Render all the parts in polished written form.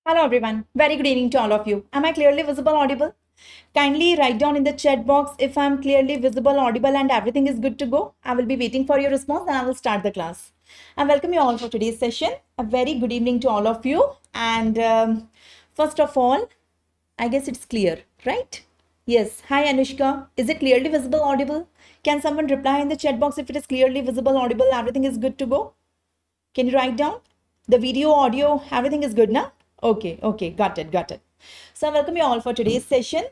Hello everyone, very good evening to all of you. Am I clearly visible, audible? Kindly write down in the chat box if I'm clearly visible, audible and everything is good to go. I will be waiting for your response and I will start the class. I welcome you all for today's session. A very good evening to all of you. And first of all, I guess it's clear, right? Yes. Hi Anushka. Is it clearly visible, audible? Can someone reply in the chat box if it is clearly visible, audible, everything is good to go? Can you write down? The video, audio, everything is good now? Okay, got it. So I welcome you all for today's session.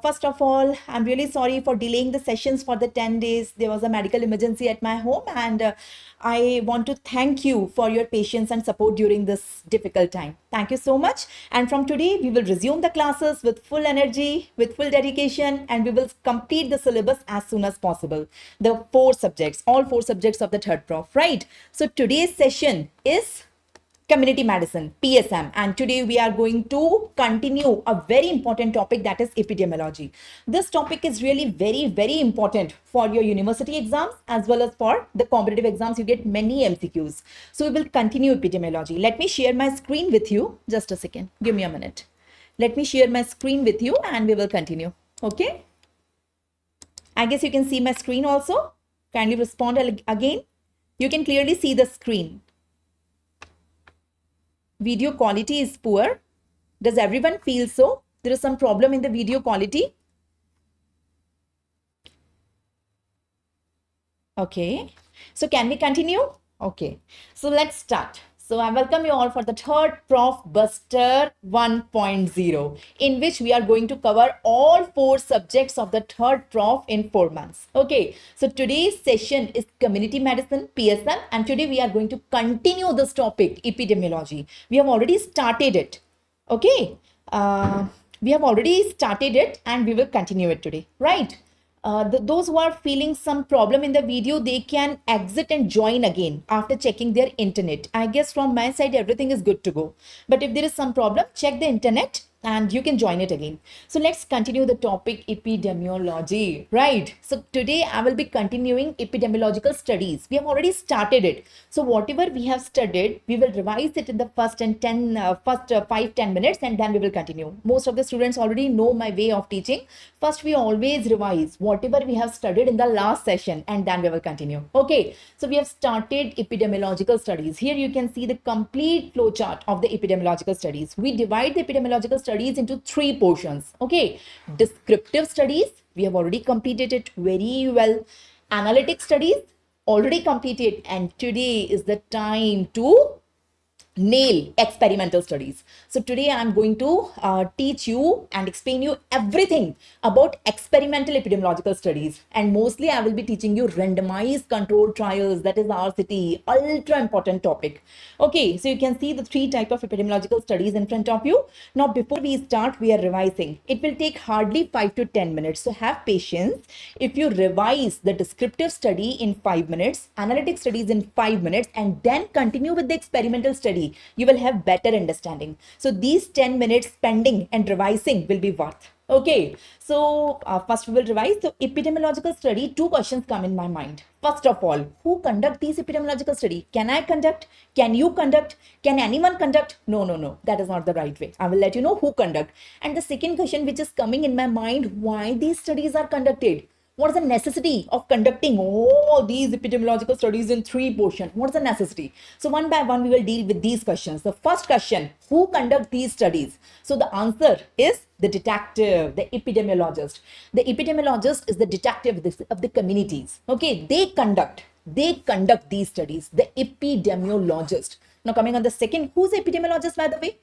First of all, I'm really sorry for delaying the sessions for the 10 days. There was a medical emergency at my home and I want to thank you for your patience and support during this difficult time. Thank you so much. And from today, we will resume the classes with full energy, with full dedication, and we will complete the syllabus as soon as possible. The all four subjects of the third prof, right? So today's session is community medicine, PSM, and today we are going to continue a very important topic, that is epidemiology. This topic is really very important for your university exams as well as for the competitive exams. You get many MCQs. So we will continue epidemiology. Let me share my screen with you. Just a second. Give me a minute. Let me share my screen with you and we will continue. Okay. I guess you can see my screen also. Kindly respond again. You can clearly see the screen. Video quality is poor. Does everyone feel so? There is some problem in the video quality. Okay. So can we continue? Okay. So let's start. So I welcome you all for the third Prof Buster 1.0, in which we are going to cover all four subjects of the third Prof in 4 months. Okay. So today's session is community medicine, PSM, and today we are going to continue this topic, epidemiology. We have already started it. Okay. We have already started it and we will continue it today, right? Those who are feeling some problem in the video, they can exit and join again after checking their internet. I guess from my side, everything is good to go. But if there is some problem, check the internet and you can join it again. So let's continue the topic epidemiology, right? So today I will be continuing epidemiological studies. We have already started it. So whatever we have studied, we will revise it in the first 5-10 minutes and then we will continue. Most of the students already know my way of teaching. First, we always revise whatever we have studied in the last session and then we will continue. Okay, so we have started epidemiological studies. Here you can see the complete flowchart of the epidemiological studies. We divide the epidemiological studies into 3 portions. Okay, descriptive studies, we have already completed it very well. Analytic studies, already completed, and today is the time to nail experimental studies. So today I'm going to teach you and explain you everything about experimental epidemiological studies, and mostly I will be teaching you randomized control trials, that is RCT, ultra important topic. Okay, so you can see the 3 types of epidemiological studies in front of you. Now before we start, we are revising. It will take hardly 5 to 10 minutes, so have patience. If you revise the descriptive study in 5 minutes, analytic studies in 5 minutes, and then continue with the experimental study, community, you will have better understanding. So these 10 minutes spending and revising will be worth. Okay, so first we will revise. So epidemiological study, two questions come in my mind. First of all, who conduct these epidemiological study? Can I conduct? Can you conduct? Can anyone conduct? No, no, no, that is not the right way. I will let you know who conduct. And the second question which is coming in my mind, why these studies are conducted? What is the necessity of conducting all these epidemiological studies in three portions? What is the necessity? So one by one, we will deal with these questions. The first question, who conduct these studies? So the answer is the detective, the epidemiologist. The epidemiologist is the detective of the communities. Okay, they conduct these studies, the epidemiologist. Now coming on the second, who's the epidemiologist, by the way?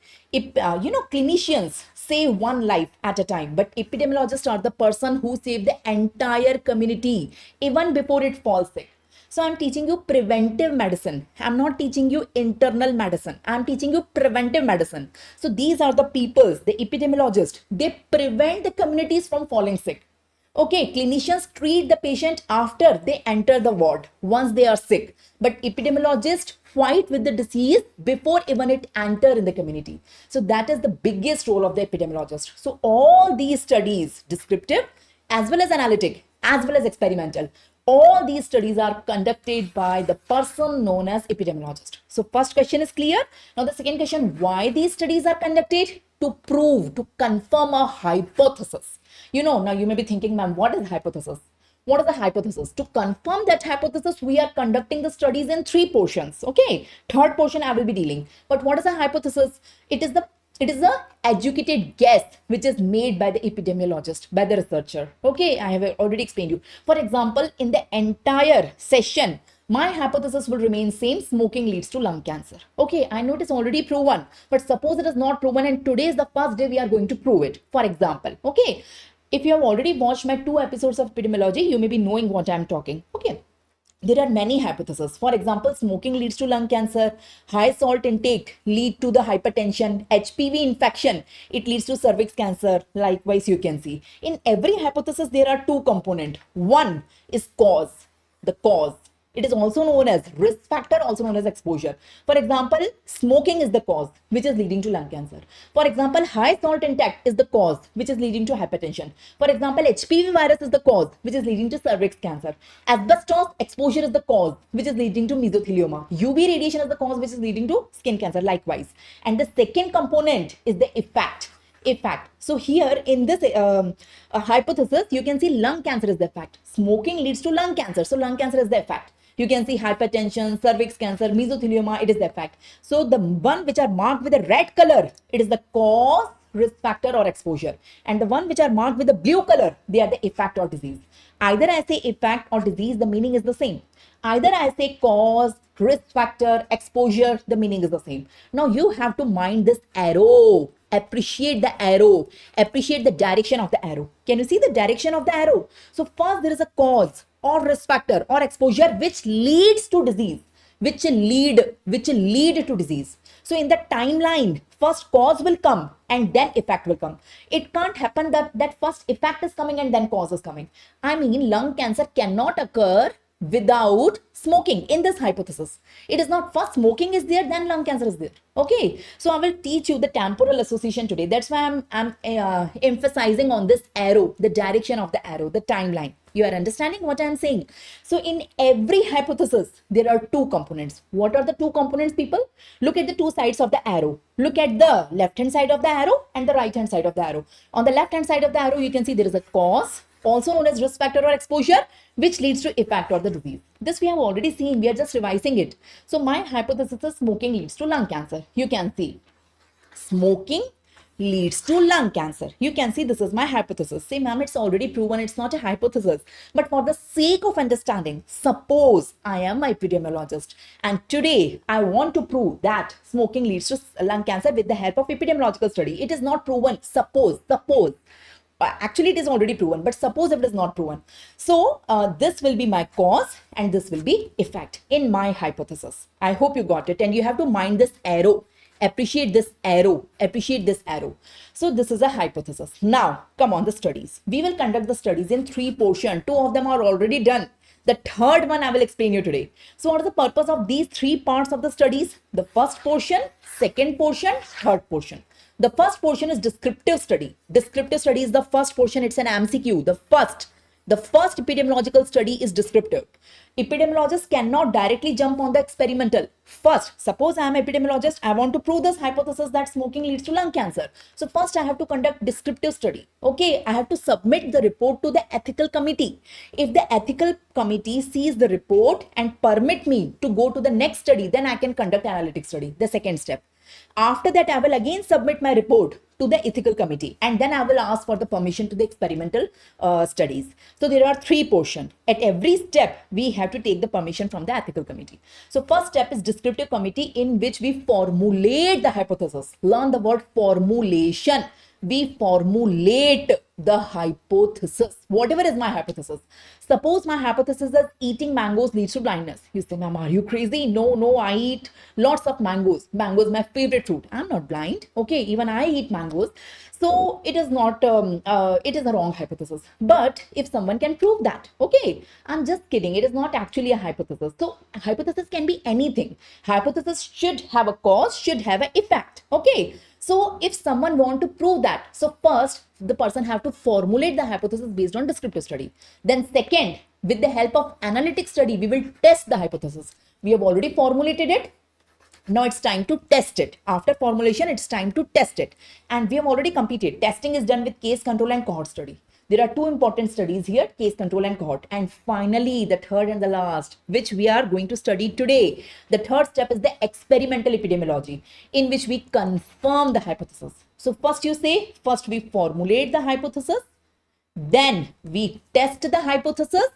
Clinicians save one life at a time, but epidemiologists are the person who save the entire community even before it falls sick. So I'm teaching you preventive medicine. I'm not teaching you internal medicine. I'm teaching you preventive medicine. So these are the peoples, the epidemiologists. They prevent the communities from falling sick. Okay, clinicians treat the patient after they enter the ward, once they are sick. But epidemiologists fight with the disease before even it enter in the community. So that is the biggest role of the epidemiologist. So all these studies, descriptive as well as analytic, as well as experimental, all these studies are conducted by the person known as epidemiologist. So first question is clear. Now the second question, why these studies are conducted? To prove, to confirm a hypothesis. Now you may be thinking, ma'am, what is hypothesis? What is the hypothesis? To confirm that hypothesis, we are conducting the studies in three portions. Okay, third portion I will be dealing. But what is a hypothesis? It is the educated guess which is made by the epidemiologist, by the researcher. Okay, I have already explained you. For example, in the entire session, my hypothesis will remain same: smoking leads to lung cancer. Okay, I know it is already proven, but suppose it is not proven and today is the first day we are going to prove it. For example, okay, if you have already watched my 2 episodes of epidemiology, you may be knowing what I am talking. Okay. There are many hypotheses. For example, smoking leads to lung cancer, high salt intake lead to the hypertension, HPV infection, it leads to cervix cancer. Likewise, you can see in every hypothesis, there are two components. One is cause, the cause. It is also known as risk factor, also known as exposure. For example, smoking is the cause, which is leading to lung cancer. For example, high salt intake is the cause, which is leading to hypertension. For example, HPV virus is the cause, which is leading to cervix cancer. Asbestos exposure is the cause, which is leading to mesothelioma. UV radiation is the cause, which is leading to skin cancer, likewise. And the second component is the effect. So here in this hypothesis, you can see lung cancer is the effect. Smoking leads to lung cancer. So lung cancer is the effect. You can see hypertension, cervix cancer, mesothelioma, it is the effect. So the one which are marked with a red color, it is the cause, risk factor or exposure. And the one which are marked with the blue color, they are the effect or disease. Either I say effect or disease, the meaning is the same. Either I say cause, risk factor, exposure, the meaning is the same. Now you have to mind this arrow. Appreciate the arrow. Appreciate the direction of the arrow. Can you see the direction of the arrow? So first there is a cause or risk factor or exposure which leads to disease, which lead to disease. So in the timeline, first cause will come and then effect will come. It can't happen that first effect is coming and then cause is coming. I mean, lung cancer cannot occur without smoking in this hypothesis. It is not first smoking is there, then lung cancer is there. Okay, so I will teach you the temporal association today. That's why I'm emphasizing on this arrow, the direction of the arrow, the timeline. You are understanding what I'm saying? So in every hypothesis, there are two components. What are the two components, people? Look at the two sides of the arrow. Look at the left-hand side of the arrow and the right-hand side of the arrow. On the left-hand side of the arrow, you can see there is a cause, also known as risk factor or exposure, which leads to effect or the disease. This we have already seen. We are just revising it. So my hypothesis is smoking leads to lung cancer. You can see smoking leads to lung cancer. You can see this is my hypothesis. Say, ma'am, it's already proven, it's not a hypothesis. But for the sake of understanding, suppose I am an epidemiologist and today I want to prove that smoking leads to lung cancer with the help of epidemiological study. It is not proven. Suppose. Actually, it is already proven, but suppose if it is not proven. So this will be my cause and this will be effect in my hypothesis. I hope you got it. And you have to mind this arrow. Appreciate this arrow. Appreciate this arrow. So this is a hypothesis. Now, come on, the studies. We will conduct the studies in three portions. Two of them are already done. The third one I will explain you today. So what is the purpose of these three parts of the studies? The first portion, second portion, third portion. The first portion is descriptive study. Descriptive study is the first portion. It's an MCQ. The first epidemiological study is descriptive. Epidemiologists cannot directly jump on the experimental. First, suppose I am an epidemiologist, I want to prove this hypothesis that smoking leads to lung cancer. So first I have to conduct descriptive study. Okay, I have to submit the report to the ethical committee. If the ethical committee sees the report and permit me to go to the next study, then I can conduct analytic study, the second step. After that, I will again submit my report to the ethical committee, and then I will ask for the permission to the experimental studies. So there are three portions. At every step, we have to take the permission from the ethical committee. So first step is descriptive committee, in which we formulate the hypothesis. Learn the word formulation. We formulate the hypothesis. Whatever is my hypothesis. Suppose my hypothesis is eating mangoes leads to blindness. You say, ma'am, are you crazy? No, I eat lots of mangoes. Mango is my favorite fruit. I'm not blind. Okay, even I eat mangoes. So it is not, it is a wrong hypothesis. But if someone can prove that, okay, I'm just kidding. It is not actually a hypothesis. So hypothesis can be anything. Hypothesis should have a cause, should have an effect. Okay. So if someone want to prove that, so first the person have to formulate the hypothesis based on descriptive study. Then second, with the help of analytic study, we will test the hypothesis. We have already formulated it. Now it's time to test it. After formulation, it's time to test it. And we have already completed. Testing is done with case control and cohort study. There are two important studies here, case control and cohort. And finally, the third and the last, which we are going to study today. The third step is the experimental epidemiology, in which we confirm the hypothesis. So first we formulate the hypothesis, then we test the hypothesis,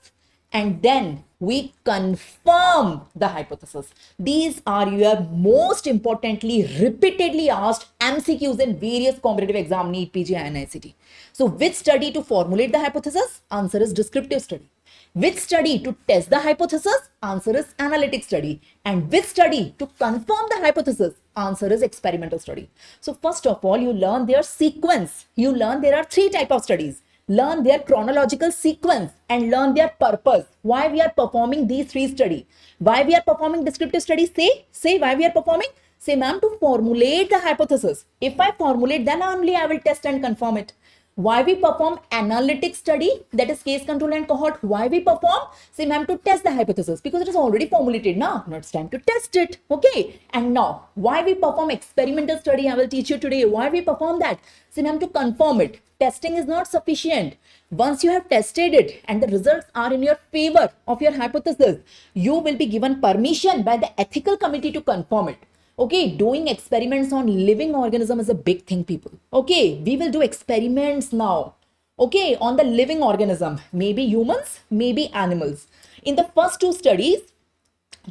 and then we confirm the hypothesis. These are your most importantly repeatedly asked MCQs in various competitive exam, NEET PG and ICT. So which study to formulate the hypothesis? Answer is descriptive study. Which study to test the hypothesis? Answer is analytic study. And which study to confirm the hypothesis? Answer is experimental study. So first of all, you learn their sequence. You learn there are three types of studies. Learn their chronological sequence and learn their purpose. Why we are performing these three studies. Why we are performing descriptive studies? Say why we are performing. Say, ma'am, to formulate the hypothesis. If I formulate, then only I will test and confirm it. Why we perform analytic study, that is case control and cohort. Why we perform? Say, ma'am, to test the hypothesis, because it is already formulated now. Now it's time to test it. Okay. And now, why we perform experimental study, I will teach you today. Why we perform that? Say, ma'am, to confirm it. Testing is not sufficient. Once you have tested it and the results are in your favor of your hypothesis, you will be given permission by the ethical committee to confirm it. Okay, doing experiments on living organism is a big thing, people. Okay, we will do experiments now. Okay, on the living organism, maybe humans, maybe animals. In the first two studies,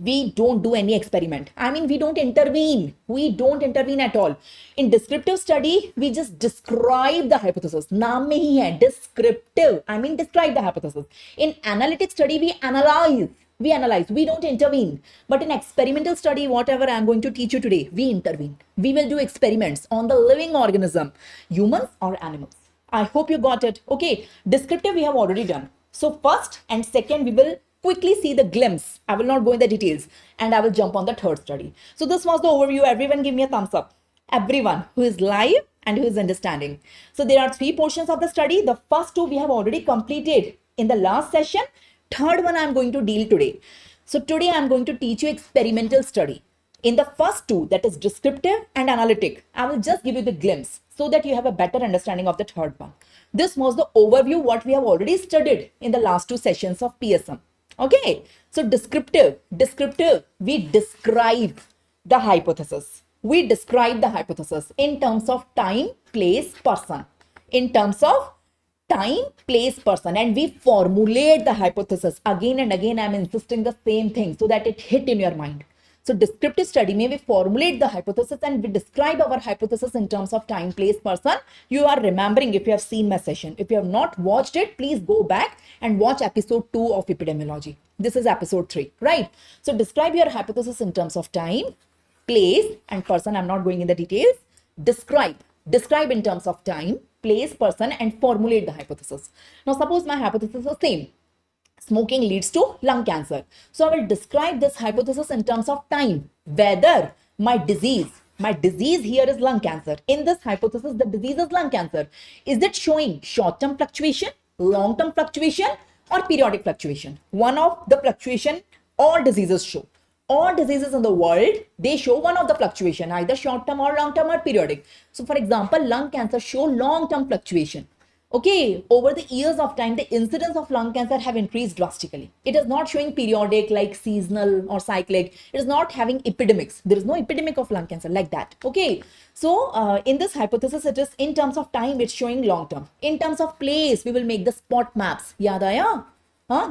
we don't do any experiment. I mean, we don't intervene. We don't intervene at all. In descriptive study, we just describe the hypothesis. Naam mein hi hai, descriptive. I mean, describe the hypothesis. In analytic study, we analyze. We don't intervene. But in experimental study, whatever I'm going to teach you today, we intervene. We will do experiments on the living organism, humans or animals. I hope you got it. Okay, descriptive we have already done. So first and second, we will quickly see the glimpse. I will not go in the details and I will jump on the third study. So this was the overview. Everyone give me a thumbs up. Everyone who is live and who is understanding. So there are three portions of the study. The first two we have already completed in the last session. Third one I'm going to deal today. So today I'm going to teach you experimental study. In the first two, that is descriptive and analytic, I will just give you the glimpse so that you have a better understanding of the third one. This was the overview what we have already studied in the last two sessions of PSM. Okay, so descriptive, we describe the hypothesis. We describe the hypothesis in terms of time, place, person. In terms of time, place, person, and we formulate the hypothesis. Again and again, I'm insisting the same thing so that it hit in your mind. So descriptive study, may we formulate the hypothesis and we describe our hypothesis in terms of time, place, person. You are remembering if you have seen my session. If you have not watched it, please go back and watch episode 2 of epidemiology. This is episode 3, right? So describe your hypothesis in terms of time, place, and person. I'm not going in the details. Describe in terms of time, place, person, and formulate the hypothesis. Now, suppose my hypothesis is the same. smoking leads to lung cancer. So I will describe this hypothesis in terms of time, whether my disease here is lung cancer. In this hypothesis, the disease is lung cancer. Is it showing short-term fluctuation, long-term fluctuation, or periodic fluctuation? One of the fluctuation all diseases show. All diseases in the world, they show one of the fluctuation, either short-term or long-term or periodic. So for example, lung cancer show long-term fluctuation. Okay, over the years of time, the incidence of lung cancer have increased drastically. It is not showing periodic like seasonal or cyclic. It is not having epidemics. There is no epidemic of lung cancer like that. Okay, so in this hypothesis, it is in terms of time, it's showing long term. In terms of place, we will make the spot maps. Yaad aaya?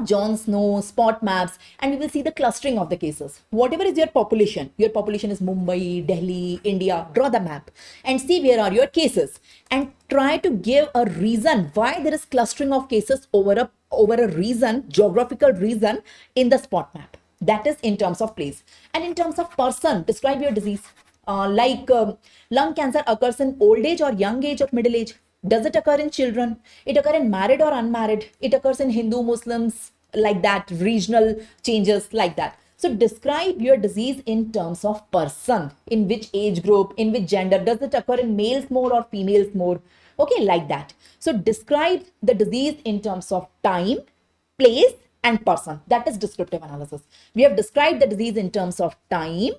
John Snow, spot maps, and we will see the clustering of the cases. Whatever is your population is Mumbai, Delhi, India, draw the map and see where are your cases and try to give a reason why there is clustering of cases over a reason, geographical reason in the spot map. That is in terms of place. And in terms of person, describe your disease. Lung cancer occurs in old age or young age or middle age. Does it occur in children? It occurs in married or unmarried. It occurs in Hindu, Muslims, like that, regional changes like that. So describe your disease in terms of person, in which age group, in which gender. Does it occur in males more or females more? Okay, like that. So describe the disease in terms of time, place, and person. That is descriptive analysis. We have described the disease in terms of time,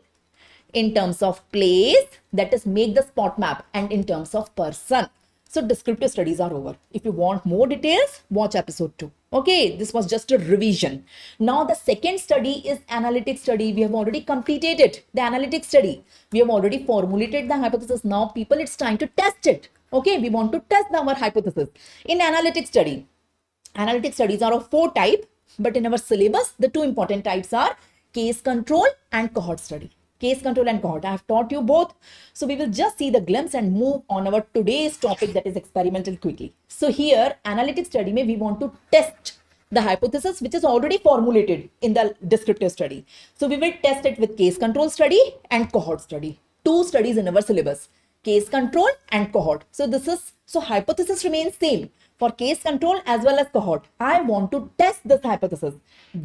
in terms of place, that is make the spot map, and in terms of person. So descriptive studies are over. If you want more details, watch episode 2. Okay, this was just a revision. Now the second study is analytic study. We have already completed it. The analytic study. We have already formulated the hypothesis. Now people, it's time to test it. Okay, we want to test our hypothesis. In analytic studies are of 4 types, but in our syllabus, the 2 important types are case control and cohort study. Case control and cohort. I have taught you both. So we will just see the glimpse and move on our today's topic, that is experimental quickly. So here, analytic study we want to test the hypothesis which is already formulated in the descriptive study. So we will test it with case control study and cohort study. 2 studies in our syllabus, case control and cohort. So hypothesis remains same for case control as well as cohort. I want to test this hypothesis.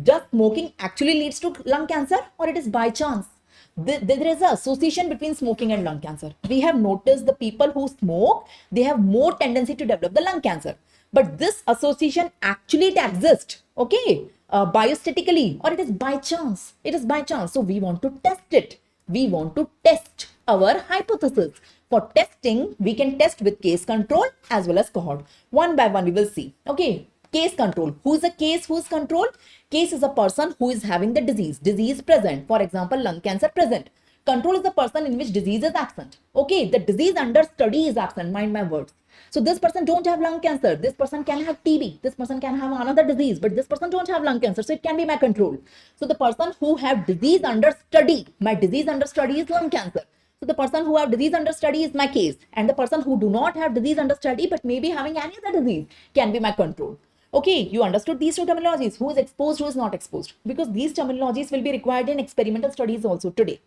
Does smoking actually leads to lung cancer, or it is by chance? There is an association between smoking and lung cancer. We have noticed the people who smoke, they have more tendency to develop the lung cancer. But this association actually exists, okay, biostatically, or it is by chance. It is by chance. So we want to test it. We want to test our hypothesis. For testing, we can test with case control as well as cohort. One by one, we will see. Okay. Case control. Who is a case? Who is control? Case is a person who is having the disease. Disease present. For example, lung cancer present. Control is the person in which disease is absent. Okay, the disease under study is absent. Mind my words. So this person don't have lung cancer. This person can have TB. This person can have another disease, but this person don't have lung cancer. So it can be my control. So the person who have disease under study, my disease under study is lung cancer. So the person who have disease under study is my case. And the person who do not have disease under study, but maybe having any other disease can be my control. Okay, you understood these 2 terminologies, who is exposed, who is not exposed, because these terminologies will be required in experimental studies also today.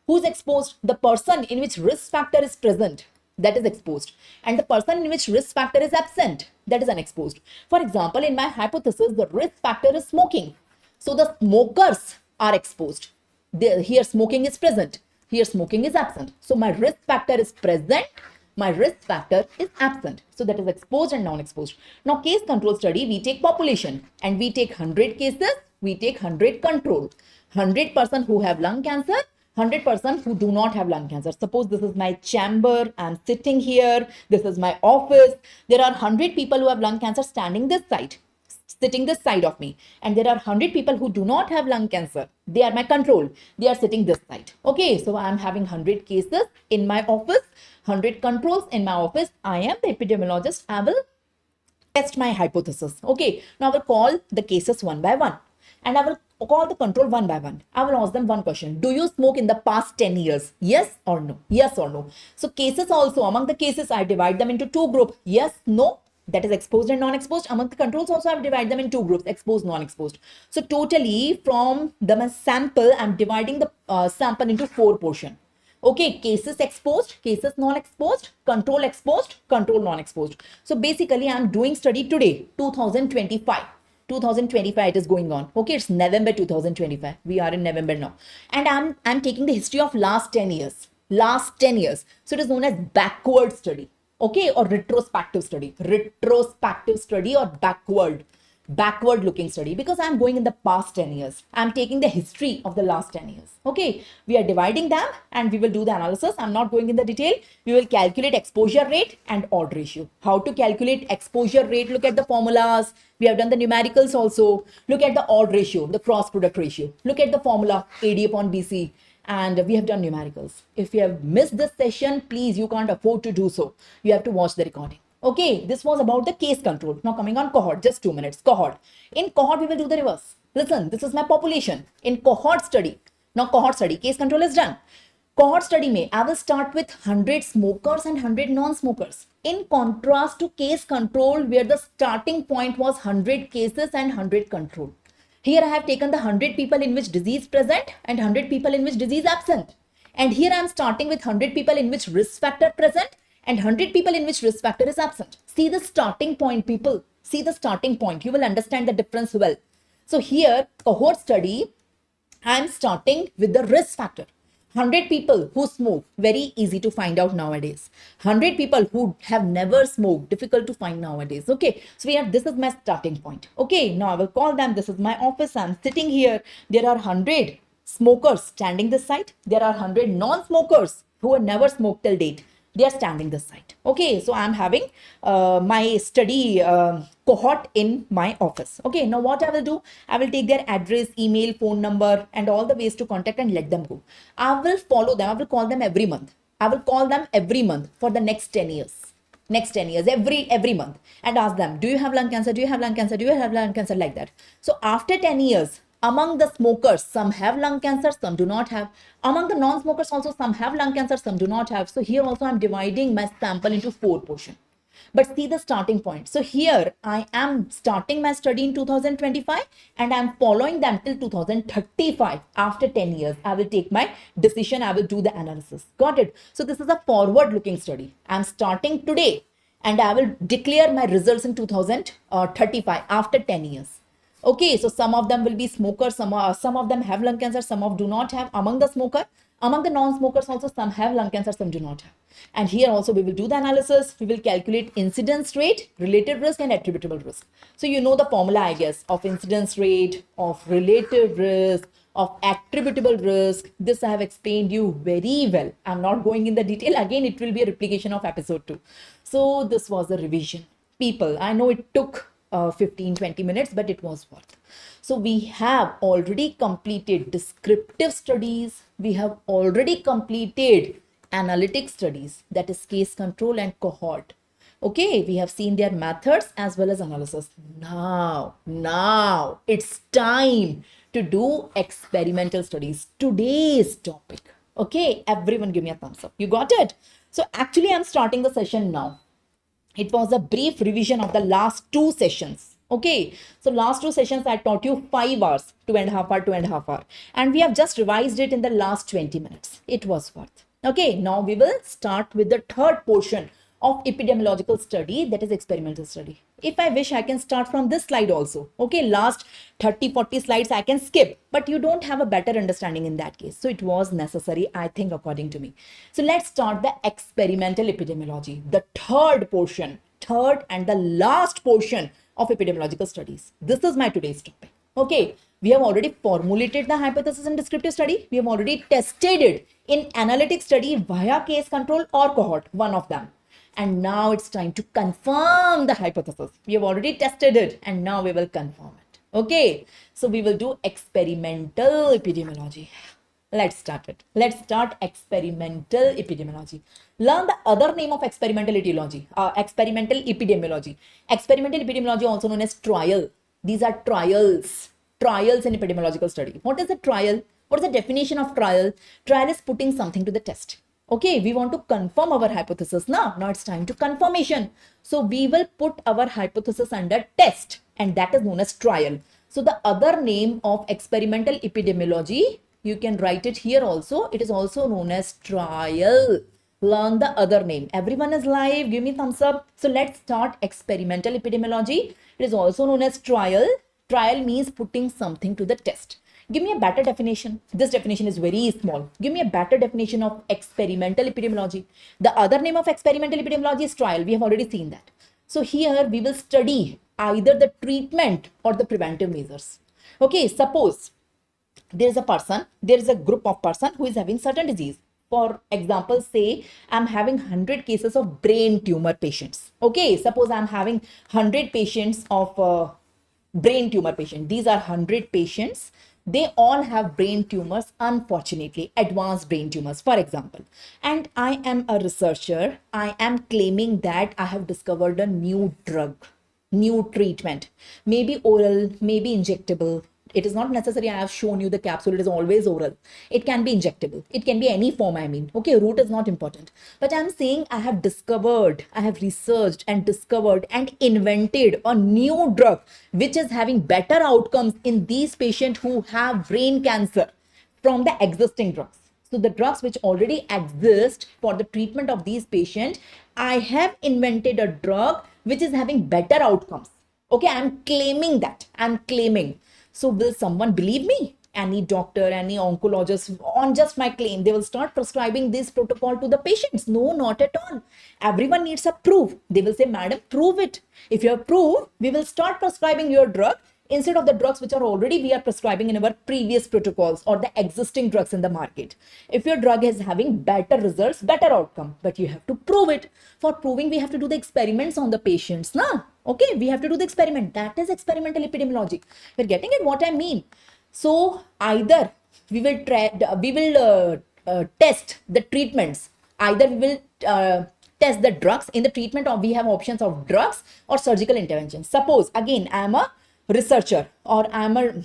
Who is exposed? The person in which risk factor is present, that is exposed, and the person in which risk factor is absent, that is unexposed. For example, in my hypothesis, the risk factor is smoking. So the smokers are exposed. Here smoking is present, here smoking is absent. So my risk factor is present, my risk factor is absent. So that is exposed and non-exposed. Now case control study, we take population and we take 100 cases, we take 100 control. 100% who have lung cancer, 100% who do not have lung cancer. Suppose this is my chamber, I'm sitting here, this is my office. There are 100 people who have lung cancer standing this side, sitting this side of me. And there are 100 people who do not have lung cancer. They are my control. They are sitting this side. Okay, so I'm having 100 cases in my office, 100 controls in my office. I am the epidemiologist. I will test my hypothesis. Okay, now I will call the cases one by one. And I will call the control one by one. I will ask them one question. Do you smoke in the past 10 years? Yes or no? Yes or no? So cases also, among the cases, I divide them into 2 groups. Yes, no. That is exposed and non-exposed. Among the controls also, I divide them in 2 groups, exposed, non-exposed. So totally from the sample, I'm dividing the sample into 4 portions. Okay, cases exposed, cases non-exposed, control non-exposed. So basically, I'm doing study today, 2025. 2025 it is going on. Okay, it's November 2025. We are in November now. And I'm taking the history of last 10 years. Last 10 years. So it is known as backward study. Okay, or retrospective study. Retrospective study or backward looking study, because I'm going in the past 10 years. I'm taking the history of the last 10 years. Okay, we are dividing them and we will do the analysis. I'm not going in the detail. We will calculate exposure rate and odd ratio. How to calculate exposure rate? Look at the formulas. We have done the numericals also. Look at the odd ratio, the cross product ratio. Look at the formula AD upon BC. And we have done numericals. If you have missed this session, please, you can't afford to do so. You have to watch the recording. Okay, this was about the case control. Now coming on cohort, just 2 minutes. Cohort. In cohort, we will do the reverse. Listen, this is my population. In cohort study, now cohort study, case control is done. Cohort study may, I will start with 100 smokers and 100 non-smokers. In contrast to case control, where the starting point was 100 cases and 100 control. Here I have taken the 100 people in which disease present and 100 people in which disease absent. And here I am starting with 100 people in which risk factor present and 100 people in which risk factor is absent. See the starting point, people. See the starting point. You will understand the difference well. So here, cohort study, I am starting with the risk factor. 100 people who smoke, very easy to find out nowadays. 100 people who have never smoked, difficult to find nowadays. Okay, so we have, this is my starting point. Okay, now I will call them. This is my office. I'm sitting here. There are 100 smokers standing this side. There are 100 non-smokers who have never smoked till date. They are standing this side. Okay, so I'm having my study cohort in my office. Okay, now what I will do, I will take their address, email, phone number, and all the ways to contact and let them go. I will follow them. I will call them every month. I will call them every month for the next 10 years. Next 10 years, every month, and ask them, do you have lung cancer? Do you have lung cancer? Do you have lung cancer? Like that. So after 10 years, among the smokers, some have lung cancer, some do not have. Among the non-smokers also, some have lung cancer, some do not have. So here also I'm dividing my sample into 4 portions. But see the starting point. So here I am starting my study in 2025 and I'm following them till 2035. After 10 years, I will take my decision. I will do the analysis. Got it? So this is a forward-looking study. I'm starting today and I will declare my results in 2035 after 10 years. Okay, so some of them will be smokers, some of them have lung cancer, some of do not have. Among the smoker, among the non-smokers also, some have lung cancer, some do not have. And here also we will do the analysis. We will calculate incidence rate, relative risk, and attributable risk. So you know the formula, I guess, of incidence rate, of relative risk, of attributable risk. This I have explained you very well. I'm not going in the detail. Again, it will be a replication of episode 2. So this was a revision. People, I know it took 15-20 minutes, but it was worth. So we have already completed descriptive studies. We have already completed analytic studies, that is case control and cohort. Okay, we have seen their methods as well as analysis. Now it's time to do experimental studies. Today's topic. Okay, everyone give me a thumbs up. You got it? So actually I'm starting the session now. It was a brief revision of the last 2 sessions. Okay, so last 2 sessions I taught you 5 hours, 2.5 hour, and we have just revised it in the last 20 minutes. It was worth. Okay, now we will start with the third portion of epidemiological study, that is experimental study. If I wish, I can start from this slide also. Okay, last 30-40 slides I can skip, but you don't have a better understanding in that case. So it was necessary, I think, according to me. So let's start the experimental epidemiology, the third and the last portion of epidemiological studies. This is my today's topic. Okay, we have already formulated the hypothesis in descriptive study. We have already tested it in analytic study via case control or cohort, one of them. And now it's time to confirm the hypothesis. We have already tested it and now we will confirm it. Okay, so we will do experimental epidemiology. Let's start it. Let's start experimental epidemiology. Learn the other name of experimental etiology, experimental epidemiology. Experimental epidemiology, also known as trial. These are trials in epidemiological study. What is a trial? What is the definition of trial? Trial is putting something to the test. Okay, we want to confirm our hypothesis now. Now it's time to confirmation. So we will put our hypothesis under test, and that is known as trial. So the other name of experimental epidemiology, you can write it here also. It is also known as trial. Learn the other name. Everyone is live. Give me thumbs up. So let's start experimental epidemiology. It is also known as trial. Trial means putting something to the test. Give me a better definition. This definition is very small. Give me a better definition of experimental epidemiology. The other name of experimental epidemiology is trial. We have already seen that. So here we will study either the treatment or the preventive measures. Okay, suppose there is a person, there is a group of person who is having certain disease. For example, say I'm having 100 cases of brain tumor patients. Okay, suppose I'm having 100 patients of brain tumor patient. These are 100 patients. They all have brain tumors, unfortunately, advanced brain tumors, for example. And I am a researcher. I am claiming that I have discovered a new drug, new treatment, maybe oral, maybe injectable. It is not necessary I have shown you the capsule. It is always oral. It can be injectable. It can be any form, I mean. Okay, route is not important. But I'm saying I have discovered, I have researched and discovered and invented a new drug which is having better outcomes in these patients who have brain cancer from the existing drugs. So the drugs which already exist for the treatment of these patients, I have invented a drug which is having better outcomes. Okay, I'm claiming that. I'm claiming. So will someone believe me? Any doctor, any oncologist on just my claim, they will start prescribing this protocol to the patients? No, not at all. Everyone needs a proof. They will say, madam, prove it. If you have proof, we will start prescribing your drug instead of the drugs which are already we are prescribing in our previous protocols or the existing drugs in the market. If your drug is having better results, better outcome, but you have to prove it. For proving, we have to do the experiments on the patients. Okay, we have to do the experiment. That is experimental epidemiology. We're getting it what I mean. So either we will test the treatments. Either we will test the drugs in the treatment, or we have options of drugs or surgical intervention. Suppose again I am a researcher or I'm a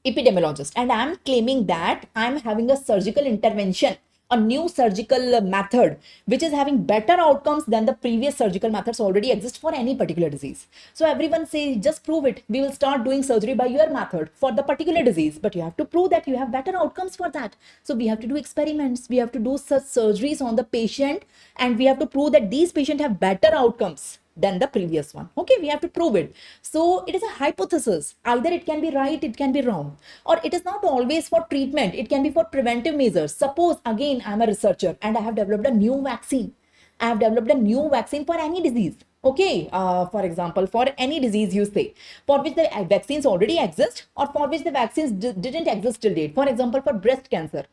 epidemiologist and I'm claiming that I'm having a surgical intervention, a new surgical method which is having better outcomes than the previous surgical methods already exist for any particular disease. So everyone say, just prove it. We will start doing surgery by your method for the particular disease, but you have to prove that you have better outcomes for that. So we have to do experiments. We have to do such surgeries on the patient, and we have to prove that these patients have better outcomes than the previous one. Okay, we have to prove it. So it is a hypothesis. Either it can be right, it can be wrong, or it is not always for treatment. It can be for preventive measures. Suppose again I'm a researcher and I have developed a new vaccine. I have developed a new vaccine for any disease. Okay, for example, for any disease you say, for which the vaccines already exist or for which the vaccines didn't exist till date. For example, for breast cancer,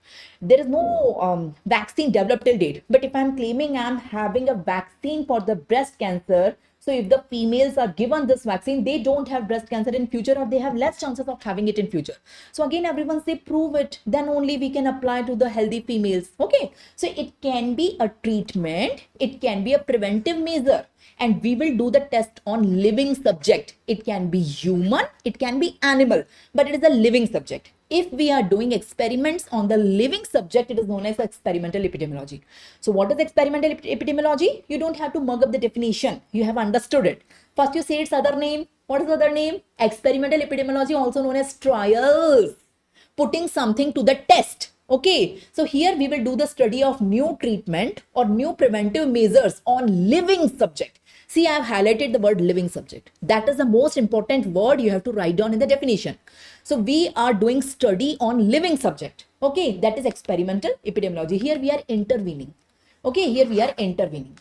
there is no vaccine developed till date. But if I'm claiming I'm having a vaccine for the breast cancer, so if the females are given this vaccine, they don't have breast cancer in future, or they have less chances of having it in future. So again, everyone say prove it, then only we can apply to the healthy females. Okay, so it can be a treatment, it can be a preventive measure, and we will do the test on living subject. It can be human, it can be animal, but it is a living subject. If we are doing experiments on the living subject, it is known as experimental epidemiology. So what is experimental epidemiology? You don't have to mug up the definition. You have understood it. First you say its other name. What is the other name? Experimental epidemiology, also known as trials. Putting something to the test. Okay, so here we will do the study of new treatment or new preventive measures on living subject. See, I have highlighted the word living subject. That is the most important word you have to write down in the definition. So we are doing study on living subject. Okay, that is experimental epidemiology. Here we are intervening. Okay, here we are intervening.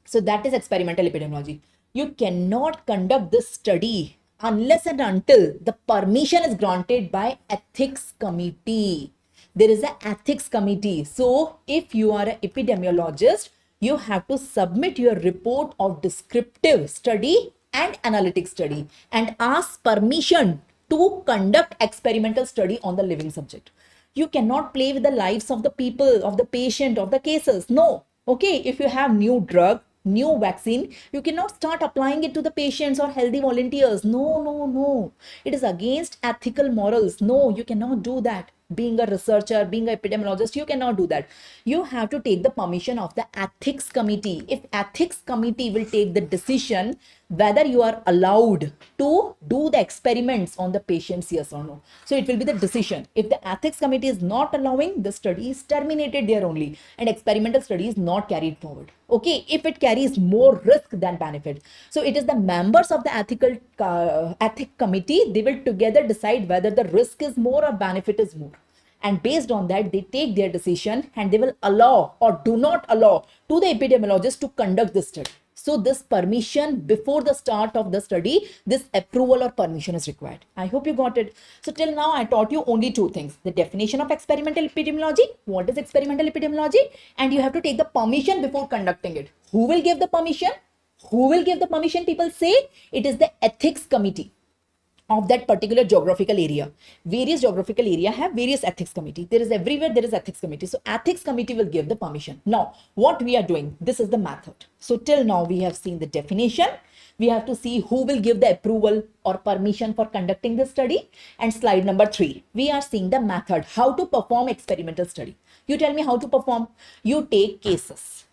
So that is experimental epidemiology. You cannot conduct this study unless and until the permission is granted by ethics committee. There is an ethics committee. So if you are an epidemiologist, you have to submit your report of descriptive study and analytic study and ask permission to conduct experimental study on the living subject. You cannot play with the lives of the people, of the patient, of the cases. No. Okay, if you have new drug, new vaccine, you cannot start applying it to the patients or healthy volunteers. No. It is against ethical morals. No, you cannot do that. Being a researcher, being an epidemiologist, you cannot do that. You have to take the permission of the ethics committee. If ethics committee will take the decision whether you are allowed to do the experiments on the patients, yes or no. So it will be the decision. If the ethics committee is not allowing, the study is terminated there only, and experimental study is not carried forward. Okay, if it carries more risk than benefit. So it is the members of the ethic committee, they will together decide whether the risk is more or benefit is more. And based on that, they take their decision and they will allow or do not allow to the epidemiologist to conduct the study. So this permission before the start of the study, this approval or permission is required. I hope you got it. So till now, I taught you only two things: the definition of experimental epidemiology, what is experimental epidemiology, and you have to take the permission before conducting it. Who will give the permission? Who will give the permission? People say it is the ethics committee of that particular geographical area. Various geographical area have various ethics committee. There is everywhere there is ethics committee. So ethics committee will give the permission. Now, what we are doing, this is the method. So till now we have seen the definition. We have to see who will give the approval or permission for conducting the study. And slide number 3, we are seeing the method, how to perform experimental study. You tell me how to perform. You take cases.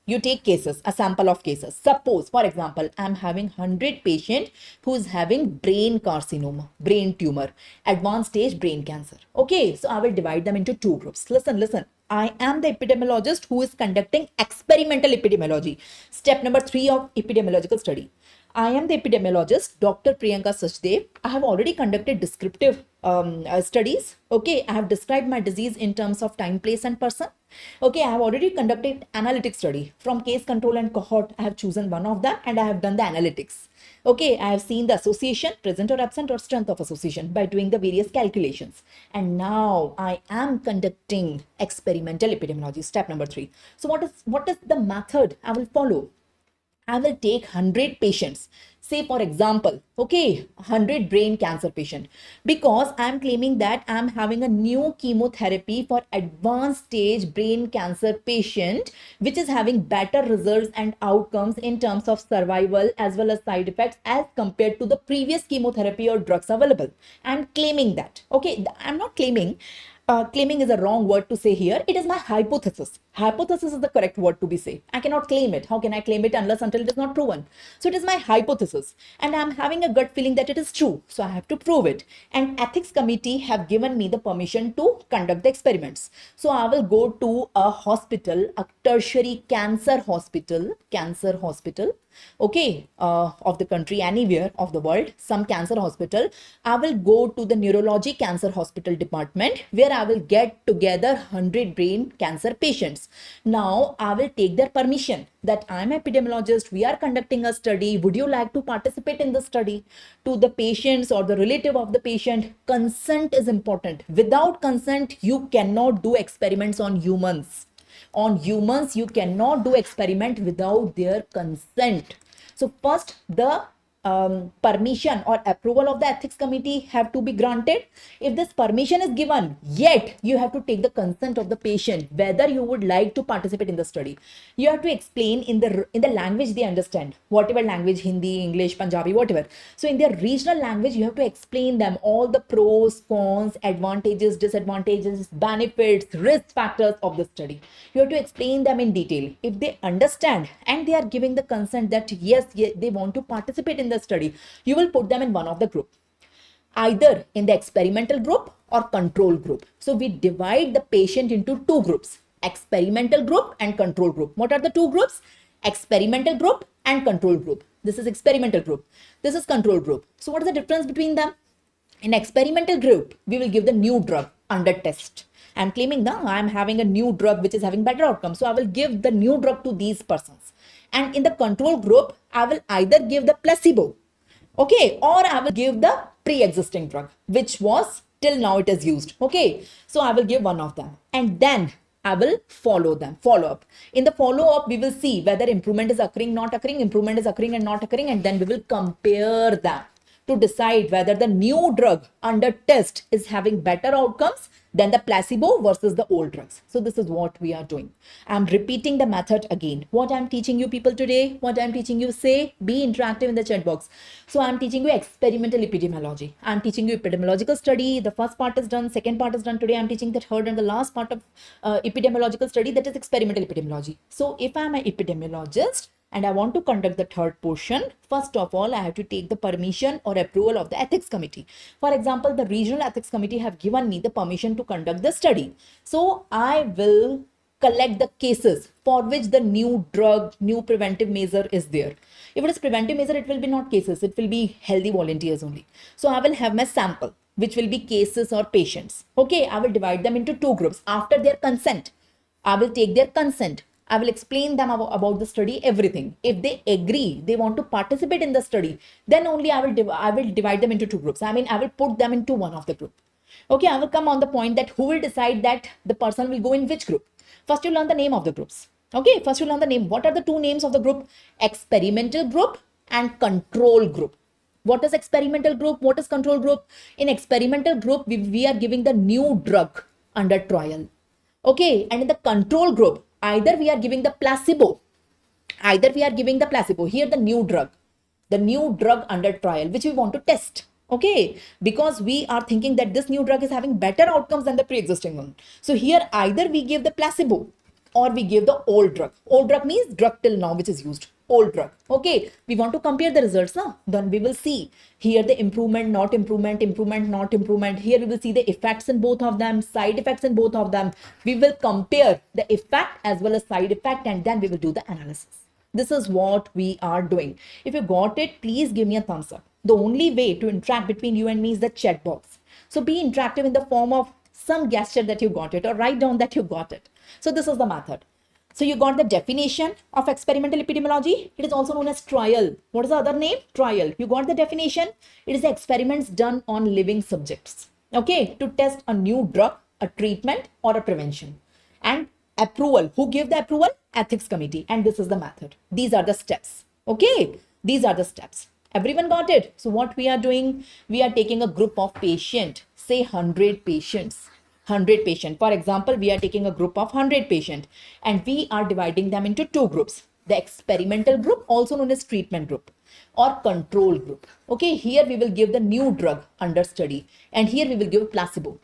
You take cases, a sample of cases. Suppose, for example, I'm having 100 patient who is having brain carcinoma, brain tumor, advanced stage brain cancer. Okay, so I will divide them into two groups. Listen. I am the epidemiologist who is conducting experimental epidemiology. Step number 3 of epidemiological study. I am the epidemiologist, Dr. Priyanka Sachdev. I have already conducted descriptive studies. Okay, I have described my disease in terms of time, place, and person. Okay, I have already conducted analytic study. From case control and cohort, I have chosen one of them and I have done the analytics. Okay, I have seen the association, present or absent, or strength of association by doing the various calculations. And now I am conducting experimental epidemiology, step number 3. So what is the method I will follow? I will take 100 patients, say for example, okay, 100 brain cancer patient, because I am claiming that I am having a new chemotherapy for advanced stage brain cancer patient, which is having better results and outcomes in terms of survival as well as side effects as compared to the previous chemotherapy or drugs available. I am claiming that. Okay, I am not claiming. Claiming is a wrong word to say here. It is my hypothesis. Hypothesis is the correct word to be said. I cannot claim it. How can I claim it unless until it is not proven? So it is my hypothesis and I'm having a gut feeling that it is true. So I have to prove it. And ethics committee have given me the permission to conduct the experiments. So I will go to a hospital, a tertiary cancer hospital, okay, of the country, anywhere of the world, some cancer hospital. I will go to the neurology cancer hospital department where I will get together 100 brain cancer patients. Now I will take their permission that I'm an epidemiologist, we are conducting a study, would you like to participate in the study? To the patients or the relative of the patient, consent is important. Without consent, you cannot do experiments on humans. On humans, you cannot do experiment without their consent. So first, the permission or approval of the ethics committee have to be granted. If this permission is given, yet you have to take the consent of the patient whether you would like to participate in the study. You have to explain in the language they understand, whatever language, Hindi, English, Punjabi, whatever. So in their regional language, you have to explain them all the pros, cons, advantages, disadvantages, benefits, risk factors of the study. You have to explain them in detail. If they understand and they are giving the consent that yes, they want to participate in the study, you will put them in one of the group, either in the experimental group or control group. So we divide the patient into two groups, experimental group and control group. What are the two groups? Experimental group and control group. This is experimental group. This is control group. So what is the difference between them? In experimental group, we will give the new drug under test. I'm claiming that I'm having a new drug which is having better outcomes. So I will give the new drug to these persons. And in the control group, I will either give the placebo, okay, or I will give the pre-existing drug, which was till now it is used. Okay, so I will give one of them and then I will follow up. In the follow-up, we will see whether improvement is occurring, not occurring, improvement is occurring and not occurring, and then we will compare them. to decide whether the new drug under test is having better outcomes than the placebo versus the old drugs. So this is what we are doing. I'm repeating the method again. What I'm teaching you people today, what I'm teaching you, say, be interactive in the chat box. So I'm teaching you experimental epidemiology. I'm teaching you epidemiological study. The first part is done, second part is done. Today I'm teaching the third and the last part of epidemiological study, that is experimental epidemiology. So if I'm an epidemiologist and I want to conduct the third portion, first of all, I have to take the permission or approval of the ethics committee. For example, the regional ethics committee have given me the permission to conduct the study. So I will collect the cases for which the new drug, new preventive measure is there. If it is preventive measure, it will be not cases, it will be healthy volunteers only. So I will have my sample, which will be cases or patients. Okay, I will divide them into two groups. After their consent, I will take their consent. I will explain them about the study, everything. If they agree, they want to participate in the study, then only I will divide them into two groups. I mean, I will put them into one of the group. Okay, I will come on the point that who will decide that the person will go in which group. First, you learn the name of the groups. Okay, first you learn the name. What are the two names of the group? Experimental group and control group. What is experimental group? What is control group? In experimental group, we are giving the new drug under trial. Okay, and in the control group, either we are giving the placebo, here the new drug under trial, which we want to test. Okay, because we are thinking that this new drug is having better outcomes than the pre-existing one. So here either we give the placebo or we give the old drug. Old drug means drug till now which is used. Old drug. Okay, we want to compare the results now. Then we will see here the improvement, not improvement, improvement, not improvement. Here we will see the effects in both of them, side effects in both of them. We will compare the effect as well as side effect, and then we will do the analysis. This is what we are doing. If you got it, please give me a thumbs up. The only way to interact between you and me is the chat box. So be interactive in the form of some gesture that you got it or write down that you got it. So this is the method. So you got the definition of experimental epidemiology. It is also known as trial. What is the other name? Trial. You got the definition. It is the experiments done on living subjects. Okay, to test a new drug, a treatment, or a prevention. And approval. Who gave the approval? Ethics committee. And this is the method. These are the steps. Okay, these are the steps. Everyone got it? So what we are doing? We are taking a group of patients, say 100 patients. 100 patients. For example, we are taking a group of 100 patients and we are dividing them into two groups. The experimental group, also known as treatment group, or control group. Okay, here we will give the new drug under study and here we will give placebo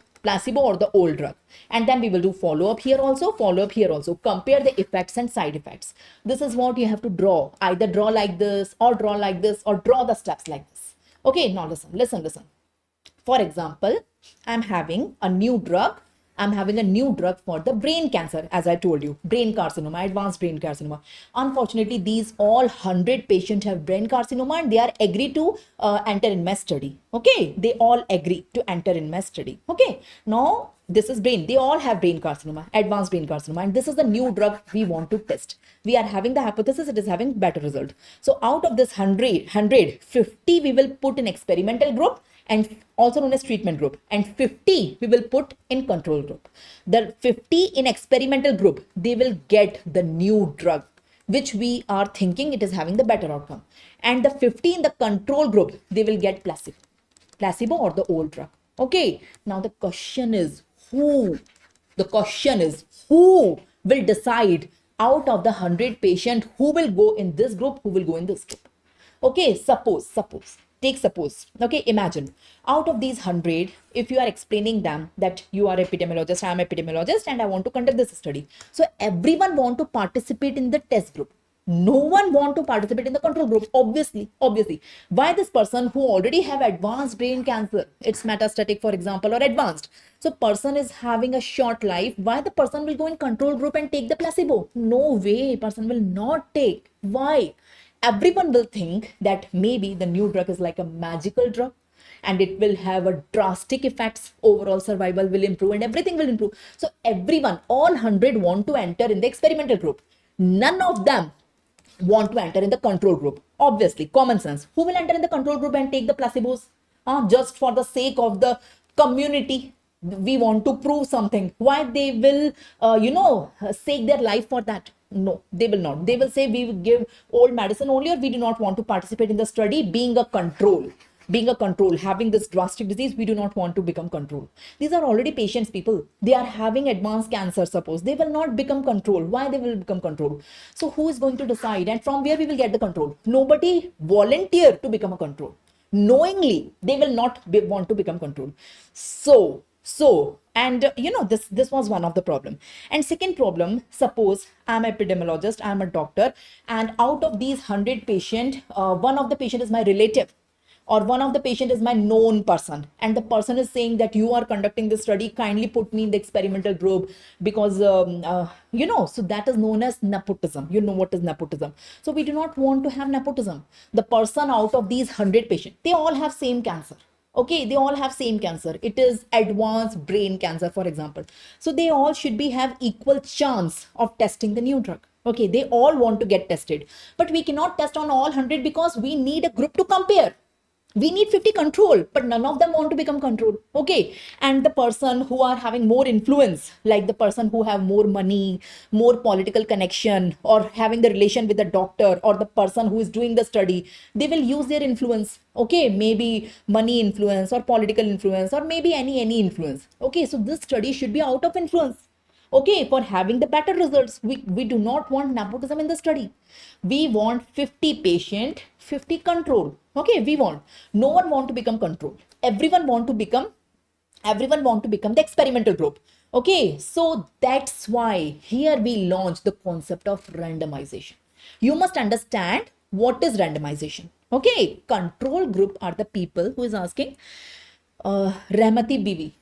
or the old drug. And then we will do follow-up here also, compare the effects and side effects. This is what you have to draw. Either draw like this or draw like this or draw the steps like this. Okay, now listen. For example, I'm having a new drug for the brain cancer, as I told you, brain carcinoma, advanced brain carcinoma. Unfortunately, these all 100 patients have brain carcinoma and they are agreed to enter in my study. Okay, they all agree to enter in my study. Okay, now this is brain. They all have brain carcinoma, advanced brain carcinoma, and this is the new drug we want to test. We are having the hypothesis it is having better result. So out of this 50 we will put in experimental group and also known as treatment group, and 50 we will put in control group. The 50 in experimental group, they will get the new drug which we are thinking it is having the better outcome, and the 50 in the control group, they will get placebo or the old drug. Okay, now the question is who will decide out of the 100 patients who will go in this group, who will go in this group. Okay, suppose. Okay, imagine out of these 100, if you are explaining them that you are epidemiologist, I am epidemiologist and I want to conduct this study. So everyone want to participate in the test group. No one want to participate in the control group. Obviously. Why? This person who already have advanced brain cancer, it's metastatic, for example, or advanced. So person is having a short life. Why the person will go in control group and take the placebo? No way, person will not take. Why? Everyone will think that maybe the new drug is like a magical drug and it will have a drastic effects, overall survival will improve and everything will improve. So everyone, all 100 want to enter in the experimental group. None of them want to enter in the control group. Obviously, common sense. Who will enter in the control group and take the placebos? Just for the sake of the community. We want to prove something. Why they will, stake their life for that? No, they will not. They will say we will give old medicine only, or we do not want to participate in the study being a control. being a control, having this drastic disease, we do not want to become control. These are already patients, people. They are having advanced cancer, suppose. They will not become control. Why they will become control? So who is going to decide? And from where we will get the control? Nobody volunteer to become a control. Knowingly, they will not want to become control. And this was one of the problem. And second problem, suppose I'm an epidemiologist, I'm a doctor, and out of these 100 patient, one of the patient is my relative, or one of the patient is my known person, and the person is saying that you are conducting this study, kindly put me in the experimental group, because so that is known as nepotism. You know what is nepotism. So we do not want to have nepotism. The person out of these 100 patients, they all have same cancer. Okay, they all have same cancer. It is advanced brain cancer, for example. So they all should have equal chance of testing the new drug. Okay, they all want to get tested, but we cannot test on all 100 because we need a group to compare. We need 50 control, but none of them want to become control. Okay, and the person who are having more influence, like the person who have more money, more political connection, or having the relation with the doctor, or the person who is doing the study, they will use their influence. Okay, maybe money influence or political influence, or maybe any influence. Okay, so this study should be out of influence. Okay, for having the better results. We do not want nepotism in the study. We want 50 patient, 50 control. Okay, we want. No one want to become control. Everyone want to become the experimental group. Okay, so that's why here we launch the concept of randomization. You must understand what is randomization. Okay, control group are the people who is asking, Rahmati Bibi.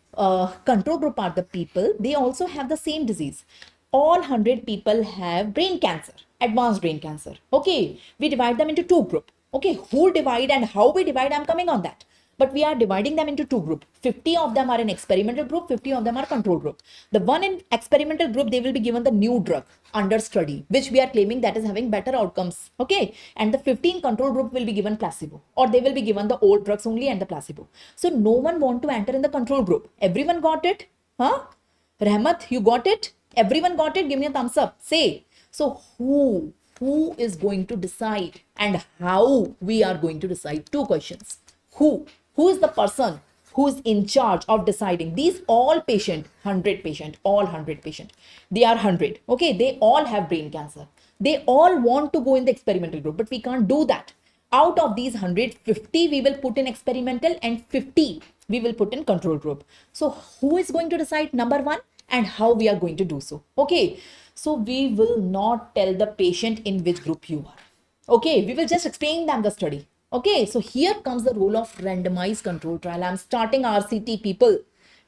Control group are the people, they also have the same disease. All 100 people have brain cancer, advanced brain cancer. Okay, we divide them into two groups. Okay, who divide and how we divide, I'm coming on that. But we are dividing them into two groups. 50 of them are in experimental group, 50 of them are control group. The one in experimental group, they will be given the new drug under study, which we are claiming that is having better outcomes. Okay, and the 15 control group will be given placebo, or they will be given the old drugs only and the placebo. So no one want to enter in the control group. Everyone got it? Huh? Rahmat, you got it? Everyone got it? Give me a thumbs up. Say. So who is going to decide, and how we are going to decide? Two questions. Who is the person who is in charge of deciding? These all patient, 100 patient, all 100 patient, they are 100. Okay, they all have brain cancer. They all want to go in the experimental group, but we can't do that. Out of these 150, we will put in experimental, and 50 we will put in control group. So who is going to decide? Number one, and how we are going to do so? Okay, so we will not tell the patient in which group you are. Okay, we will just explain them the study. Okay, so here comes the role of randomized control trial. I'm starting RCT, people.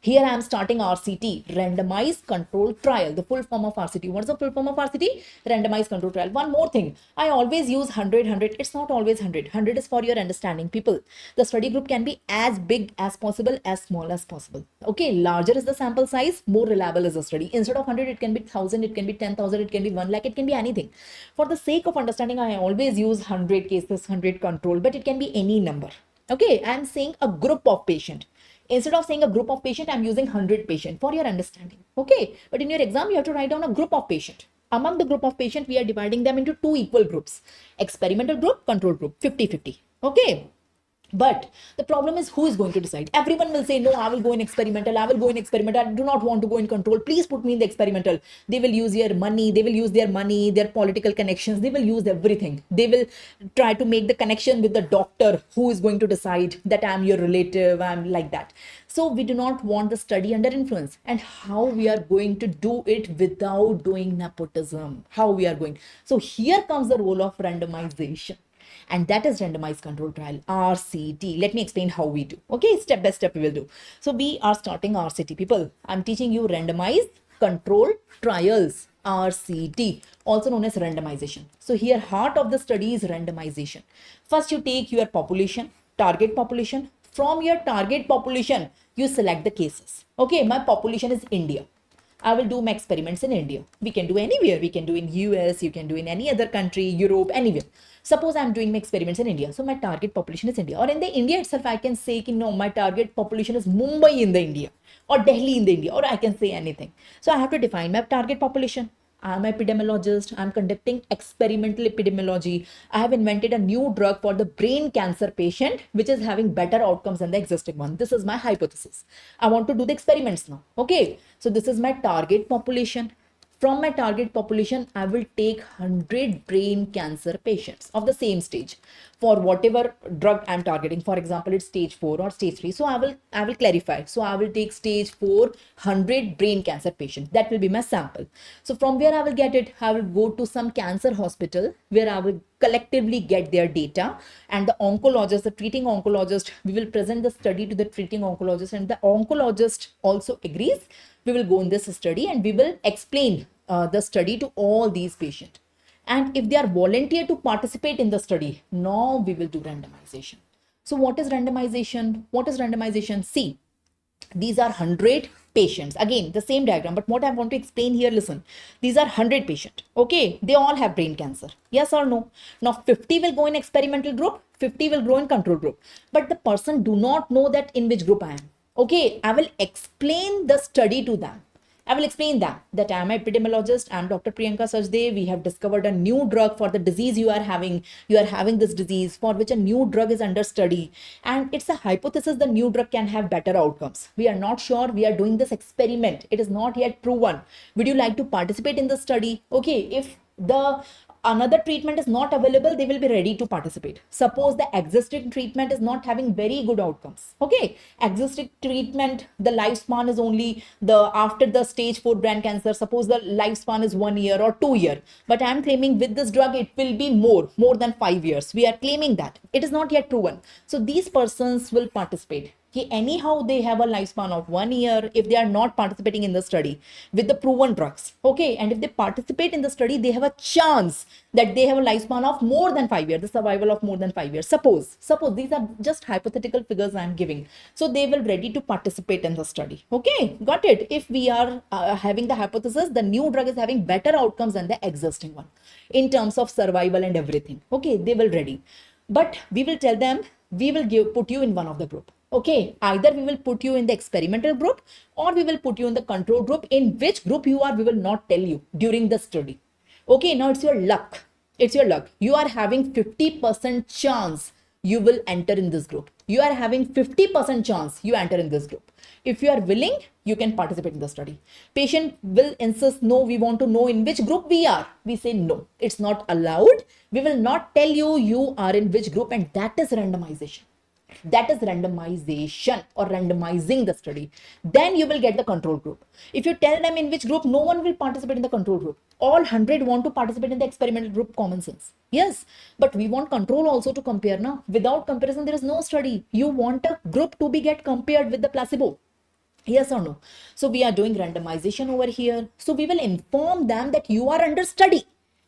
Here I am starting RCT, Randomized Control Trial, the full form of RCT. What is the full form of RCT? Randomized Control Trial. One more thing, I always use 100, 100. It's not always 100. 100 is for your understanding, people. The study group can be as big as possible, as small as possible. Okay, larger is the sample size, more reliable is the study. Instead of 100, it can be 1000, it can be 10,000, it can be 1 lakh, it can be anything. For the sake of understanding, I always use 100 cases, 100 control, but it can be any number. Okay, I'm saying a group of patient. Instead of saying a group of patient, I'm using 100 patient for your understanding. Okay, but in your exam, you have to write down a group of patient. Among the group of patient, we are dividing them into two equal groups. Experimental group, control group, 50-50. Okay. But the problem is, who is going to decide? Everyone will say, no, I will go in experimental. I will go in experimental. I do not want to go in control. Please put me in the experimental. They will use their money. They will use their money, their political connections. They will use everything. They will try to make the connection with the doctor who is going to decide that I'm your relative. I'm like that. So we do not want the study under influence. And how we are going to do it without doing nepotism? How we are going? So here comes the role of randomization. And that is randomized control trial, RCT. Let me explain how we do. Okay, step by step we will do. So we are starting RCT, people. I'm teaching you randomized control trials, RCT, also known as randomization. So here, heart of the study is randomization. First, you take your population, target population. From your target population, you select the cases. Okay, my population is India. I will do my experiments in India. We can do anywhere. We can do in US, you can do in any other country, Europe, anywhere. Suppose I'm doing my experiments in India. So my target population is India. Or in the India itself, I can say, no, my target population is Mumbai in the India, or Delhi in the India, or I can say anything. So I have to define my target population. I'm an epidemiologist. I'm conducting experimental epidemiology. I have invented a new drug for the brain cancer patient, which is having better outcomes than the existing one. This is my hypothesis. I want to do the experiments now. Okay. So this is my target population. From my target population, I will take 100 brain cancer patients of the same stage for whatever drug I'm targeting. For example, it's stage 4 or stage 3. So I will clarify. So I will take stage 4, 100 brain cancer patients. That will be my sample. So from where I will get it, I will go to some cancer hospital where I will collectively get their data, and the oncologist, the treating oncologist, we will present the study to the treating oncologist, and the oncologist also agrees. We will go in this study and we will explain the study to all these patients. And if they are volunteer to participate in the study, now we will do randomization. So what is randomization? What is randomization? See, these are 100 patients. Again, the same diagram, but what I want to explain here, listen, these are 100 patients. Okay, they all have brain cancer. Yes or no? Now 50 will go in experimental group, 50 will go in control group. But the person do not know that in which group I am. Okay, I will explain the study to them. I will explain that I am an epidemiologist. I am Dr. Priyanka Sachdev. We have discovered a new drug for the disease you are having. You are having this disease for which a new drug is under study. And it's a hypothesis the new drug can have better outcomes. We are not sure. We are doing this experiment. It is not yet proven. Would you like to participate in the study? Okay, if the another treatment is not available, they will be ready to participate. Suppose the existing treatment is not having very good outcomes. Okay, existing treatment, the lifespan is only the after the stage 4 brain cancer. Suppose the lifespan is 1 year or 2 year, but I am claiming with this drug it will be more than 5 years. We are claiming that it is not yet proven. So these persons will participate. Anyhow, they have a lifespan of 1 year if they are not participating in the study with the proven drugs. Okay, and if they participate in the study, they have a chance that they have a lifespan of more than 5 years, the survival of more than 5 years. Suppose these are just hypothetical figures I am giving. So they will ready to participate in the study. Okay, got it? If we are having the hypothesis, the new drug is having better outcomes than the existing one in terms of survival and everything. Okay, they will ready. But we will tell them, we will put you in one of the group. Okay, either we will put you in the experimental group or we will put you in the control group. In which group you are, we will not tell you during the study. Okay, now it's your luck. It's your luck. You are having 50% chance you will enter in this group. You are having 50% chance you enter in this group. If you are willing, you can participate in the study. Patient will insist, no, we want to know in which group we are. We say, no, it's not allowed. We will not tell you you are in which group, and that is randomization. That is randomization or randomizing the study. Then you will get the control group. If you tell them in which group, no one will participate in the control group. All 100 want to participate in the experimental group, common sense. Yes, but we want control also to compare. Now, without comparison, there is no study. You want a group to be get compared with the placebo. Yes or no? So we are doing randomization over here. So we will inform them that you are under study.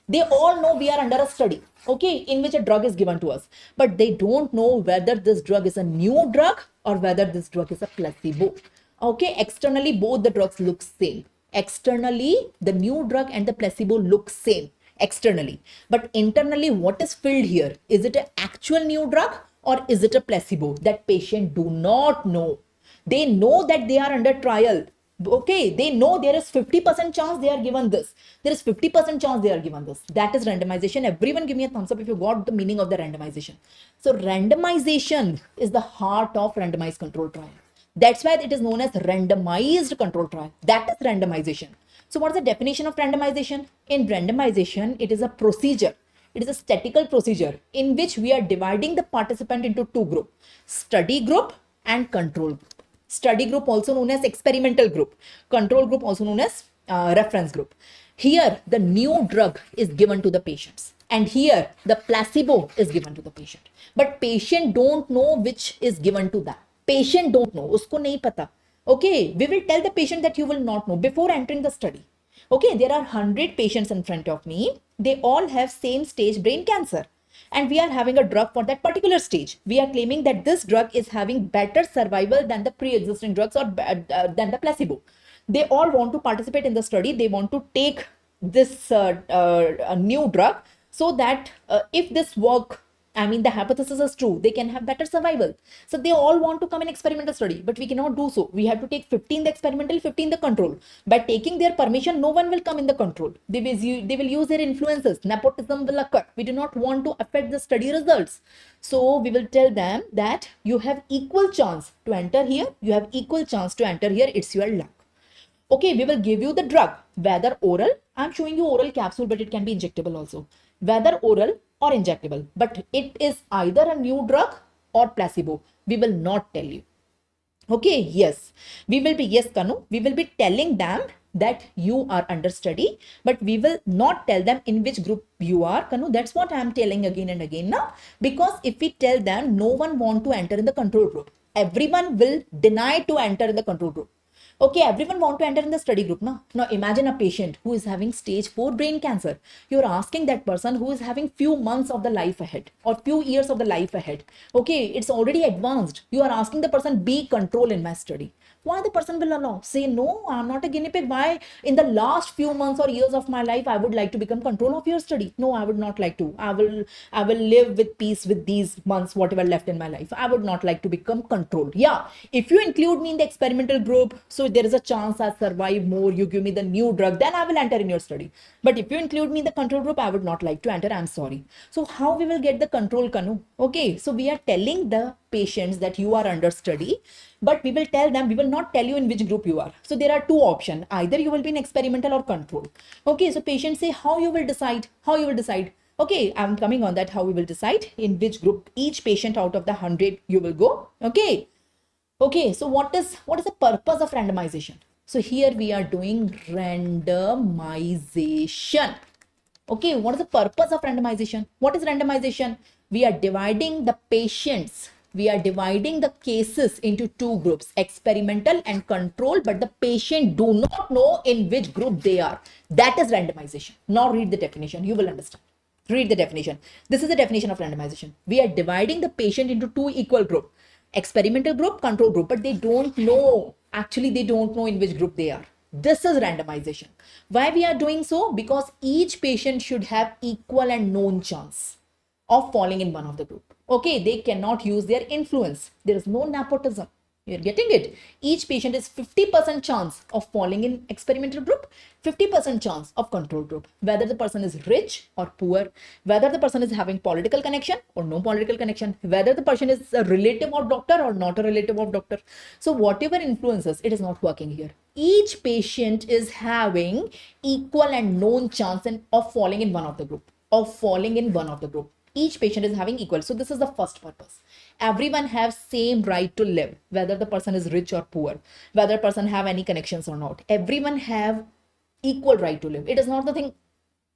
They all know we are under a study, okay, in which a drug is given to us, but they don't know whether this drug is a new drug or whether this drug is a placebo. Okay, externally both the drugs look same. Externally the new drug and the placebo look same externally, but internally what is filled here? Is it an actual new drug or is it a placebo? That patient do not know. They know that they are under trial. Okay, they know there is 50% chance they are given this. There is 50% chance they are given this. That is randomization. Everyone give me a thumbs up if you got the meaning of the randomization. So randomization is the heart of randomized control trial. That's why it is known as randomized control trial. That is randomization. So what's the definition of randomization? In randomization, it is a procedure. It is a statistical procedure in which we are dividing the participant into two groups, study group and control group. Study group also known as experimental group. Control group also known as reference group. Here, the new drug is given to the patients. And here, the placebo is given to the patient. But patient don't know which is given to them. Patient don't know. Usko nahi pata. Okay, we will tell the patient that you will not know before entering the study. Okay, there are 100 patients in front of me. They all have same stage brain cancer. And we are having a drug for that particular stage. We are claiming that this drug is having better survival than the pre-existing drugs or than the placebo. They all want to participate in the study. They want to take this new drug so that if this work I mean, the hypothesis is true. They can have better survival. So they all want to come in experimental study, but we cannot do so. We have to take 15 the experimental, 15 the control. By taking their permission, no one will come in the control. They will use their influences. Nepotism will occur. We do not want to affect the study results. So we will tell them that you have equal chance to enter here. You have equal chance to enter here. It's your luck. Okay, we will give you the drug, whether oral. I'm showing you oral capsule, but it can be injectable also. Whether oral or injectable, but it is either a new drug or placebo. We will not tell you. Okay, yes, we will be, yes, Kanu, we will be telling them that you are under study, but we will not tell them in which group you are, Kanu. That's what I am telling again and again now, because if we tell them, no one want to enter in the control group. Everyone will deny to enter in the control group. Okay, everyone want to enter in the study group now. Now imagine a patient who is having stage 4 brain cancer. You're asking that person who is having few months of the life ahead or few years of the life ahead. Okay, it's already advanced. You are asking the person, be control in my study. Why the person will allow? Say, no, I'm not a guinea pig. Why in the last few months or years of my life, I would like to become control of your study? No, I would not like to. I will live with peace with these months, whatever left in my life. I would not like to become control. Yeah, if you include me in the experimental group, so there is a chance I survive more. You give me the new drug, then I will enter in your study. But if you include me in the control group, I would not like to enter. I'm sorry. So how we will get the control, Kanu? Okay, so we are telling the patients that you are under study, but we will tell them, we will not tell you in which group you are. So there are two options. Either you will be in experimental or control. Okay, so patients say, how you will decide? How you will decide? Okay, I'm coming on that, how we will decide in which group each patient out of the 100 you will go. Okay. Okay, so what is the purpose of randomization? So here we are doing randomization. Okay, what is the purpose of randomization? What is randomization? We are dividing the patients. We are dividing the cases into two groups, experimental and control, but the patient do not know in which group they are. That is randomization. Now read the definition, you will understand. Read the definition. This is the definition of randomization. We are dividing the patient into two equal groups, experimental group, control group, but they don't know. Actually, they don't know in which group they are. This is randomization. Why we are doing so? Because each patient should have equal and known chance of falling in one of the group. Okay, they cannot use their influence. There is no nepotism. You're getting it. Each patient is 50% chance of falling in experimental group, 50% chance of control group. Whether the person is rich or poor, whether the person is having political connection or no political connection, whether the person is a relative of doctor or not a relative of doctor. So whatever influences, it is not working here. Each patient is having equal and known chance of falling in one of the group, Each patient is having equal. So this is the first purpose. Everyone has same right to live, whether the person is rich or poor, whether person have any connections or not. Everyone have equal right to live. It is not the thing,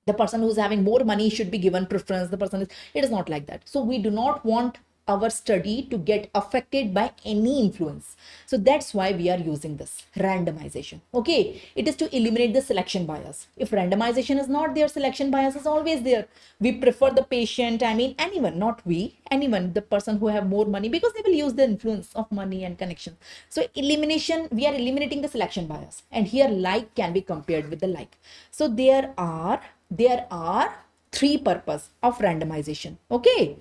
the person who's having more money should be given preference. It is not like that. So we do not want our study to get affected by any influence. So that's why we are using this randomization. Okay, it is to eliminate the selection bias. If randomization is not there, selection bias is always there. We prefer the patient, I mean anyone, not we, anyone, the person who have more money, because they will use the influence of money and connection. So elimination, we are eliminating the selection bias, and here like can be compared with the like. So there are three purposes of randomization. Okay.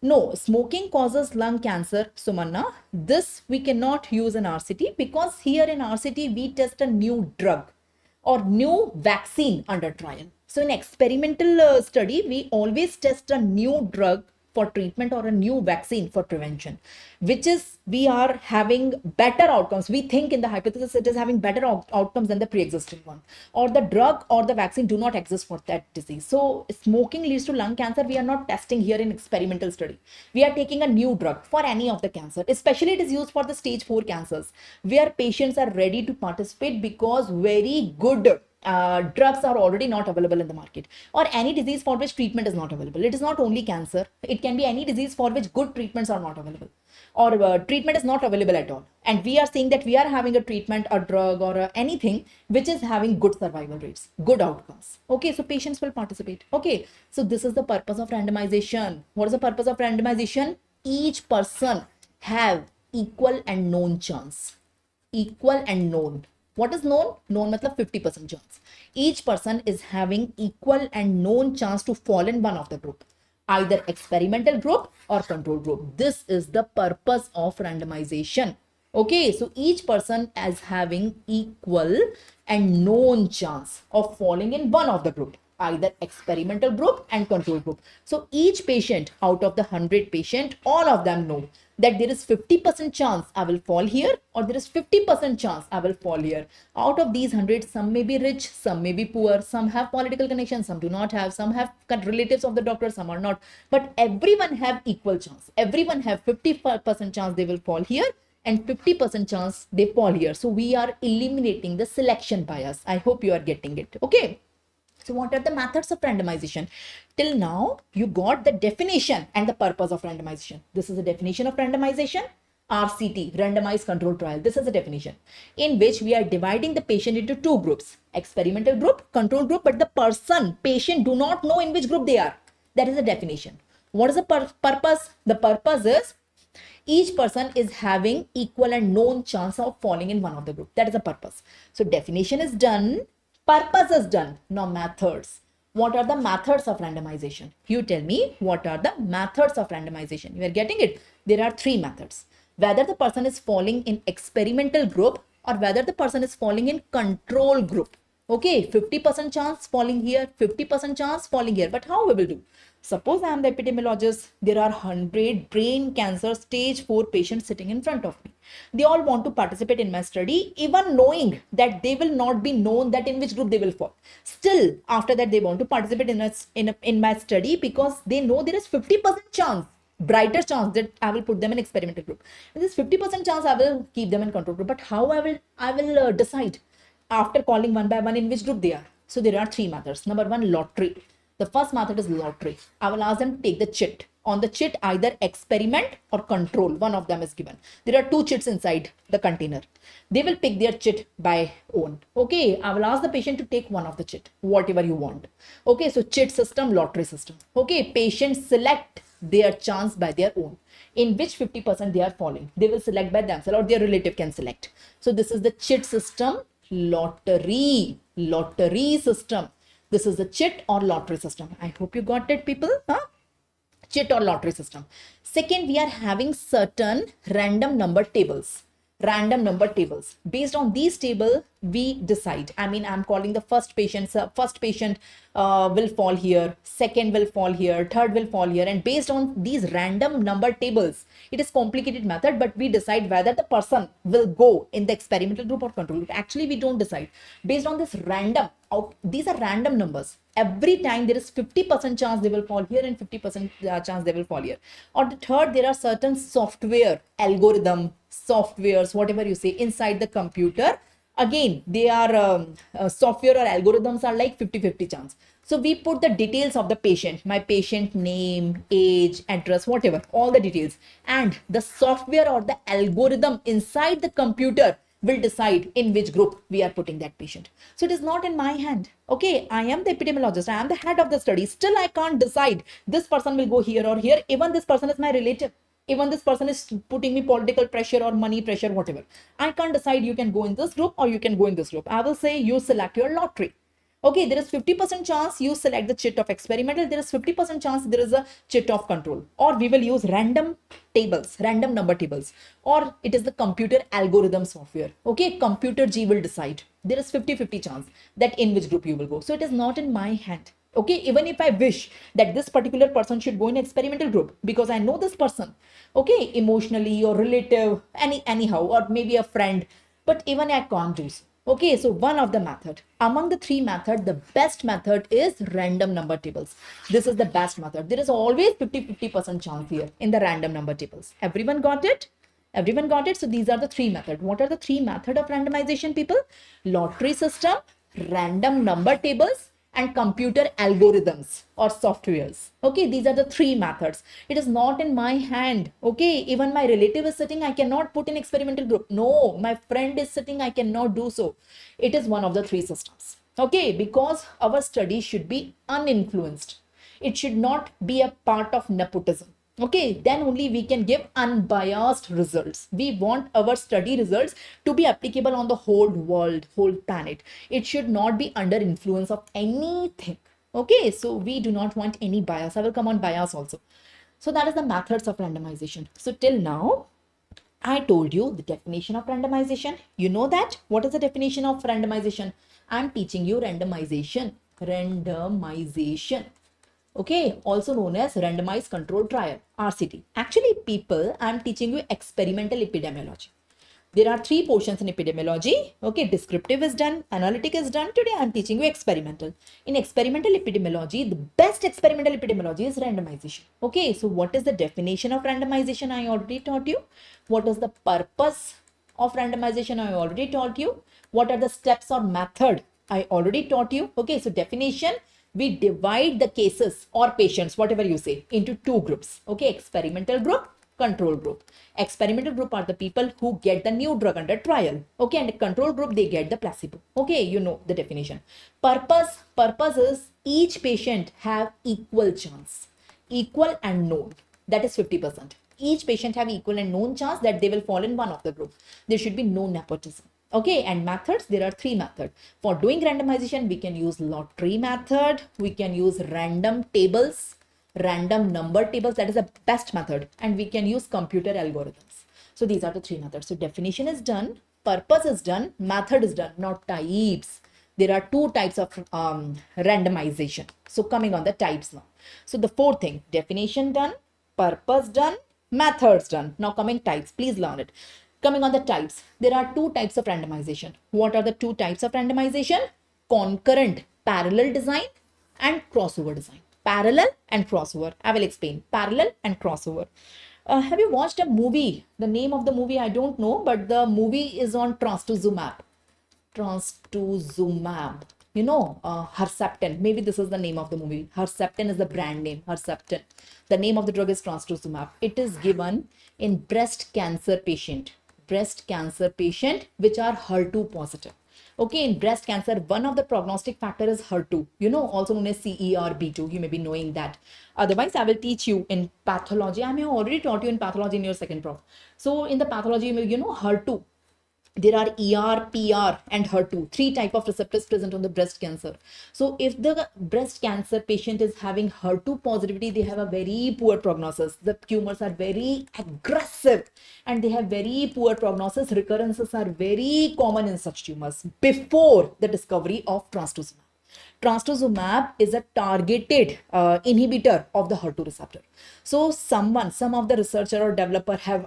No, smoking causes lung cancer, Sumanna. This we cannot use in RCT, because here in RCT we test a new drug or new vaccine under trial. So in experimental study, we always test a new drug for treatment or a new vaccine for prevention, which is we are having better outcomes. We think in the hypothesis it is having better outcomes than the pre-existing one, or the drug or the vaccine do not exist for that disease. So smoking leads to lung cancer. We are not testing here in experimental study. We are taking a new drug for any of the cancer, especially it is used for the stage 4 cancers, where patients are ready to participate because very good drugs are already not available in the market, or any disease for which treatment is not available. It is not only cancer, it can be any disease for which good treatments are not available, or treatment is not available at all. And we are saying that we are having a treatment, a drug, or anything which is having good survival rates, good outcomes. Okay, so patients will participate. Okay, so this is the purpose of randomization. What is the purpose of randomization? Each person have equal and known chance. Equal and known. What is known? Known matlab 50% chance. Each person is having equal and known chance to fall in one of the group. either experimental group or control group. This is the purpose of randomization. Okay, so each person is having equal and known chance of falling in one of the group, either experimental group and control group. So each patient out of the 100 patient, all of them know that there is 50% chance I will fall here, or there is 50% chance I will fall here. Out of these 100, some may be rich, some may be poor, some have political connections, some do not have, some have relatives of the doctor, some are not. But everyone have equal chance. Everyone have 50% chance they will fall here and 50% chance they fall here. So we are eliminating the selection bias. I hope you are getting it. Okay. So what are the methods of randomization? Till now, you got the definition and the purpose of randomization. This is the definition of randomization. RCT, Randomized Control Trial. This is a definition in which we are dividing the patient into two groups, experimental group, control group, but the patient do not know in which group they are. That is the definition. What is the purpose? The purpose is each person is having equal and known chance of falling in one of the group. That is the purpose. So definition is done. Purpose is done. Now methods. What are the methods of randomization? You tell me what are the methods of randomization. You are getting it? There are three methods. Whether the person is falling in experimental group or whether the person is falling in control group. Okay, 50% chance falling here, 50% chance falling here. But how we will do? Suppose I am the epidemiologist. There are 100 brain cancer stage 4 patients sitting in front of me. They all want to participate in my study, even knowing that they will not be known that in which group they will fall. Still, after that, they want to participate in my study because they know there is 50% chance, brighter chance that I will put them in experimental group. And this 50% chance I will keep them in control group. But how I will decide after calling one by one in which group they are? So there are three methods. Number one, lottery. The first method is lottery. I will ask them to take the chit. On the chit, either experiment or control, one of them is given. There are two chits inside the container. They will pick their chit by own. Okay, I will ask the patient to take one of the chit, whatever you want. Okay, so chit system, lottery system. Okay, patients select their chance by their own. In which 50% they are falling. They will select by themselves or their relative can select. So this is the chit system, lottery system. This is the chit or lottery system. I hope you got it, people. Huh? Chit or lottery system. Second, we are having certain random number tables. Random number tables. Based on these tables, we decide. I mean, I'm calling the first patient. First patient will fall here. Second will fall here. Third will fall here. And based on these random number tables, it is complicated method, but we decide whether the person will go in the experimental group or control group. Actually, we don't decide. Based on this random, these are random numbers. Every time there is 50% chance they will fall here and 50% chance they will fall here. Or the third, there are certain software, algorithm, softwares, whatever you say, inside the computer. Again, they are software or algorithms are like 50-50 chance. So we put the details of the patient, my patient name, age, address, whatever, all the details. And the software or the algorithm inside the computer will decide in which group we are putting that patient. So it is not in my hand. Okay, I am the epidemiologist. I am the head of the study. Still, I can't decide this person will go here or here. Even this person is my relative. Even this person is putting me political pressure or money pressure, whatever. I can't decide you can go in this group or you can go in this group. I will say you select your lottery. Okay, there is 50% chance you select the chit of experimental. There is 50% chance there is a chit of control. Or we will use random tables, random number tables. Or it is the computer algorithm software. Okay, computer G will decide. There is 50-50 chance that in which group you will go. So it is not in my hand. Okay, even if I wish that this particular person should go in experimental group because I know this person, okay, emotionally or relative, anyhow, or maybe a friend, but even I can't do so. Okay, so one of the method. Among the three methods, the best method is random number tables. This is the best method. There is always 50-50% chance here in the random number tables. Everyone got it? Everyone got it? So these are the three methods. What are the three methods of randomization, people? Lottery system, random number tables, and computer algorithms or softwares. Okay, these are the three methods. It is not in my hand. Okay, even my relative is sitting, I cannot put in experimental group. No, my friend is sitting, I cannot do so. It is one of the three systems. Okay, because our study should be uninfluenced. It should not be a part of nepotism. Okay, then only we can give unbiased results. We want our study results to be applicable on the whole world, whole planet. It should not be under influence of anything. Okay, so we do not want any bias. I will come on bias also. So that is the methods of randomization. So till now, I told you the definition of randomization. You know that? What is the definition of randomization? I'm teaching you randomization. Randomization. Okay, also known as randomized control trial, RCT. Actually, people, I'm teaching you experimental epidemiology. There are three portions in epidemiology. Okay, descriptive is done, analytic is done. Today I'm teaching you experimental. In experimental epidemiology, the best experimental epidemiology is randomization. Okay, so what is the definition of randomization? I already taught you. What is the purpose of randomization? I already taught you. What are the steps or method? I already taught you. Okay, so definition, we divide the cases or patients, whatever you say, into two groups. Okay, experimental group, control group. Experimental group are the people who get the new drug under trial. Okay, and the control group, they get the placebo. Okay, you know the definition. Purpose is each patient have equal chance, equal and known. That is 50%. Each patient have equal and known chance that they will fall in one of the group. There should be no nepotism. Okay, and methods, there are three methods. For doing randomization, we can use lottery method, we can use random tables, random number tables, that is the best method, and we can use computer algorithms. So these are the three methods. So definition is done, purpose is done, method is done, not types. There are two types of randomization. So coming on the types now. So the fourth thing, definition done, purpose done, methods done. Now coming types, please learn it. Coming on the types, there are two types of randomization. What are the two types of randomization? Concurrent parallel design and crossover design. Parallel and crossover. I will explain. Parallel and crossover. Have you watched a movie? The name of the movie I don't know, but the movie is on trastuzumab. Trastuzumab. You know, Herceptin. Maybe this is the name of the movie. Herceptin is the brand name. Herceptin. The name of the drug is trastuzumab. It is given in breast cancer patient. Breast cancer patient which are HER2 positive. Okay, in breast cancer, one of the prognostic factor is HER2, you know, also known as CERB2. You may be knowing that. Otherwise, I will teach you in pathology. I may have already taught you in pathology in your second prof. So in the pathology, you know, HER2. There are ER, PR, and HER2, three type of receptors present on the breast cancer. So if the breast cancer patient is having HER2 positivity, they have a very poor prognosis. The tumors are very aggressive and they have very poor prognosis. Recurrences are very common in such tumors before the discovery of trastuzumab. Trastuzumab is a targeted inhibitor of the HER2 receptor. So some of the researcher or developer have,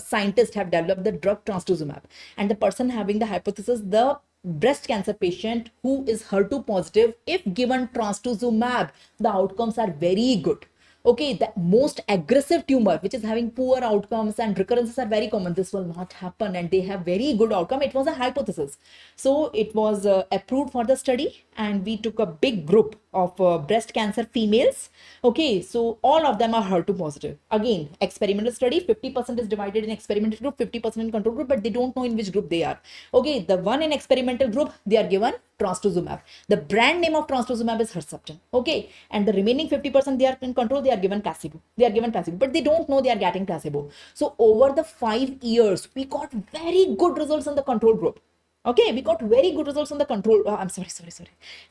scientists have developed the drug trastuzumab, and the person having the hypothesis, the breast cancer patient who is HER2 positive, if given trastuzumab, the outcomes are very good. Okay, the most aggressive tumor which is having poor outcomes and recurrences are very common, this will not happen, and they have very good outcome. It was a hypothesis, so it was approved for the study, and we took a big group of breast cancer females. Okay, so all of them are HER2 positive. Again, experimental study, 50% is divided in experimental group, 50% in control group, but they don't know in which group they are. Okay, the one in experimental group, they are given trastuzumab. The brand name of trastuzumab is Herceptin. Okay, and the remaining 50% they are in control, they are given placebo. They are given placebo, but they don't know they are getting placebo. So over the 5 years, we got very good results in the control group. Okay, we got very good results on the control.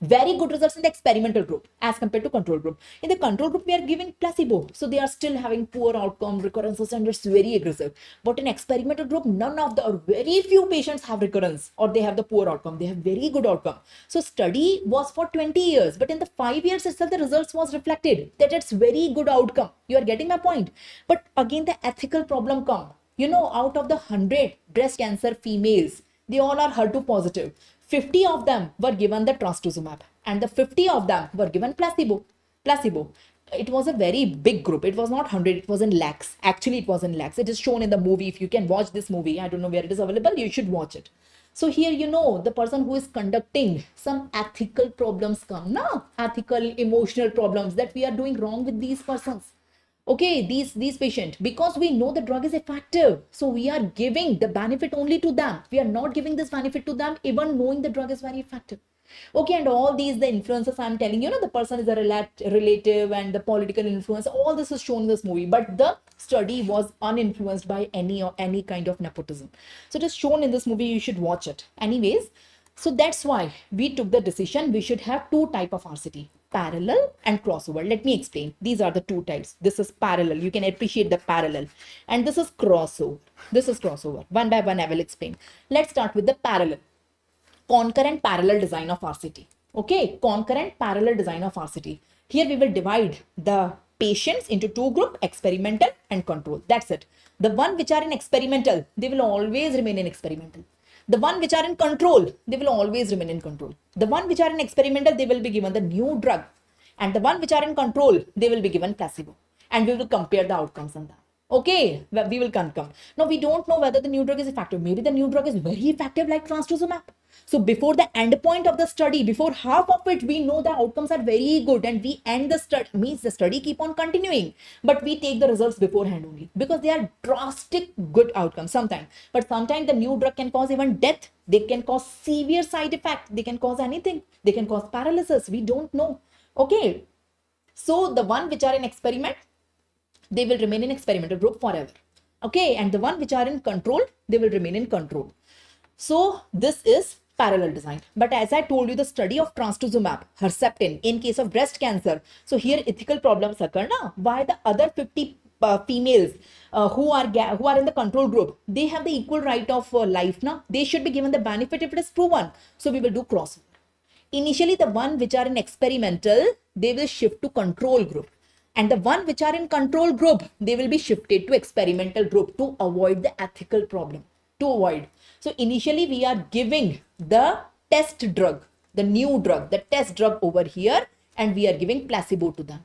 Very good results in the experimental group as compared to control group. In the control group, we are giving placebo. So they are still having poor outcome, recurrences, and it's very aggressive. But in experimental group, none of the, or very few patients have recurrence or they have the poor outcome. They have very good outcome. So study was for 20 years, but in the 5 years itself, the results was reflected that it's very good outcome. You are getting my point. But again, the ethical problem come. You know, out of the 100 breast cancer females, they all are HER2 positive. 50 of them were given the trastuzumab and the 50 of them were given placebo. It was a very big group. It was not 100, it was in lakhs. Actually, it was in lakhs. It is shown in the movie. If you can watch this movie, I don't know where it is available, you should watch it. So here, you know, the person who is conducting, some ethical problems come, no? Ethical, emotional problems that we are doing wrong with these persons. Okay, these patients, because we know the drug is effective, so we are giving the benefit only to them. We are not giving this benefit to them even knowing the drug is very effective. Okay, and all these, the influences I'm telling you, know, the person is a relative and the political influence, all this is shown in this movie, but the study was uninfluenced by any kind of nepotism. So it is shown in this movie, you should watch it. Anyways, So that's why we took the decision we should have two type of RCT, parallel and crossover. Let me explain. These are the two types. This is parallel. You can appreciate the parallel. And this is crossover. This is crossover. One by one, I will explain. Let's start with the parallel. Concurrent parallel design of RCT. Okay, concurrent parallel design of RCT. Here we will divide the patients into two groups, experimental and control. That's it. The one which are in experimental, they will always remain in experimental. The one which are in control, they will always remain in control. The one which are in experimental, they will be given the new drug. And the one which are in control, they will be given placebo. And we will compare the outcomes on that. Okay, we will confirm. Now, we don't know whether the new drug is effective. Maybe the new drug is very effective like trastuzumab. So before the end point of the study, before half of it, we know the outcomes are very good and we end the study, means the study keep on continuing. But we take the results beforehand only because they are drastic good outcomes sometimes. But sometimes the new drug can cause even death. They can cause severe side effect. They can cause anything. They can cause paralysis. We don't know. Okay. So the one which are in experiment, they will remain in experimental group forever. Okay. And the one which are in control, they will remain in control. So this is parallel design. But as I told you, the study of trastuzumab, Herceptin, in case of breast cancer. So here ethical problems occur now. Why the other 50 females who are in the control group, they have the equal right of life now. They should be given the benefit if it is proven. So we will do crossover. Initially, the one which are in experimental, they will shift to control group. And the one which are in control group, they will be shifted to experimental group to avoid the ethical problem. To avoid. So initially we are giving the test drug, the new drug, the test drug over here, and we are giving placebo to them.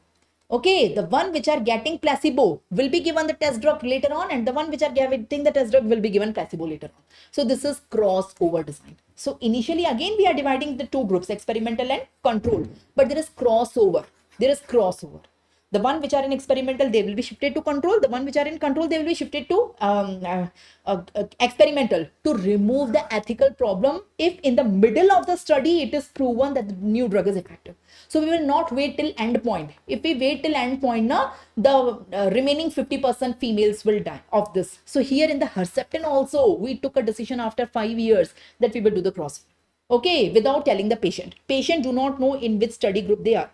Okay, the one which are getting placebo will be given the test drug later on, and the one which are getting the test drug will be given placebo later on. So this is crossover design. So initially again we are dividing the two groups, experimental and control, but there is crossover. There is crossover. The one which are in experimental, they will be shifted to control. The one which are in control, they will be shifted to experimental to remove the ethical problem if in the middle of the study it is proven that the new drug is effective. So we will not wait till end point. If we wait till end point, now the remaining 50% females will die of this. So here in the Herceptin also, we took a decision after 5 years that we will do the crossover. Okay, without telling the patient. Patient do not know in which study group they are.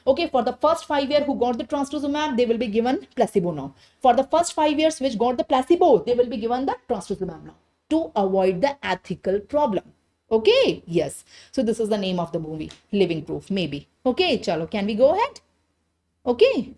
Okay, for the first 5 years who got the trastuzumab, they will be given placebo now. For the first 5 years which got the placebo, they will be given the trastuzumab now to avoid the ethical problem. Okay, yes. So this is the name of the movie, Living Proof, maybe. Okay, chalo, can we go ahead? Okay.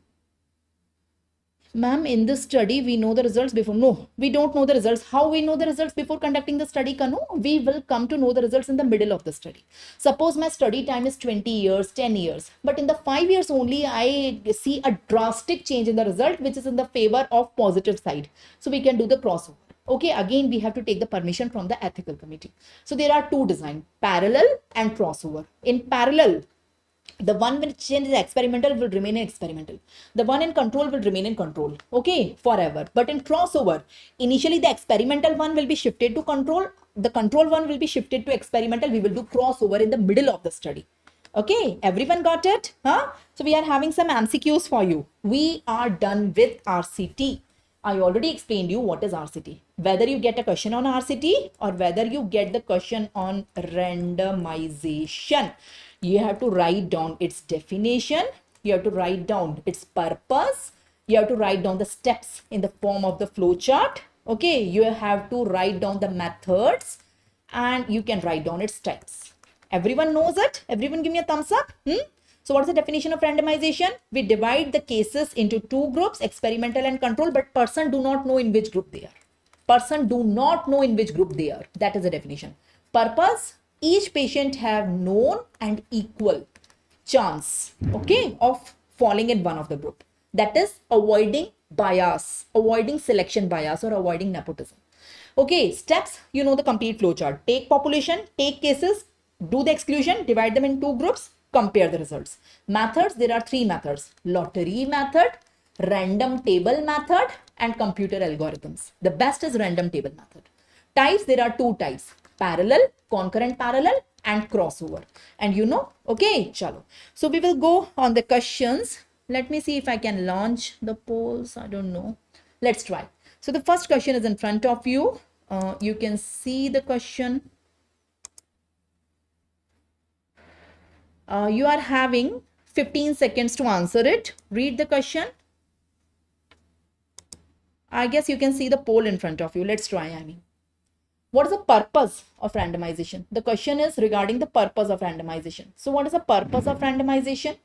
Ma'am, in this study, we know the results before. No, we don't know the results. How we know the results before conducting the study, Kanu? We will come to know the results in the middle of the study. Suppose my study time is 20 years, 10 years. But in the 5 years only, I see a drastic change in the result, which is in the favor of positive side. So we can do the crossover. Okay, again, we have to take the permission from the ethical committee. So there are two designs, parallel and crossover. In parallel, the one which is experimental will remain in experimental. The one in control will remain in control. Okay, forever. But in crossover, initially the experimental one will be shifted to control. The control one will be shifted to experimental. We will do crossover in the middle of the study. Okay, everyone got it? Huh? So we are having some MCQs for you. We are done with RCT. I already explained you what is RCT. Whether you get a question on RCT or whether you get the question on randomization, you have to write down its definition. You have to write down its purpose. You have to write down the steps in the form of the flowchart. Okay, you have to write down the methods and you can write down its types. Everyone knows it? Everyone give me a thumbs up. So what is the definition of randomization? We divide the cases into two groups, experimental and control, but person do not know in which group they are. Person do not know in which group they are. That is the definition. Purpose, each patient have known and equal chance, okay, of falling in one of the group. That is avoiding bias, avoiding selection bias or avoiding nepotism. Okay, steps, you know the complete flowchart. Take population, take cases, do the exclusion, divide them in two groups, compare the results. Methods, there are three methods: lottery method, random table method, and computer algorithms. The best is random table method. Types, there are two types: parallel, concurrent parallel, and crossover. And you know, okay, chalo. So we will go on the questions. Let me see if I can launch the polls. I don't know. Let's try. So the first question is in front of you. You can see the question. You are having 15 seconds to answer it. Read the question. I guess you can see the poll in front of you. Let's try, what is the purpose of randomization? The question is regarding the purpose of randomization. So what is the purpose of randomization?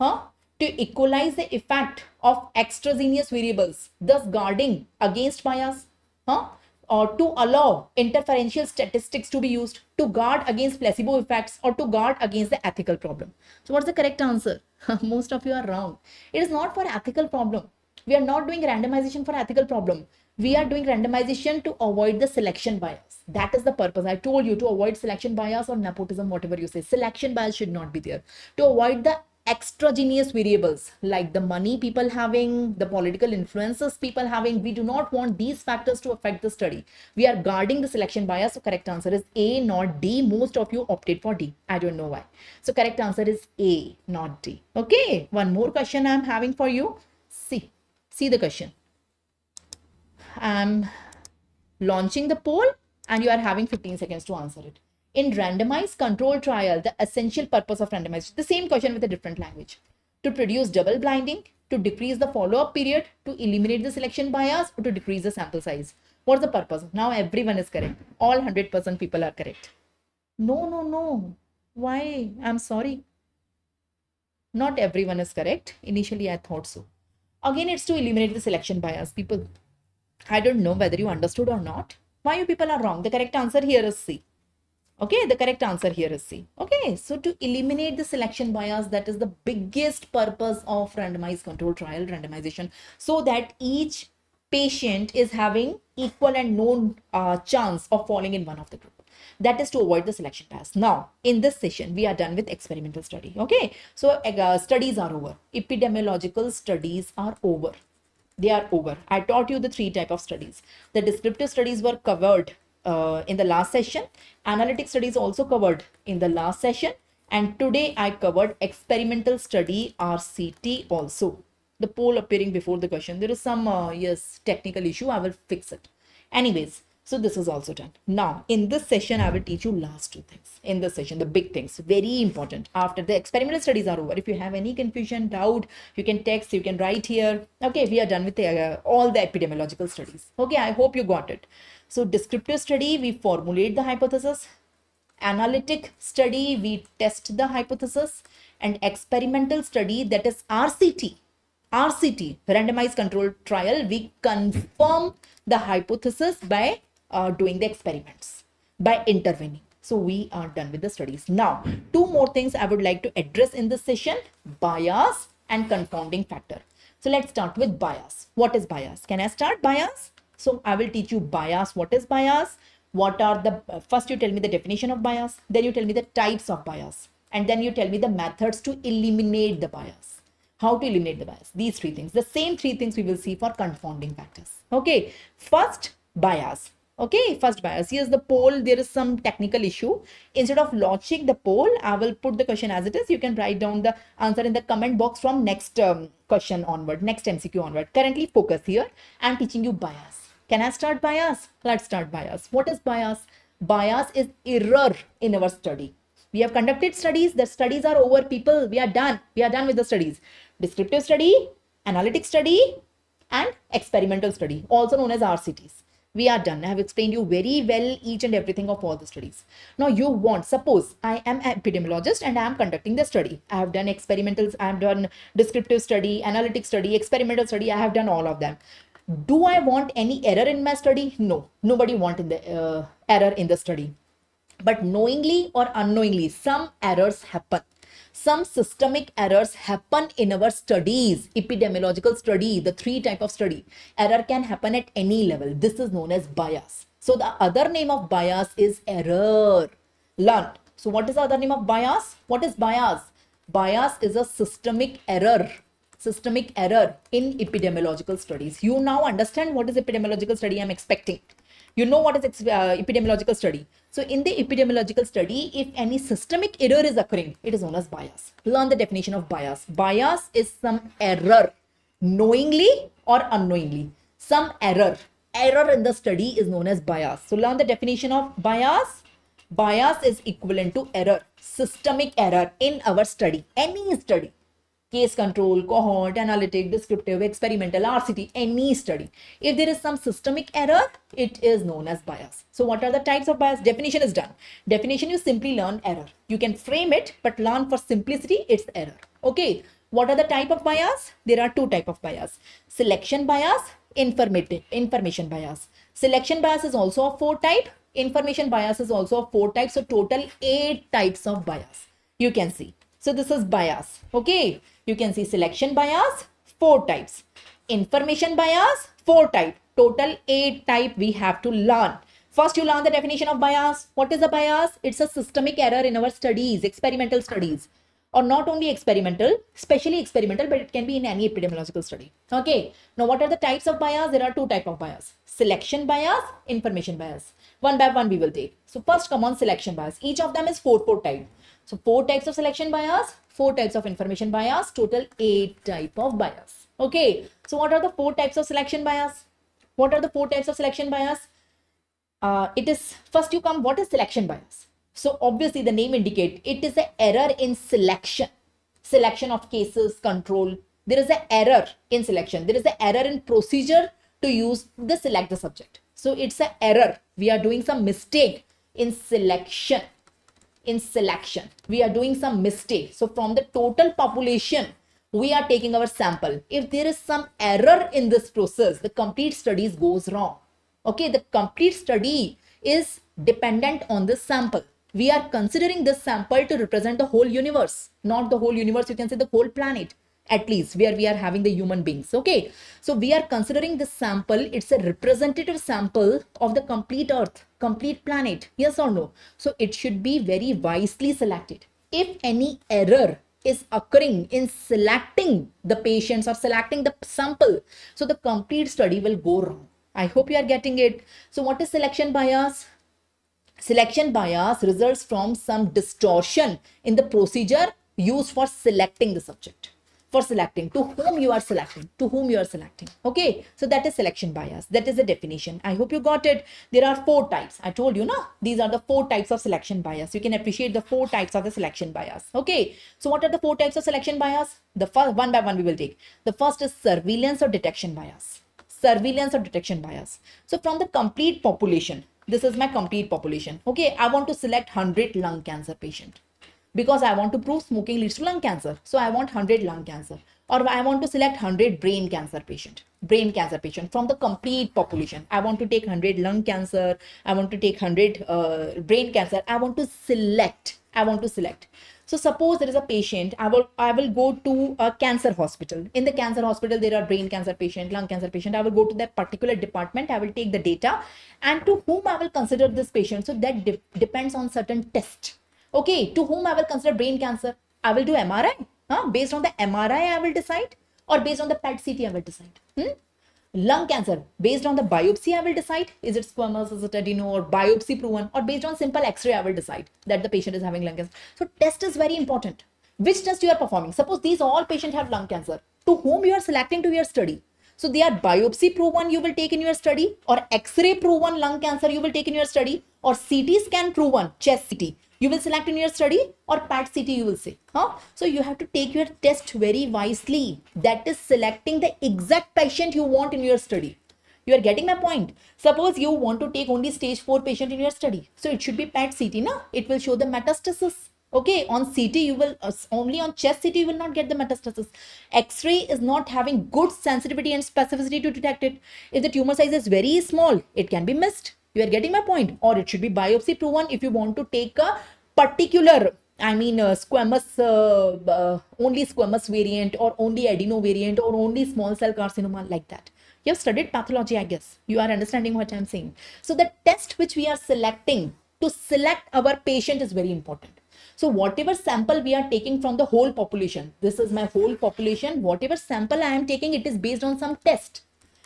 To equalize the effect of extraneous variables, thus guarding against bias. Or to allow interferential statistics to be used, to guard against placebo effects, or to guard against the ethical problem. So what's the correct answer? Most of you are wrong. It is not for ethical problem. We are not doing randomization for ethical problem. We are doing randomization to avoid the selection bias. That is the purpose. I told you, to avoid selection bias or nepotism, whatever you say. Selection bias should not be there. To avoid the extraneous variables like the money people having, the political influences people having. We do not want these factors to affect the study. We are guarding the selection bias. So correct answer is A, not D. Most of you opted for D. I don't know why. So correct answer is A, not D. Okay. One more question I'm having for you. See the question. I'm launching the poll and you are having 15 seconds to answer it. In randomized control trial, the essential purpose of randomization, the same question with a different language, to produce double blinding, to decrease the follow-up period, to eliminate the selection bias, or to decrease the sample size. What's the purpose? Now everyone is correct. All 100% people are correct. No. Why? I'm sorry. Not everyone is correct. Initially, I thought so. Again, it's to eliminate the selection bias. People, I don't know whether you understood or not. Why you people are wrong? The correct answer here is C. Okay, the correct answer here is C. Okay, so to eliminate the selection bias, that is the biggest purpose of randomized control trial randomization, so that each patient is having equal and known chance of falling in one of the group. That is to avoid the selection bias. Now, in this session, we are done with experimental study. Okay, so studies are over. Epidemiological studies are over. They are over. I taught you the 3 types of studies. The descriptive studies were covered in the last session. Analytic studies also covered in the last session. And today I covered experimental study, RCT also. The poll appearing before the question. There is some, technical issue. I will fix it. Anyways, so this is also done. Now, in this session, I will teach you last 2 things. In this session, the big things, very important. After the experimental studies are over, if you have any confusion, doubt, you can text, you can write here. Okay, we are done with all the epidemiological studies. Okay, I hope you got it. So descriptive study, we formulate the hypothesis. Analytic study, we test the hypothesis. And experimental study, that is RCT, randomized control trial, we confirm the hypothesis by doing the experiments, by intervening. So we are done with the studies. Now, 2 more things I would like to address in this session: bias and confounding factor. So let's start with bias. What is bias? Can I start bias? So I will teach you bias. What is bias? What are the, first you tell me the definition of bias, then you tell me the types of bias, and then you tell me the methods to eliminate the bias. How to eliminate the bias? These 3 things. The same 3 things we will see for confounding factors. Okay, first bias. Okay, first bias. Here's the poll. There is some technical issue. Instead of launching the poll, I will put the question as it is. You can write down the answer in the comment box from next question onward, next MCQ onward. Currently focus here. I'm teaching you bias. Can I start bias? Let's start bias. What is bias? Bias is error in our study. We have conducted studies. The studies are over, people. We are done. We are done with the studies. Descriptive study, analytic study, and experimental study, also known as RCTs. We are done. I have explained you very well each and everything of all the studies. Now you want, suppose I am an epidemiologist and I am conducting the study. I have done experimentals, I have done descriptive study, analytic study, experimental study. I have done all of them. Do I want any error in my study? No, nobody wants error in the study. But knowingly or unknowingly, some errors happen. Some systemic errors happen in our studies, epidemiological study, the 3 types of study. Error can happen at any level. This is known as bias. So the other name of bias is error. Learn. So what is the other name of bias? What is bias? Bias is a systemic error. Systemic error in epidemiological studies. You now understand what is epidemiological study I'm expecting. You know what is epidemiological study. So in the epidemiological study, if any systemic error is occurring, it is known as bias. Learn the definition of bias. Bias is some error, knowingly or unknowingly. Some error. Error in the study is known as bias. So learn the definition of bias. Bias is equivalent to error, systemic error in our study, any study. Case control, cohort, analytic, descriptive, experimental, RCT, any study. If there is some systemic error, it is known as bias. So what are the types of bias? Definition is done. Definition, you simply learn error. You can frame it, but learn for simplicity, it's error. Okay. What are the type of bias? There are two type of bias. Selection bias, information bias. Selection bias is also of 4 type. Information bias is also of 4 types. So total 8 types of bias. You can see. So this is bias. Okay. You can see selection bias, 4 types. Information bias, 4 type. Total 8 type we have to learn. First, you learn the definition of bias. What is a bias? It's a systemic error in our studies, experimental studies. Or not only experimental, especially experimental, but it can be in any epidemiological study. Okay. Now, what are the types of bias? There are 2 types of bias. Selection bias, information bias. One by one we will take. So first come on selection bias. Each of them is 4 type. So 4 types of selection bias, 4 types of information bias, total 8 type of bias. Okay. So what are the 4 types of selection bias? What are the 4 types of selection bias? It is, first you come, what is selection bias? So obviously the name indicates it is an error in selection of cases, control. There is an error in selection. There is an error in procedure to use the select the subject. So it's an error. We are doing some mistake in selection. We are doing some mistake. So from the total population, we are taking our sample. If there is some error in this process, the complete study goes wrong. Okay, the complete study is dependent on this sample. We are considering this sample to represent the whole universe, not the whole universe, you can say the whole planet, at least where we are having the human beings. Okay, so we are considering this sample, it's a representative sample of the complete earth, complete planet, yes or no? So it should be very wisely selected. If any error is occurring in selecting the patients or selecting the sample, so the complete study will go wrong. I hope you are getting it. So what is selection bias? Selection bias results from some distortion in the procedure used for selecting the subject. For selecting, to whom you are selecting, Okay, so that is selection bias. That is the definition. I hope you got it. There are 4 types. I told you, no? These are the 4 types of selection bias. You can appreciate the 4 types of the selection bias. Okay, so what are the 4 types of selection bias? The first, one by one we will take. The first is surveillance or detection bias. Surveillance or detection bias. So from the complete population, this is my complete population. Okay, I want to select 100 lung cancer patient because I want to prove smoking leads to lung cancer. So I want 100 lung cancer, or I want to select 100 brain cancer patient from the complete population. I want to take 100 lung cancer. I want to take 100 brain cancer. I want to select. So suppose there is a patient, I will go to a cancer hospital. In the cancer hospital, there are brain cancer patient, lung cancer patient. I will go to that particular department. I will take the data, and to whom I will consider this patient. So that depends on certain test. Okay, to whom I will consider brain cancer? I will do MRI. Based on the MRI, I will decide, or based on the PET-CT, I will decide. Lung cancer, based on the biopsy, I will decide, is it squamous, is it adeno, or biopsy proven, or based on simple X-ray, I will decide that the patient is having lung cancer. So test is very important. Which test you are performing? Suppose these all patients have lung cancer. To whom you are selecting to your study? So they are biopsy proven you will take in your study, or X-ray proven lung cancer you will take in your study, or CT scan proven chest CT you will select in your study, or PET-CT you will say. So you have to take your test very wisely. That is selecting the exact patient you want in your study. You are getting my point. Suppose you want to take only stage 4 patient in your study. So it should be PET-CT, no? It will show the metastasis. Okay, on CT you will, only on chest CT you will not get the metastasis. X-ray is not having good sensitivity and specificity to detect it. If the tumor size is very small, it can be missed. You are getting my point. Or it should be biopsy proven if you want to take a particular, squamous, only squamous variant, or only adeno variant, or only small cell carcinoma, like that. You have studied pathology, I guess. You are understanding what I'm saying. So the test which we are selecting to select our patient is very important. So whatever sample we are taking from the whole population, this is my whole population, whatever sample I am taking, it is based on some test.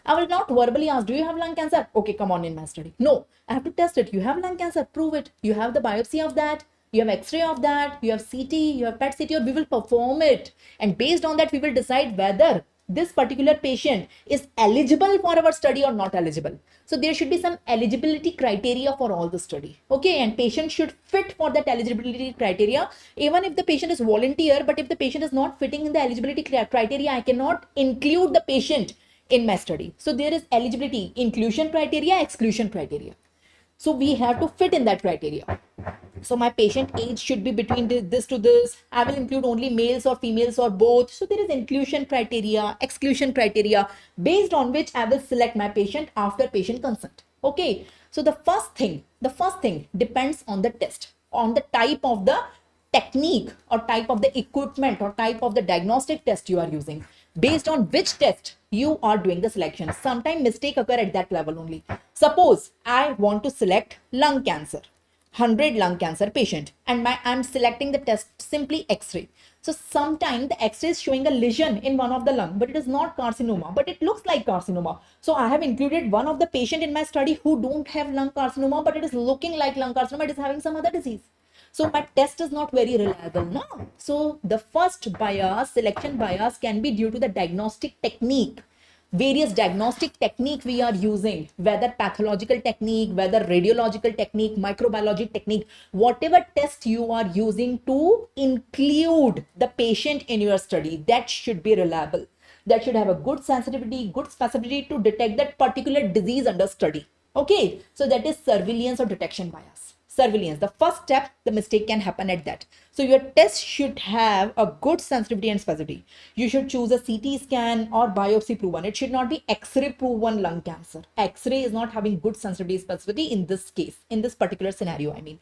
I will not verbally ask, do you have lung cancer? Okay, come on in my study. No, I have to test it. You have lung cancer, prove it. You have the biopsy of that. You have X-ray of that. You have CT, you have PET-CT, or we will perform it. And based on that, we will decide whether this particular patient is eligible for our study or not eligible. So there should be some eligibility criteria for all the study. Okay, and patient should fit for that eligibility criteria. Even if the patient is volunteer, but if the patient is not fitting in the eligibility criteria, I cannot include the patient in my study. So there is eligibility, inclusion criteria, exclusion criteria. So we have to fit in that criteria. So my patient age should be between this to this. I will include only males or females or both. So there is inclusion criteria, exclusion criteria, based on which I will select my patient after patient consent. Okay. So the first thing depends on the test, on the type of the technique or type of the equipment or type of the diagnostic test you are using. Based on which test you are doing the selection. Sometimes mistake occur at that level only. Suppose I want to select lung cancer. 100 lung cancer patient, and I'm selecting the test simply X-ray. So sometimes the X-ray is showing a lesion in one of the lung, but it is not carcinoma, but it looks like carcinoma. So I have included one of the patient in my study who don't have lung carcinoma, but it is looking like lung carcinoma. It is having some other disease. So my test is not very reliable now. So the first bias, selection bias, can be due to the diagnostic technique. Various diagnostic technique we are using, whether pathological technique, whether radiological technique, microbiology technique, whatever test you are using to include the patient in your study, that should be reliable. That should have a good sensitivity, good specificity to detect that particular disease under study. Okay, so that is surveillance or detection bias. Surveillance, the first step, the mistake can happen at that. So your test should have a good sensitivity and specificity. You should choose a CT scan or biopsy proven. It should not be X-ray proven lung cancer. X-ray is not having good sensitivity specificity in this case, in this particular scenario, I mean.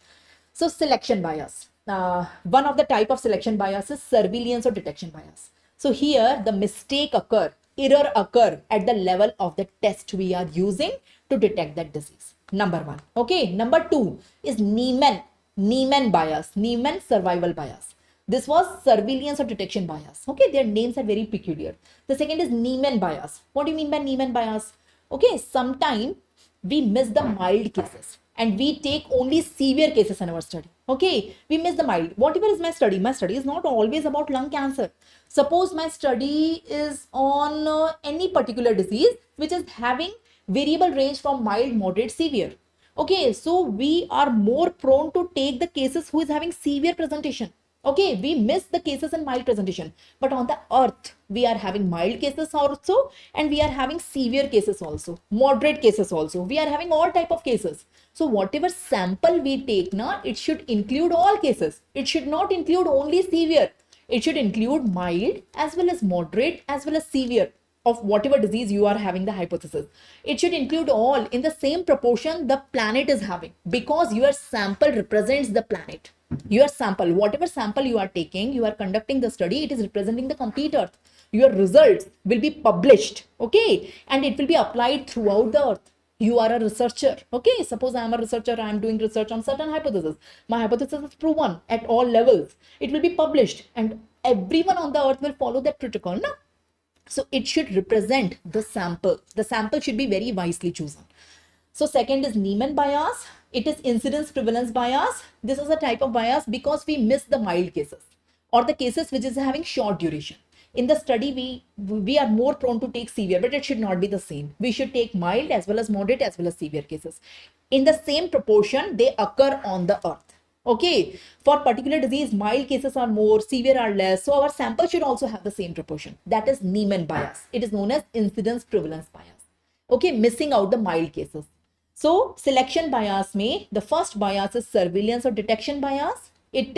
So selection bias. One of the type of selection bias is surveillance or detection bias. So here the mistake error occur at the level of the test we are using to detect that disease. Number one. Okay. Number two is Niemann bias, Niemann survival bias. This was surveillance or detection bias. Okay. Their names are very peculiar. The second is Niemann bias. What do you mean by Niemann bias? Okay. Sometimes we miss the mild cases and we take only severe cases in our study. Okay. We miss the mild. Whatever is my study is not always about lung cancer. Suppose my study is on any particular disease which is having variable range from mild, moderate, severe. Okay, so we are more prone to take the cases who is having severe presentation. Okay, we miss the cases in mild presentation, but on the earth we are having mild cases also, and we are having severe cases also, moderate cases also. We are having all type of cases. So whatever sample we take now, it should include all cases. It should not include only severe. It should include mild as well as moderate as well as severe of whatever disease you are having the hypothesis. It should include all in the same proportion the planet is having, because your sample represents the planet. Your sample, whatever sample you are taking, you are conducting the study, it is representing the complete earth. Your results will be published, okay, and it will be applied throughout the earth. You are a researcher, okay. Suppose I am a researcher, I am doing research on certain hypothesis. My hypothesis is proven at all levels. It will be published and everyone on the earth will follow that protocol, no? So it should represent the sample. The sample should be very wisely chosen. So second is Niemann bias. It is incidence prevalence bias. This is a type of bias because we miss the mild cases or the cases which is having short duration. In the study, we are more prone to take severe, but it should not be the same. We should take mild as well as moderate as well as severe cases. In the same proportion, they occur on the earth. Okay, for particular disease, mild cases are more, severe are less. So our sample should also have the same proportion. That is Niemann bias. It is known as incidence prevalence bias. Okay, missing out the mild cases. So selection bias may, the first bias is surveillance or detection bias. It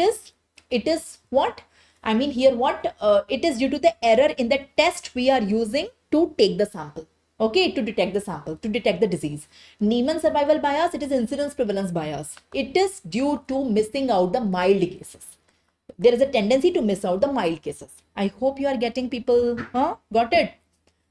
is what? I mean here what? It is due to the error in the test we are using to take the sample. Okay, to detect the sample, to detect the disease. Niemann survival bias, it is incidence prevalence bias. It is due to missing out the mild cases. There is a tendency to miss out the mild cases. I hope you are getting people, got it?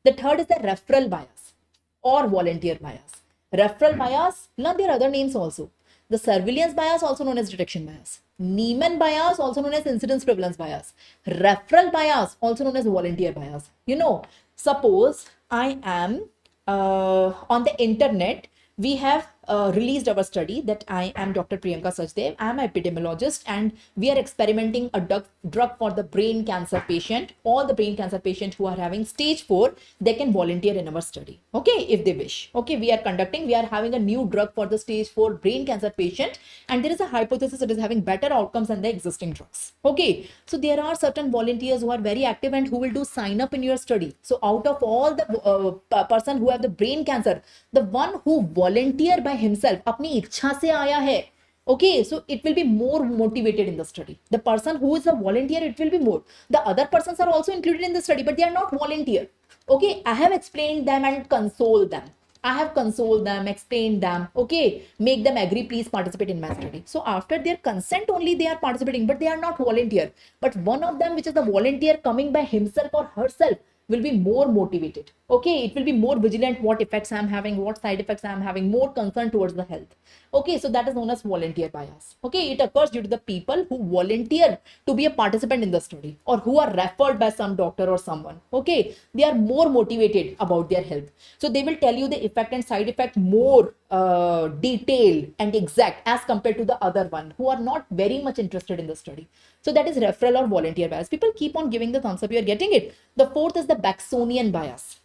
The third is the referral bias or volunteer bias. Referral bias, now there are other names also. The surveillance bias, also known as detection bias. Niemann bias, also known as incidence prevalence bias. Referral bias, also known as volunteer bias. You know, suppose I am on the internet, we have released our study that I am Dr. Priyanka Sachdev. I am an epidemiologist, and we are experimenting a drug for the brain cancer patient. All the brain cancer patients who are having stage 4, they can volunteer in our study. Okay, if they wish. Okay, we are having a new drug for the stage 4 brain cancer patient, and there is a hypothesis it is having better outcomes than the existing drugs. Okay, so there are certain volunteers who are very active and who will do sign up in your study. So out of all the person who have the brain cancer, the one who volunteer by himself अपनी इच्छा से आया है, okay, so it will be more motivated in the study. The person who is a volunteer, it will be more. The other persons are also included in the study, but they are not volunteer. Okay, I have explained them and consoled them. I have consoled them, explained them, okay, make them agree, please participate in my study. So after their consent only they are participating, but they are not volunteer. But one of them, which is the volunteer coming by himself or herself, will be more motivated. Okay, it will be more vigilant what effects I am having, what side effects I am having, more concern towards the health. Okay, so that is known as volunteer bias. Okay, it occurs due to the people who volunteer to be a participant in the study or who are referred by some doctor or someone. Okay, they are more motivated about their health. So they will tell you the effect and side effect more detailed and exact as compared to the other one who are not very much interested in the study. So that is referral or volunteer bias. People keep on giving the thumbs up. You are getting it. The fourth is the Baxonian bias.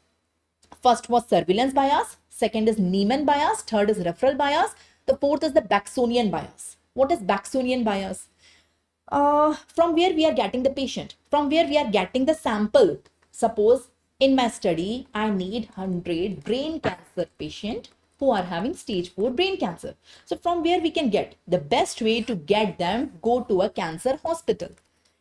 First was surveillance bias. Second is Niemann bias. Third is referral bias. The fourth is the Baxonian bias. What is Baxonian bias? From where we are getting the patient, from where we are getting the sample. Suppose in my study, I need 100 brain cancer patient who are having stage 4 brain cancer. So from where we can get? The best way to get them, go to a cancer hospital.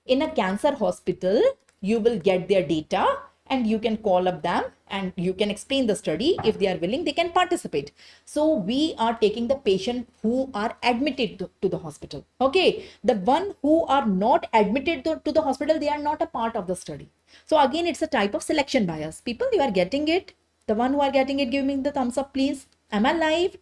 In a cancer hospital, you will get their data and you can call up them and you can explain the study. If they are willing, they can participate. So we are taking the patient who are admitted to the hospital. Okay, the one who are not admitted to the hospital, they are not a part of the study. So again, it's a type of selection bias. People, you are getting it. The one who are getting it, give me the thumbs up, please. Am I live?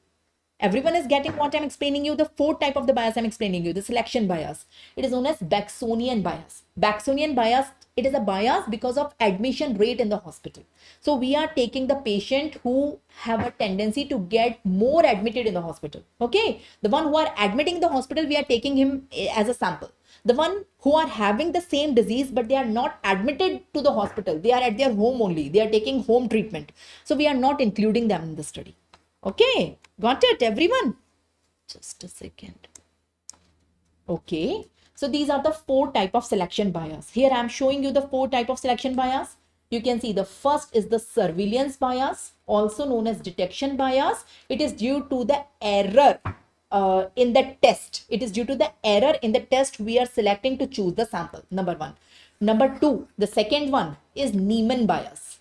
Everyone is getting what I'm explaining you. The fourth type of the bias I'm explaining you, the selection bias. It is known as Baxonian bias. Baxonian bias, it is a bias because of admission rate in the hospital. So we are taking the patient who have a tendency to get more admitted in the hospital. Okay, the one who are admitting the hospital, we are taking him as a sample. The one who are having the same disease, but they are not admitted to the hospital. They are at their home only. They are taking home treatment. So we are not including them in the study. Okay, got it, everyone? Just a second. Okay, so these are the four type of selection bias. Here I am showing you the four type of selection bias. You can see the first is the surveillance bias, also known as detection bias. It is due to the error in the test. It is due to the error in the test we are selecting to choose the sample. Number one. Number two, the second one is Niemann bias.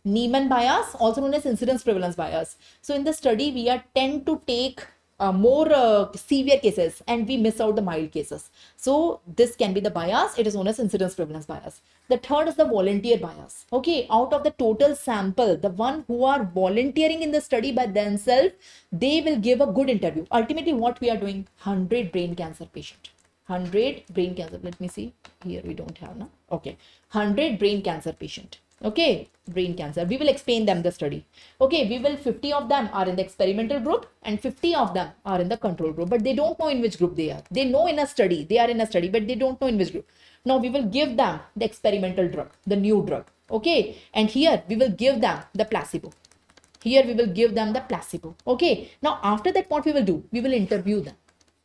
Niemann bias, also known as incidence prevalence bias. So in the study, we are tend to take more severe cases and we miss out the mild cases. So this can be the bias. It is known as incidence prevalence bias. The third is the volunteer bias. Okay, out of the total sample, the one who are volunteering in the study by themselves, they will give a good interview. Ultimately, what we are doing, 100 brain cancer patient. 100 brain cancer. Let me see. Here we don't have now. Okay, 100 brain cancer patient. Okay, brain cancer. We will explain them the study. Okay, 50 of them are in the experimental group and 50 of them are in the control group, but they don't know in which group they are. They know in a study, they are in a study, but they don't know in which group. Now we will give them the experimental drug, the new drug. Okay, and here we will give them the placebo. Here we will give them the placebo. Okay, now after that, what we will do? We will interview them.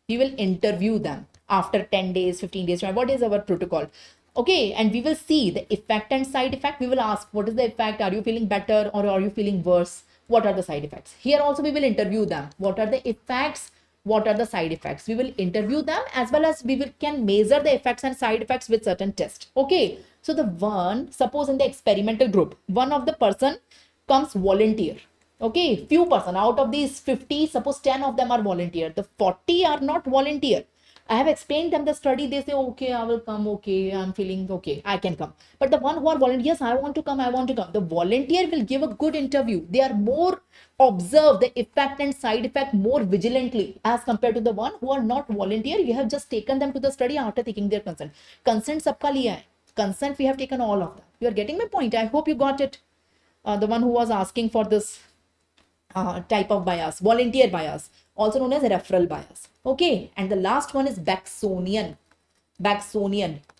We will interview them after 10 days, 15 days. What is our protocol? Okay, and we will see the effect and side effect. We will ask, what is the effect? Are you feeling better or are you feeling worse? What are the side effects? Here also we will interview them. What are the effects? What are the side effects? We will interview them as well as can measure the effects and side effects with certain tests. Okay, so the one, suppose in the experimental group, one of the person comes volunteer. Okay, few person out of these 50, suppose 10 of them are volunteer. The 40 are not volunteer. I have explained them the study. They say, okay, I will come. Okay, I'm feeling okay. I can come. But the one who are volunteers, I want to come. I want to come. The volunteer will give a good interview. They are more observe the effect and side effect more vigilantly as compared to the one who are not volunteer. You have just taken them to the study after taking their consent. Consent sabka liya hai. Consent we have taken all of them. You are getting my point. I hope you got it. The one who was asking for this type of bias, volunteer bias, also known as referral bias. Okay, and the last one is Baxonian.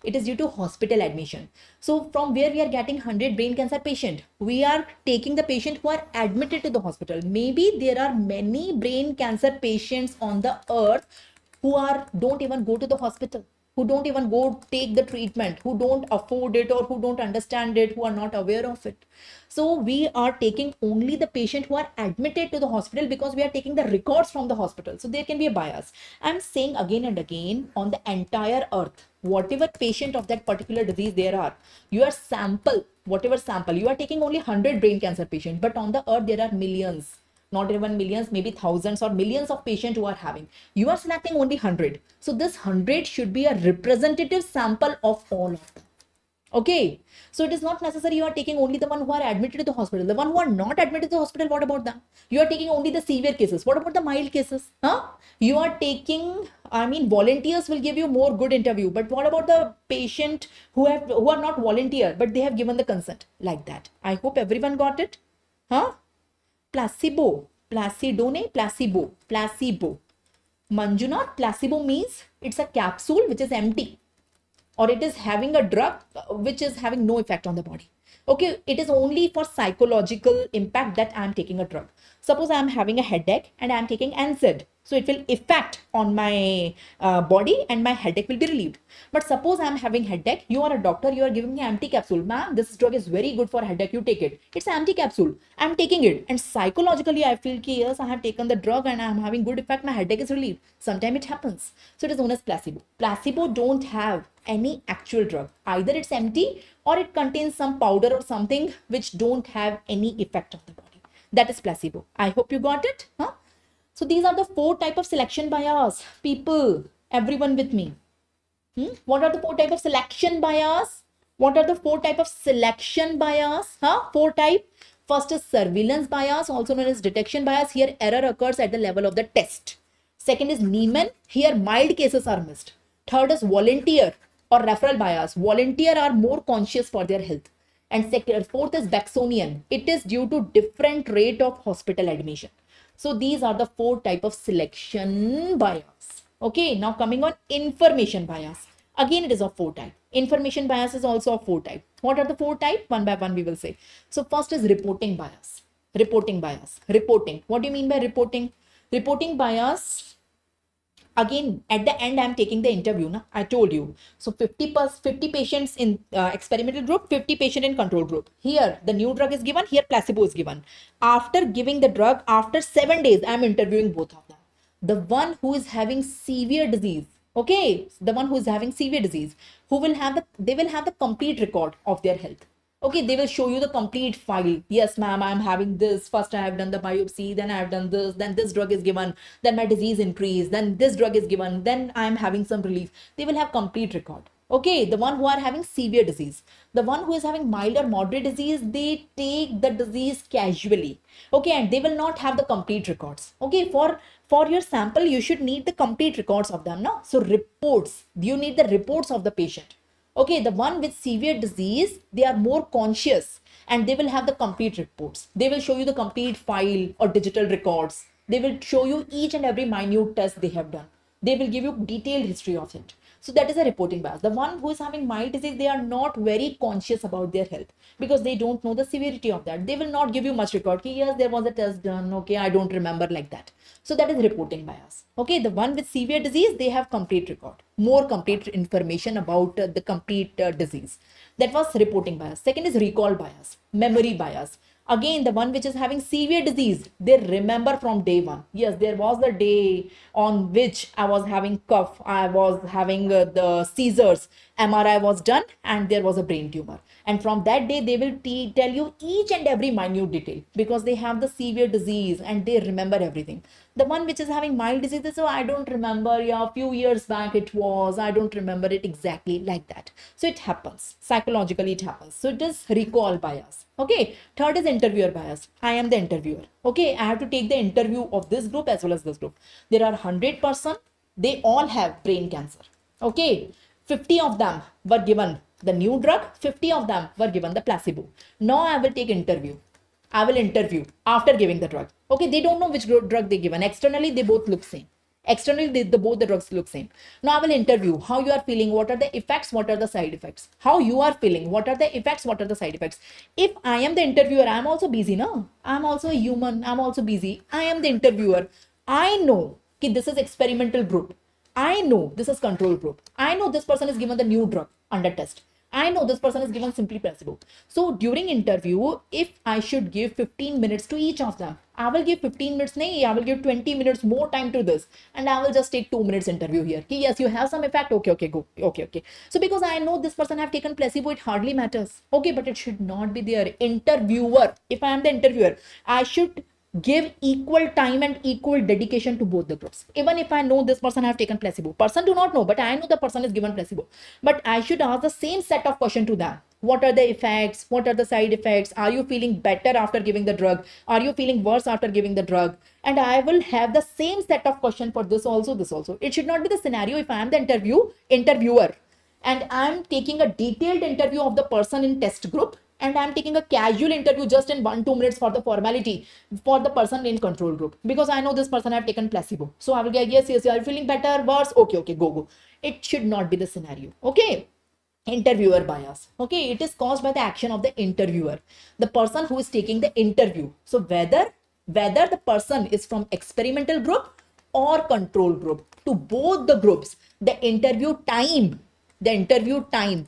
It is due to hospital admission. So from where we are getting 100 brain cancer patient, we are taking the patient who are admitted to the hospital. Maybe there are many brain cancer patients on the earth who don't even go to the hospital, who don't even go take the treatment, who don't afford it, or who don't understand it, who are not aware of it. So we are taking only the patient who are admitted to the hospital because we are taking the records from the hospital. So there can be a bias. I'm saying again and again, on the entire earth, whatever patient of that particular disease there are, your sample, whatever sample, you are taking only 100 brain cancer patients, but on the earth there are millions, not even millions, maybe thousands or millions of patients who are having. You are selecting only 100. So this 100 should be a representative sample of all of them. Okay. So it is not necessary you are taking only the one who are admitted to the hospital. The one who are not admitted to the hospital, what about them? You are taking only the severe cases. What about the mild cases? Huh? You are taking, volunteers will give you more good interview. But what about the patient who are not volunteer, but they have given the consent? Like that. I hope everyone got it. Huh? Placebo. Placebo. Manjuna, placebo means it's a capsule which is empty, or it is having a drug which is having no effect on the body. Okay, it is only for psychological impact that I am taking a drug. Suppose I am having a headache and I am taking NSAID. So it will affect on my body and my headache will be relieved. But suppose I am having headache, you are a doctor, you are giving me an empty capsule. Ma'am, this drug is very good for headache, you take it. It's an empty capsule. I am taking it. And psychologically, I feel ki, yes, I have taken the drug and I am having good effect, my headache is relieved. Sometimes it happens. So it is known as placebo. Placebo don't have any actual drug. Either it's empty or it contains some powder or something which don't have any effect on the body. That is placebo. I hope you got it. Huh? So these are the 4 type of selection bias. People, everyone with me. What are the 4 type of selection bias? What are the 4 type of selection bias? 4 type. First is surveillance bias, also known as detection bias. Here error occurs at the level of the test. Second is Niemann. Here mild cases are missed. Third is volunteer or referral bias. Volunteer are more conscious for their health. And fourth is Baxonian. It is due to different rate of hospital admission. So these are the 4 type of selection bias. Okay, now coming on information bias. Again, it is of 4 type. Information bias is also of 4 type. What are the 4 type? One by one we will say. So first is reporting bias. Reporting bias. Reporting. What do you mean by reporting? Reporting bias. Again, at the end, I'm taking the interview. Na? I told you. So 50 patients in experimental group, 50 patient in control group. Here, the new drug is given. Here, placebo is given. After giving the drug, after 7 days, I'm interviewing both of them. The one who is having severe disease, okay, the one who is having severe disease, they will have the complete record of their health. Okay, they will show you the complete file. Yes, ma'am, I'm having this. First, I have done the biopsy, then I have done this, then this drug is given, then my disease increased, then this drug is given, then I'm having some relief. They will have complete record. Okay, the one who are having severe disease, the one who is having mild or moderate disease, they take the disease casually. Okay, and they will not have the complete records. Okay, for your sample, you should need the complete records of them. No, so reports. You need the reports of the patient. Okay, the one with severe disease, they are more conscious and they will have the complete reports. They will show you the complete file or digital records. They will show you each and every minute test they have done. They will give you detailed history of it. So that is a reporting bias. The one who is having mild disease, they are not very conscious about their health because they don't know the severity of that. They will not give you much record. Okay, yes, there was a test done. Okay, I don't remember, like that. So that is reporting bias. Okay, the one with severe disease, they have complete record, more complete information about the complete disease. That was reporting bias. Second is recall bias, memory bias. Again, the one which is having severe disease, they remember from day one. Yes, there was the day on which I was having cough, I was having the seizures, MRI was done, and there was a brain tumor. And from that day, they will tell you each and every minute detail because they have the severe disease and they remember everything. The one which is having mild disease, so I don't remember, yeah, a few years back it was, I don't remember it exactly, like that. So it happens. Psychologically, it happens. So it is recall bias. Okay. Third is interviewer bias. I am the interviewer. Okay. I have to take the interview of this group as well as this group. There are 100%. They all have brain cancer. Okay. 50 of them were given the new drug. 50 of them were given the placebo. Now I will take interview. I will interview after giving the drug. Okay, they don't know which drug they given. Externally, they both look same. Externally, both the drugs look same. Now I will interview how you are feeling, what are the effects, what are the side effects. How you are feeling, what are the effects, what are the side effects. If I am the interviewer, I am also busy, no? I am also a human, I am also busy. I am the interviewer. I know that this is experimental group. I know this is control group. I know this person is given the new drug under test. I know this person is given simply placebo. So during interview, if I should give 15 minutes to each of them, I will give 15 minutes, nahi, I will give 20 minutes more time to this. And I will just take 2 minutes interview here. Okay, yes, you have some effect. Okay, okay, go. Okay, okay. So because I know this person have taken placebo, it hardly matters. Okay, but it should not be there. Interviewer, if I am the interviewer, I should give equal time and equal dedication to both the groups. Even if I know this person have taken placebo, person do not know, but I know the person is given placebo, but I should ask the same set of question to them. What are the effects? What are the side effects? Are you feeling better after giving the drug? Are you feeling worse after giving the drug? And I will have the same set of question for this also, this also. It should not be the scenario if I am the interviewer and I'm taking a detailed interview of the person in test group, and I'm taking a casual interview just in 1-2 minutes for the formality for the person in control group, because I know this person have taken placebo. So I will get, yes, yes, you are feeling better, worse, okay, okay, go. It should not be the scenario. Okay. Interviewer bias. Okay, it is caused by the action of the interviewer, the person who is taking the interview. So whether the person is from experimental group or control group, to both the groups, the interview time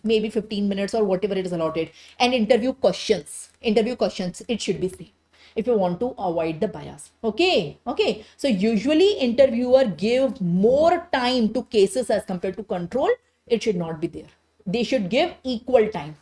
maybe 15 minutes or whatever it is allotted, and interview questions, it should be same if you want to avoid the bias. Okay, okay. So usually interviewer give more time to cases as compared to control. It should not be there. They should give equal time,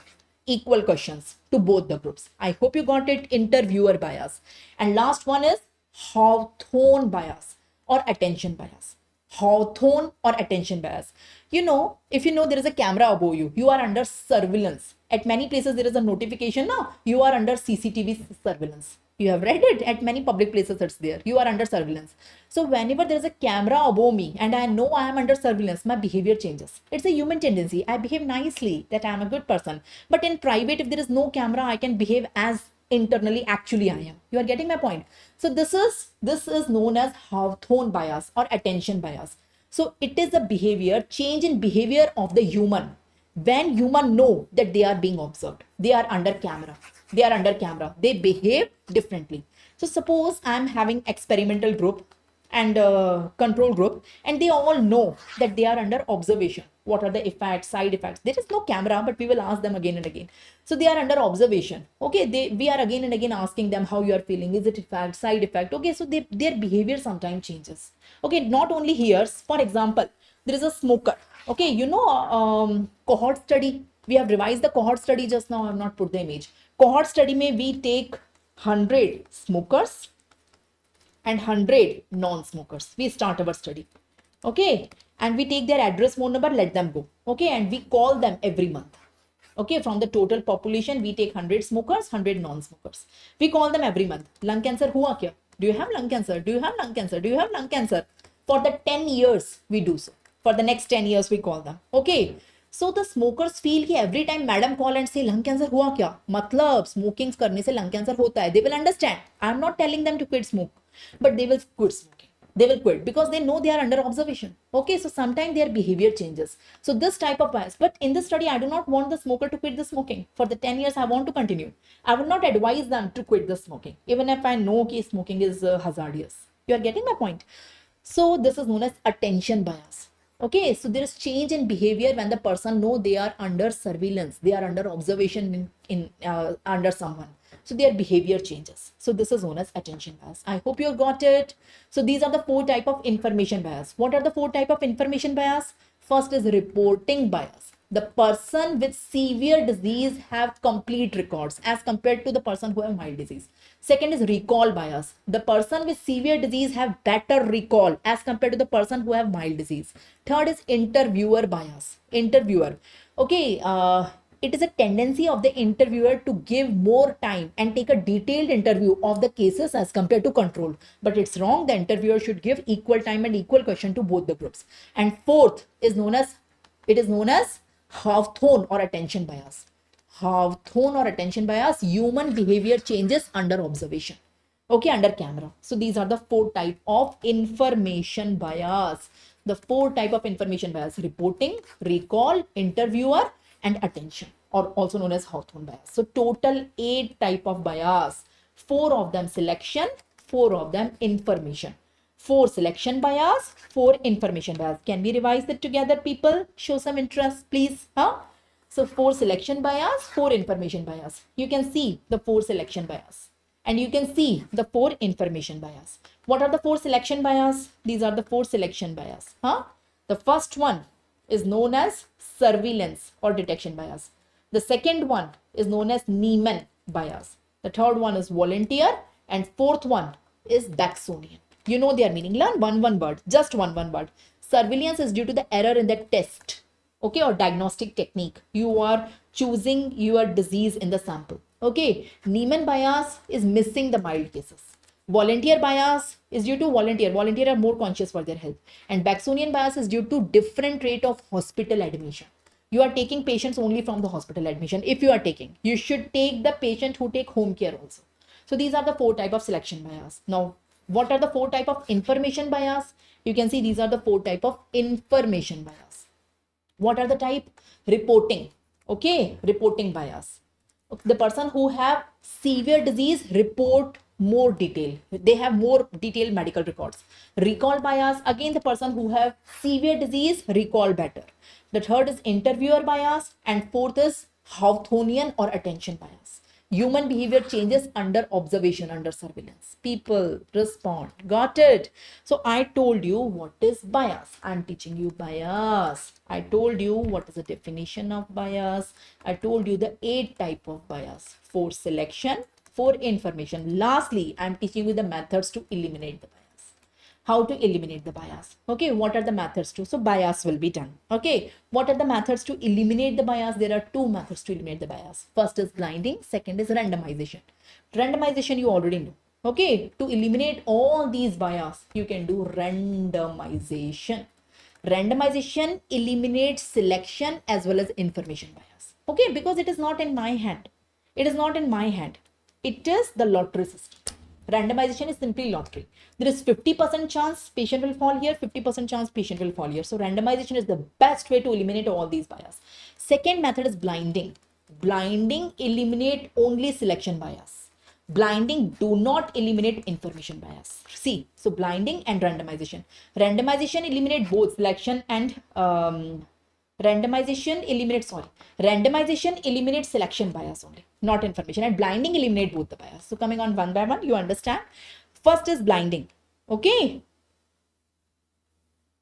equal questions to both the groups. I hope you got it. Interviewer bias. And last one is Hawthorne bias or attention bias. Hawthorne or attention bias. You know, if you know there is a camera above you, you are under surveillance. At many places there is a notification now, you are under CCTV surveillance. You have read it at many public places, it's there. You are under surveillance. So whenever there is a camera above me and I know I am under surveillance, my behavior changes. It's a human tendency. I behave nicely, that I am a good person. But in private, if there is no camera, I can behave as internally actually I am. You are getting my point? So this is known as Hawthorne bias or attention bias. So it is a behavior, change in behavior of the human. When human know that they are being observed, they are under camera, they behave differently. So suppose I'm having experimental group and control group, and they all know that they are under observation. What are the effects, side effects? There is no camera, but we will ask them again and again. So they are under observation. Okay, we are again and again asking them how you are feeling. Is it effect, side effect? Okay, so their behavior sometimes changes. Okay, not only here. For example, there is a smoker. Okay, you know, cohort study. We have revised the cohort study just now. I have not put the image. Cohort study may we take 100 smokers and 100 non-smokers. We start our study. Okay, and we take their address, phone number, let them go. Okay, and we call them every month. Okay, from the total population, we take 100 smokers, 100 non-smokers. We call them every month. Lung cancer hua kya? Do you have lung cancer? Do you have lung cancer? Do you have lung cancer? For the 10 years, we do so. For the next 10 years, we call them. Okay. So the smokers feel कि every time madam call and say lung cancer हुआ क्या? मतलब smoking करने से lung cancer होता है. They will understand. I'm not telling them to quit smoke, but they will quit smoking. They will quit because they know they are under observation. Okay, so sometimes their behavior changes. So this type of bias. But in this study, I do not want the smoker to quit the smoking. For the 10 years, I want to continue. I will not advise them to quit the smoking, even if I know that smoking is hazardous. You are getting my point? So this is known as attention bias. Okay, so there is change in behavior when the person know they are under surveillance, they are under observation under someone. So their behavior changes. So this is known as attention bias. I hope you got it. So these are the 4 types of information bias. What are the 4 types of information bias? First is reporting bias. The person with severe disease have complete records as compared to the person who have mild disease. Second is recall bias. The person with severe disease have better recall as compared to the person who have mild disease. Third is interviewer bias. Interviewer. Okay, it is a tendency of the interviewer to give more time and take a detailed interview of the cases as compared to control. But it's wrong. The interviewer should give equal time and equal question to both the groups. And fourth is known as Hawthorne or attention bias. Hawthorne or attention bias, human behavior changes under observation. Okay, under camera. So these are the 4 type of information bias. The 4 type of information bias: reporting, recall, interviewer, and attention, or also known as Hawthorne bias. So total 8 type of bias, 4 of them selection, 4 of them information. 4 selection bias, 4 information bias. Can we revise it together, people? Show some interest, please. So 4 selection bias, 4 information bias. You can see the 4 selection bias. And you can see the 4 information bias. What are the 4 selection bias? These are the 4 selection bias. The first one is known as surveillance or detection bias. The second one is known as Niemann bias. The third one is volunteer. And fourth one is Baxonian. You know their meaning. Learn one word. Just one word. Surveillance is due to the error in the test. Okay, or diagnostic technique. You are choosing your disease in the sample. Okay, Niemann bias is missing the mild cases. Volunteer bias is due to volunteer. Volunteer are more conscious for their health. And Baxonian bias is due to different rate of hospital admission. You are taking patients only from the hospital admission. If you are taking, you should take the patient who take home care also. So these are the 4 type of selection bias. Now, what are the 4 type of information bias? You can see these are the 4 type of information bias. What are the type? Reporting. Okay, reporting bias. The person who have severe disease report more detail. They have more detailed medical records. Recall bias, again the person who have severe disease recall better. The third is interviewer bias, and fourth is Hawthornian or attention bias. Human behavior changes under observation, under surveillance. People respond. Got it? So I told you what is bias. I'm teaching you bias. I told you what is the definition of bias. I told you the 8 type of bias. 4 selection, 4 information. Lastly, I'm teaching you the methods to eliminate the bias. How to eliminate the bias. Okay, what are the methods to? So bias will be done. Okay, what are the methods to eliminate the bias? There are 2 methods to eliminate the bias. First is blinding, second is randomization. Randomization you already know. Okay, to eliminate all these bias, you can do randomization. Randomization eliminates selection as well as information bias. Okay, because it is not in my hand. It is not in my hand. It is the lottery system. Randomization is simply lottery. There is 50% chance patient will fall here, 50% chance patient will fall here. So randomization is the best way to eliminate all these bias. Second method is blinding. Blinding eliminate only selection bias. Blinding do not eliminate information bias. See, so blinding and randomization. Randomization eliminate both selection and randomization eliminates selection bias only, not information, and blinding eliminate both the bias. So coming on one by one, you understand. First is blinding. Okay,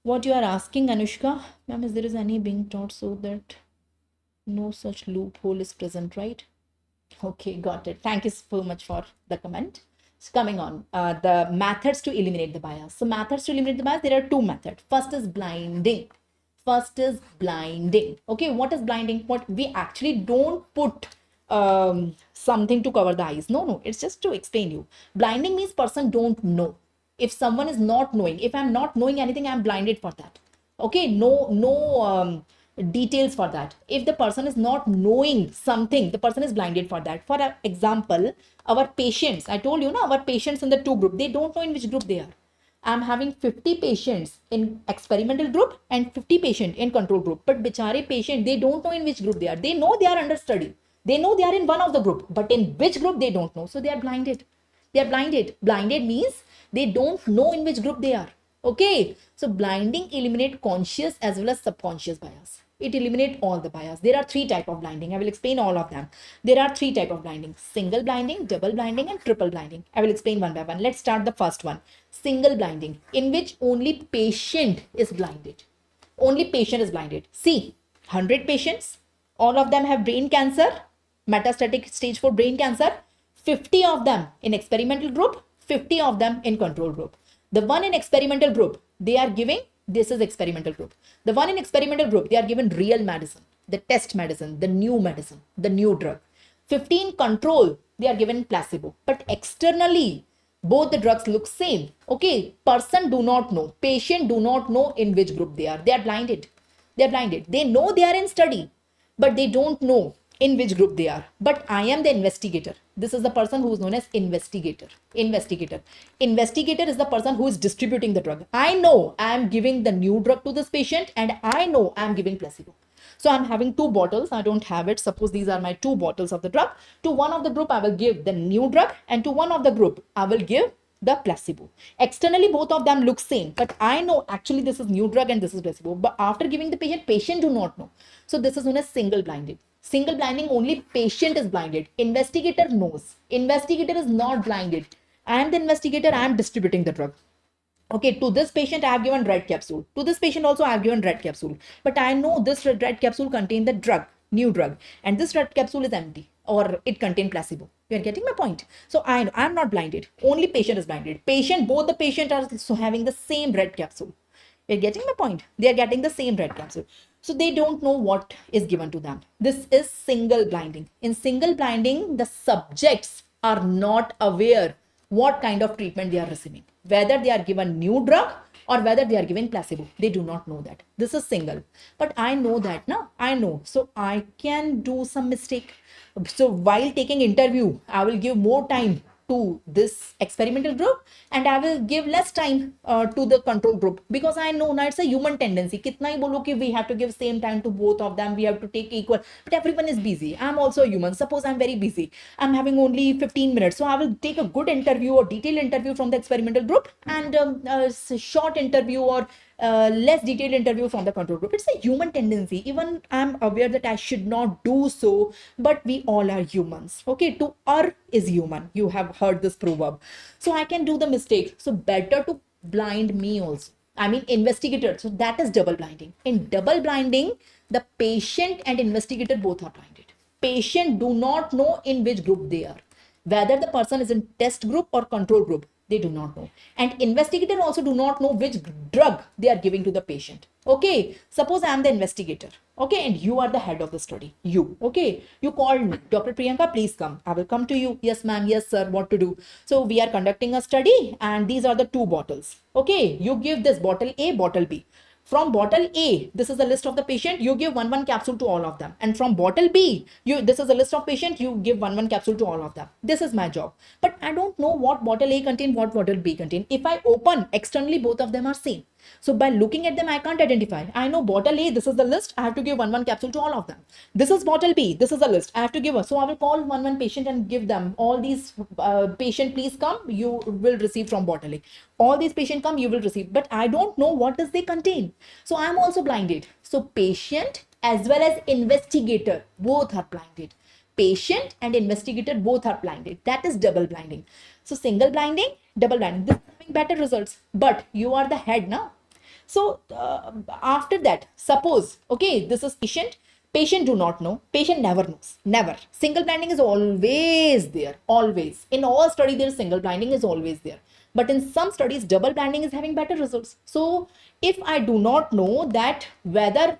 what you are asking, Anushka, ma'am, is there any being taught so that no such loophole is present, right? Okay, got it. Thank you so much for the comment. So coming on, the methods to eliminate the bias. So methods to eliminate the bias, there are 2 methods. First is blinding. Okay, what is blinding? What we actually don't put something to cover the eyes. No, it's just to explain you. Blinding means person don't know. If someone is not knowing, if I'm not knowing anything, I'm blinded for that. Okay, no details for that. If the person is not knowing something, the person is blinded for that. For example, our patients, I told you, our patients in the 2 group, they don't know in which group they are. I'm having 50 patients in experimental group and 50 patients in control group. But bichare patient, they don't know in which group they are. They know they are under study. They know they are in one of the group, but in which group they don't know. So they are blinded. They are blinded. Blinded means they don't know in which group they are. Okay. So blinding eliminate conscious as well as subconscious bias. It eliminates all the bias. There are 3 types of blinding. I will explain all of them. There are 3 types of blinding: single blinding, double blinding, and triple blinding. I will explain one by one. Let's start the first one. Single blinding, in which only patient is blinded. Only patient is blinded. See, 100 patients, all of them have brain cancer, metastatic stage 4 brain cancer. 50 of them in experimental group, 50 of them in control group. The one in experimental group, they are giving, this is experimental group. The one in experimental group, they are given real medicine, the test medicine, the new drug. 15 control, they are given placebo. But externally, both the drugs look same. Okay, person do not know, patient do not know in which group they are. They are blinded. They are blinded. They know they are in study, but they don't know in which group they are, but I am the investigator. This is the person who is known as investigator. Investigator is the person who is distributing the drug. I know I am giving the new drug to this patient, and I know I am giving placebo. So I'm having two bottles. I don't have it. Suppose these are my two bottles of the drug. To one of the group, I will give the new drug, and to one of the group, I will give the placebo. Externally, both of them look same, but I know actually this is new drug and this is placebo. But after giving the patient do not know. So this is known as single blinded. Single blinding, only patient is blinded. Investigator knows. Investigator is not blinded. I am the investigator. I am distributing the drug. Okay, to this patient I have given red capsule. To this patient also I have given red capsule. But I know this red capsule contains the drug, new drug, and this red capsule is empty or it contains placebo. You are getting my point? So I am not blinded. Only patient is blinded. Both the patient are so having the same red capsule. You're getting my point? They are getting the same red capsule. So they don't know what is given to them. This is single blinding. In single blinding, the subjects are not aware what kind of treatment they are receiving. Whether they are given new drug or whether they are given placebo. They do not know that. This is single. But I know that now. I know. So I can do some mistake. So while taking interview, I will give more time to this experimental group and I will give less time to the control group, because I know now it's a human tendency. Kitna hi bolo ki we have to give same time to both of them, we have to take equal, but everyone is busy. I'm also a human. Suppose I'm very busy, I'm having only 15 minutes, so I will take a good interview or detailed interview from the experimental group and a short interview or less detailed interview from the control group. It's a human tendency. Even I'm aware that I should not do so, but we all are humans. Okay, to err is human. You have heard this proverb. So I can do the mistake. So better to blind me also. I mean investigator. So that is double blinding. In double blinding, the patient and investigator both are blinded. Patient do not know in which group they are. Whether the person is in test group or control group, they do not know. And investigator also do not know which drug they are giving to the patient. Okay, suppose I am the investigator. Okay, and you are the head of the study. Okay, you called me, Dr. Priyanka, please come. I will come to you. Yes, ma'am. Yes, sir. What to do? So we are conducting a study and these are the two bottles. Okay, you give this bottle A, bottle B. From bottle A, this is the list of the patient, you give one capsule to all of them. And from bottle B, this is a list of patient, you give one capsule to all of them. This is my job. But I don't know what bottle A contain, what bottle B contain. If I open externally, both of them are same. So by looking at them, I can't identify. I know bottle A, this is the list. I have to give one capsule to all of them. This is bottle B. This is the list. I have to give her. So I will call one patient and give them all these patient, please come. You will receive from bottle A. All these patient come, you will receive. But I don't know what does they contain. So I am also blinded. So patient as well as investigator, both are blinded. Patient and investigator both are blinded. That is double blinding. So single blinding, double blinding. This is having better results. But you are the head now. So after that, suppose, okay, this is patient do not know, patient never knows, never. Single blinding is always there, always. In all study, there is single blinding is always there. But in some studies, double blinding is having better results. So if I do not know that whether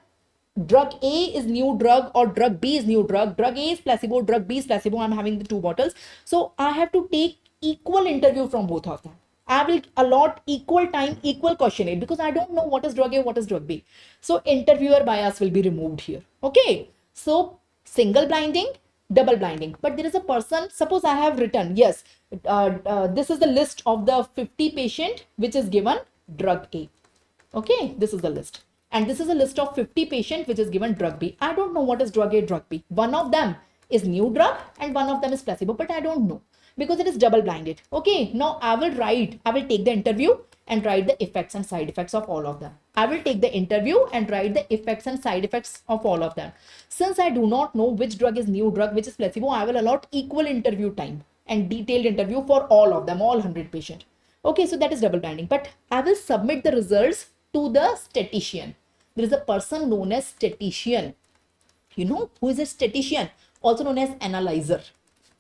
drug A is new drug or drug B is new drug A is placebo, drug B is placebo, I'm having the two bottles. So I have to take equal interview from both of them. I will allot equal time, equal questionnaire, because I don't know what is drug A, what is drug B. So interviewer bias will be removed here. Okay. So single blinding, double blinding. But there is a person, suppose I have written, yes, this is the list of the 50 patient which is given drug A. Okay. This is the list. And this is a list of 50 patient which is given drug B. I don't know what is drug A, drug B. One of them is new drug and one of them is placebo, but I don't know, because it is double blinded. Okay, now I will take the interview and write the effects and side effects of all of them. I will take the interview and write the effects and side effects of all of them. Since I do not know which drug is new drug, which is placebo, I will allot equal interview time and detailed interview for all of them, all 100 patients. Okay, so that is double blinding. But I will submit the results to the statistician. There is a person known as statistician. You know who is a statistician? Also known as analyzer.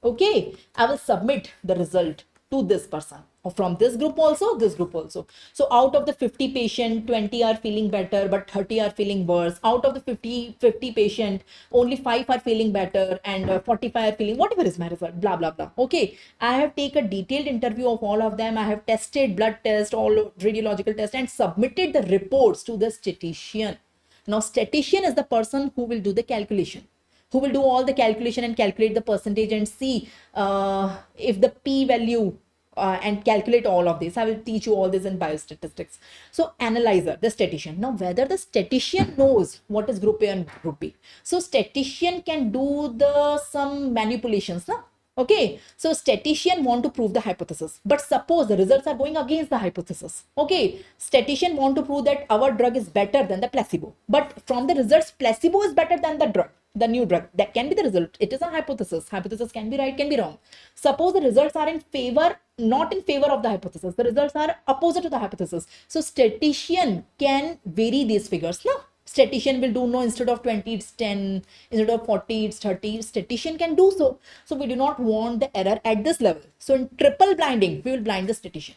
Okay, I will submit the result to this person from this group also, this group also. So out of the 50 patient, 20 are feeling better, but 30 are feeling worse. Out of the 50 patient, only 5 are feeling better and 45 are feeling, whatever is my result, blah, blah, blah. Okay, I have taken a detailed interview of all of them. I have tested blood test, all radiological tests and submitted the reports to the statistician. Now, statistician is the person who will do the calculation. who will do all the calculation and calculate the percentage and see if the p value and calculate all of this. I will teach you all this in biostatistics. So analyzer, the statistician. Now whether the statistician knows what is group A and group B. So statistician can do the some manipulations, na? Okay, so statistician want to prove the hypothesis, but suppose the results are going against the hypothesis. Okay, statistician want to prove that our drug is better than the placebo, but from the results placebo is better than the drug, the new drug. That can be the result. It is a hypothesis. Hypothesis can be right, can be wrong. Suppose the results are in favor, not in favor of the hypothesis. The results are opposite to the hypothesis. So statistician can vary these figures. No? Statistician will do, no, instead of 20 it's 10, instead of 40 it's 30. Statistician can do so. So we do not want the error at this level. So in triple blinding, we will blind the statistician.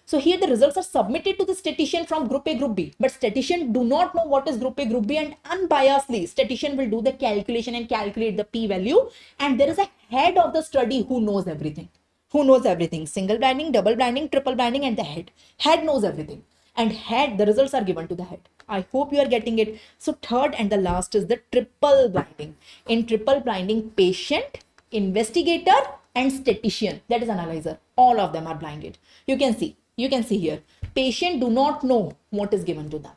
So here the results are submitted to the statistician from group A, group B, but statistician do not know what is group A, group B, and unbiasedly statistician will do the calculation and calculate the p value, and there is a head of the study who knows everything. Who knows everything? Single blinding, double blinding, triple blinding, and the head. Head knows everything. And head, the results are given to the head. I hope you are getting it. So third and the last is the triple blinding. In triple blinding, patient, investigator, and statistician, that is analyzer, all of them are blinded. You can see here, patient do not know what is given to them.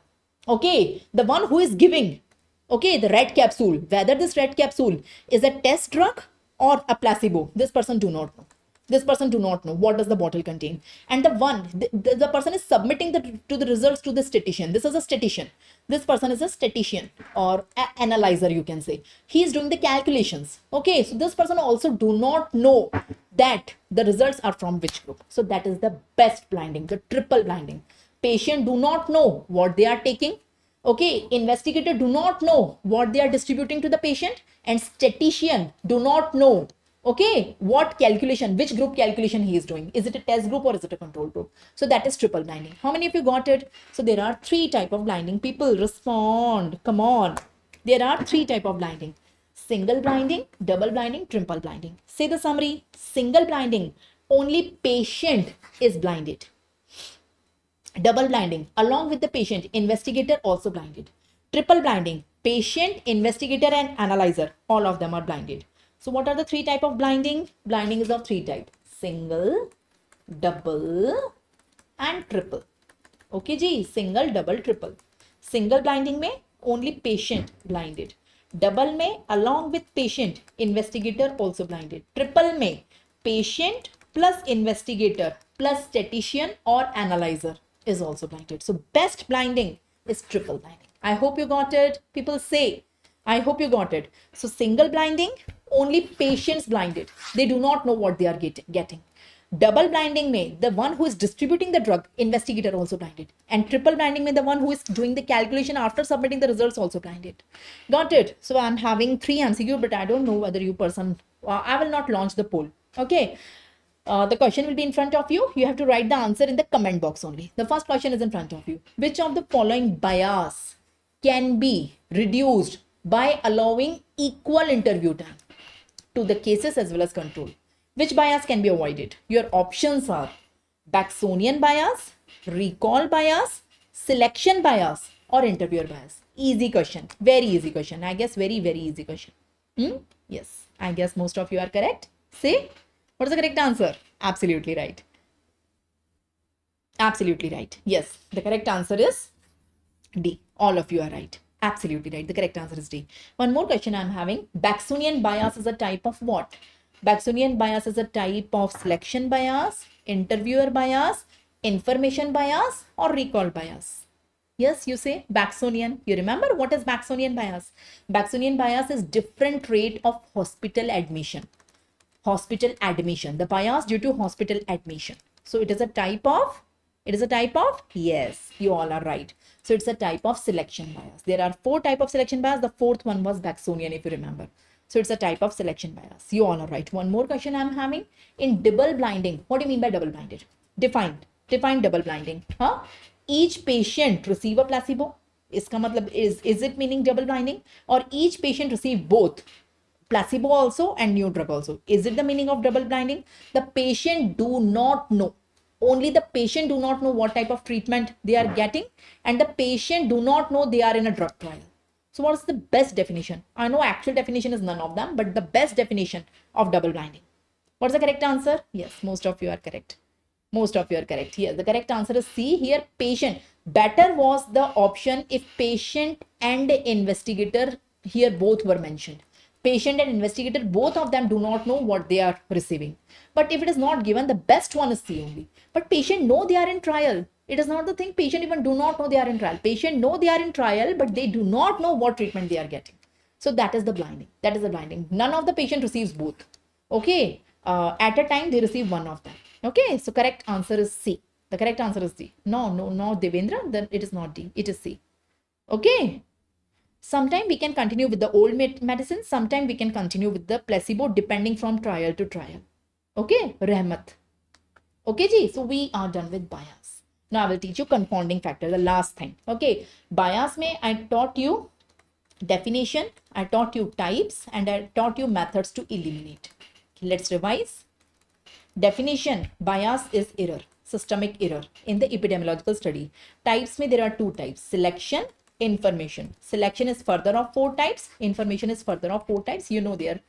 Okay, the one who is giving, okay, the red capsule, whether this red capsule is a test drug or a placebo, this person do not know. This person do not know what does the bottle contain. And the person is submitting the results to the statistician. This is a statistician. This person is a statistician or analyzer, you can say. He is doing the calculations. Okay, so this person also do not know that the results are from which group. So that is the best blinding, the triple blinding. Patient do not know what they are taking. Okay, investigator do not know what they are distributing to the patient, and statistician do not know, okay, what calculation, which group calculation he is doing. Is it a test group or is it a control group? So that is triple blinding. How many of you got it? So there are three type of blinding. People respond. Come on. There are three type of blinding. Single blinding, double blinding, triple blinding. Say the summary. Single blinding, only patient is blinded. Double blinding, along with the patient, investigator also blinded. Triple blinding, patient, investigator, and analyzer, all of them are blinded. So what are the three type of blinding? Blinding is of three type: single, double, and triple. Okay ji, single, double, triple. Single blinding में only patient blinded. Double में along with patient, investigator also blinded. Triple में patient plus investigator plus statistician or analyzer is also blinded. So best blinding is triple blinding. I hope you got it. People say, I hope you got it. So single blinding, only patients blinded. They do not know what they are getting. Double blinding में the one who is distributing the drug, investigator also blinded. And triple blinding में the one who is doing the calculation after submitting the results also blinded. Got it? So I'm having 3 MCQ, but I don't know whether you person, I will not launch the poll. Okay. The question will be in front of you. You have to write the answer in the comment box only. The first question is in front of you. Which of the following bias can be reduced by allowing equal interview time to the cases as well as control? Which bias can be avoided? Your options are Baxonian bias, recall bias, selection bias, or interviewer bias. Easy question. Very easy question. I guess very, very easy question. Yes. I guess most of you are correct. Say, what is the correct answer? Absolutely right. Absolutely right. Yes. The correct answer is D. All of you are right. Absolutely right. The correct answer is D. One more question I'm having. Baxonian bias is a type of what? Baxonian bias is a type of selection bias, interviewer bias, information bias, or recall bias. Yes, you say Baxonian. You remember what is Baxonian bias? Baxonian bias is different rate of hospital admission. Hospital admission. The bias due to hospital admission. So it is a type of, yes, you all are right. So it's a type of selection bias. There are 4 types of selection bias. The 4th one was Baxonian, if you remember. So it's a type of selection bias. You all are right. One more question I'm having. In double blinding, what do you mean by double blinded? Define double blinding. Each patient receive a placebo. Iska matlab is it meaning double blinding? Or each patient receive both placebo also and new drug also? Is it the meaning of double blinding? The patient do not know. Only the patient do not know what type of treatment they are getting, and the patient do not know they are in a drug trial. So what's the best definition? I know actual definition is none of them, but the best definition of double blinding. What's the correct answer? Yes, most of you are correct. Most of you are correct. Here, the correct answer is C. Here, patient. Better was the option if patient and investigator, here both were mentioned. Patient and investigator, both of them do not know what they are receiving. But if it is not given, the best one is C only. But patient know they are in trial. It is not the thing. Patient even do not know they are in trial. Patient know they are in trial, but they do not know what treatment they are getting. So that is the blinding. That is the blinding. None of the patient receives both. Okay. At a time, they receive one of them. Okay. So correct answer is C. The correct answer is D. No, Devendra. Then it is not D. It is C. Okay. Sometime we can continue with the old medicine. Sometime we can continue with the placebo depending from trial to trial. Okay. Rahmat. Okay, ji. So we are done with bias. Now I will teach you confounding factor, the last thing. Okay. Bias mein I taught you definition, I taught you types, and I taught you methods to eliminate. Let's revise. Definition, bias is error, systemic error in the epidemiological study. Types mein there are two types, selection, information. Selection is further of 4 types, information is further of 4 types. You know their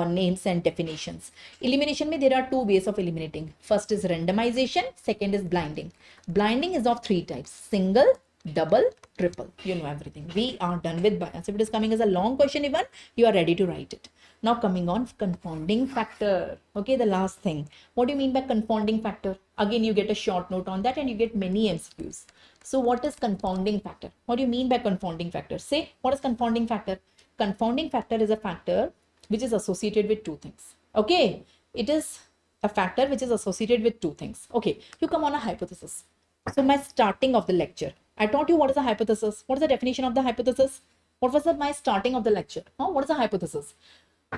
names and definitions. Elimination mein there are 2 ways of eliminating. First is randomization, second is blinding. Blinding is of 3 types, single, double, triple. You know everything. We are done with bias. If it is coming as a long question even, you are ready to write it. Now coming on confounding factor. Okay, the last thing. What do you mean by confounding factor? Again, you get a short note on that and you get many MCQs. So what is confounding factor? What do you mean by confounding factor? Say, what is confounding factor? Confounding factor is a factor which is associated with 2 things. Okay, it is a factor which is associated with 2 things. Okay, you come on a hypothesis. So my starting of the lecture, I taught you what is a hypothesis. What is the definition of the hypothesis? What was my starting of the lecture? What is a hypothesis?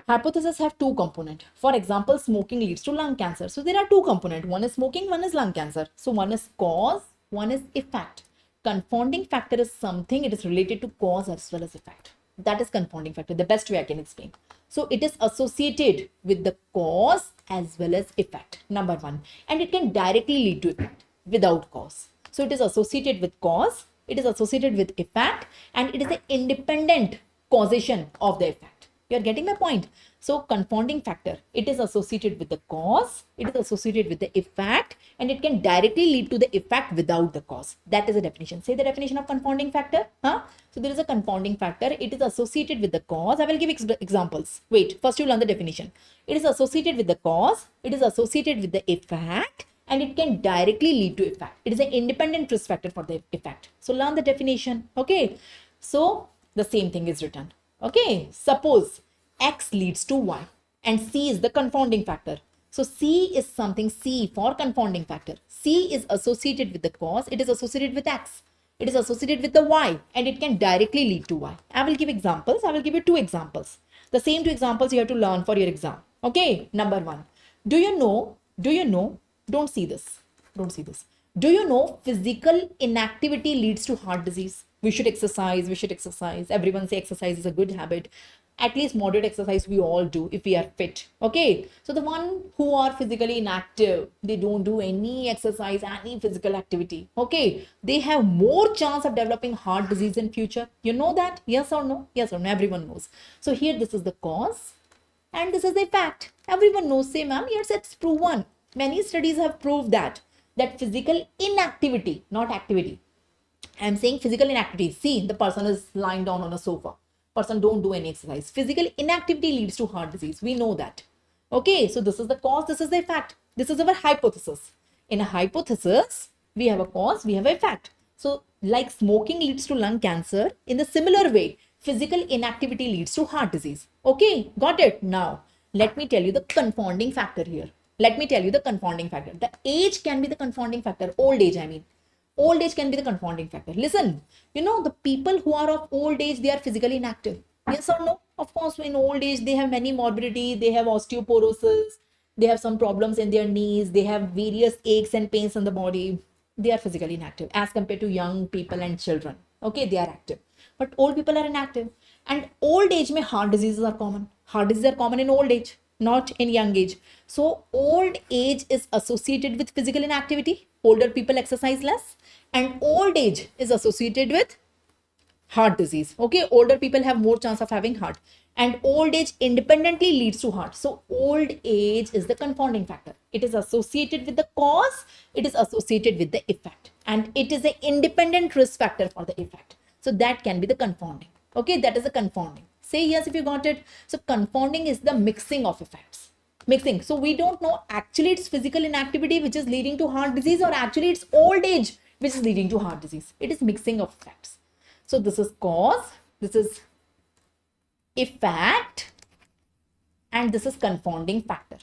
Hypotheses have 2 components. For example, smoking leads to lung cancer. So there are 2 components. One is smoking, one is lung cancer. So one is cause, one is effect. Confounding factor is something, it is related to cause as well as effect. That is confounding factor, the best way I can explain. So it is associated with the cause as well as effect, number 1. And it can directly lead to effect without cause. So it is associated with cause, it is associated with effect, and it is an independent causation of the effect. You are getting my point? So confounding factor, it is associated with the cause, it is associated with the effect, and it can directly lead to the effect without the cause. That is the definition. Say the definition of confounding factor. So there is a confounding factor. It is associated with the cause. I will give examples. Wait, first you learn the definition. It is associated with the cause, it is associated with the effect, and it can directly lead to effect. It is an independent risk factor for the effect. So learn the definition. Okay. So the same thing is written. Okay. Suppose X leads to Y and C is the confounding factor. So C is something, C for confounding factor. C is associated with the cause. It is associated with X. It is associated with the Y and it can directly lead to Y. I will give examples. I will give you 2 examples. The same 2 examples you have to learn for your exam. Okay. Number 1. Do you know, don't see this. Do you know physical inactivity leads to heart disease? We should exercise. Everyone say exercise is a good habit. At least moderate exercise we all do if we are fit. Okay. So the one who are physically inactive, they don't do any exercise, any physical activity. Okay. They have more chance of developing heart disease in future. You know that? Yes or no? Yes or no? Everyone knows. So here this is the cause and this is the fact. Everyone knows. Say, ma'am, yes, it's proven. Many studies have proved that physical inactivity, not activity. I'm saying physical inactivity. See, the person is lying down on a sofa. Person don't do any exercise. Physical inactivity leads to heart disease. We know that. Okay, so this is the cause, this is the effect. This is our hypothesis. In a hypothesis, we have a cause, we have an effect. So like smoking leads to lung cancer, in the similar way, physical inactivity leads to heart disease. Okay, got it? Now, let me tell you the confounding factor here. The age can be the confounding factor. Old age, I mean. Old age can be the confounding factor. Listen, you know, the people who are of old age, they are physically inactive. Yes or no? Of course, in old age, they have many morbidity. They have osteoporosis. They have some problems in their knees. They have various aches and pains in the body. They are physically inactive as compared to young people and children. Okay, they are active. But old people are inactive. And old age, mein heart diseases are common. Heart diseases are common in old age, not in young age. So old age is associated with physical inactivity. Older people exercise less. And old age is associated with heart disease. Okay, older people have more chance of having heart, and old age independently leads to heart. So old age is the confounding factor. It is associated with the cause, it is associated with the effect, and it is an independent risk factor for the effect. So that can be the confounding. Okay, that is a confounding. Say yes if you got it. So confounding is the mixing of effects. Mixing. So we don't know actually it's physical inactivity which is leading to heart disease, or actually it's old age which is leading to heart disease. It is mixing of effects. So this is cause, this is effect, and this is confounding factor.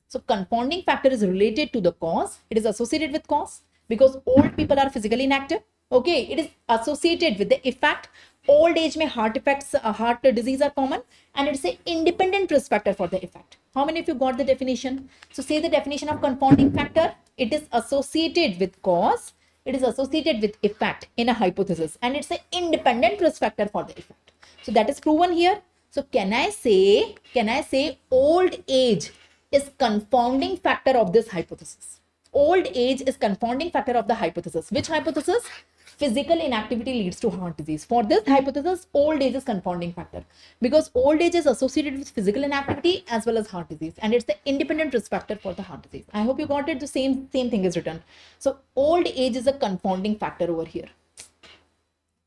So confounding factor is related to the cause. It is associated with cause because old people are physically inactive. Okay, it is associated with the effect. Old age may heart effects, heart disease are common, and it's an independent risk factor for the effect. How many of you got the definition? So say the definition of confounding factor. It is associated with cause. It is associated with effect in a hypothesis, and it's an independent risk factor for the effect. So that is proven here. So can I say old age is confounding factor of this hypothesis? Old age is confounding factor of the hypothesis. Which hypothesis? Physical inactivity leads to heart disease. For this hypothesis, old age is confounding factor because old age is associated with physical inactivity as well as heart disease, and it's the independent risk factor for the heart disease. I hope you got it. The same thing is written. So old age is a confounding factor over here.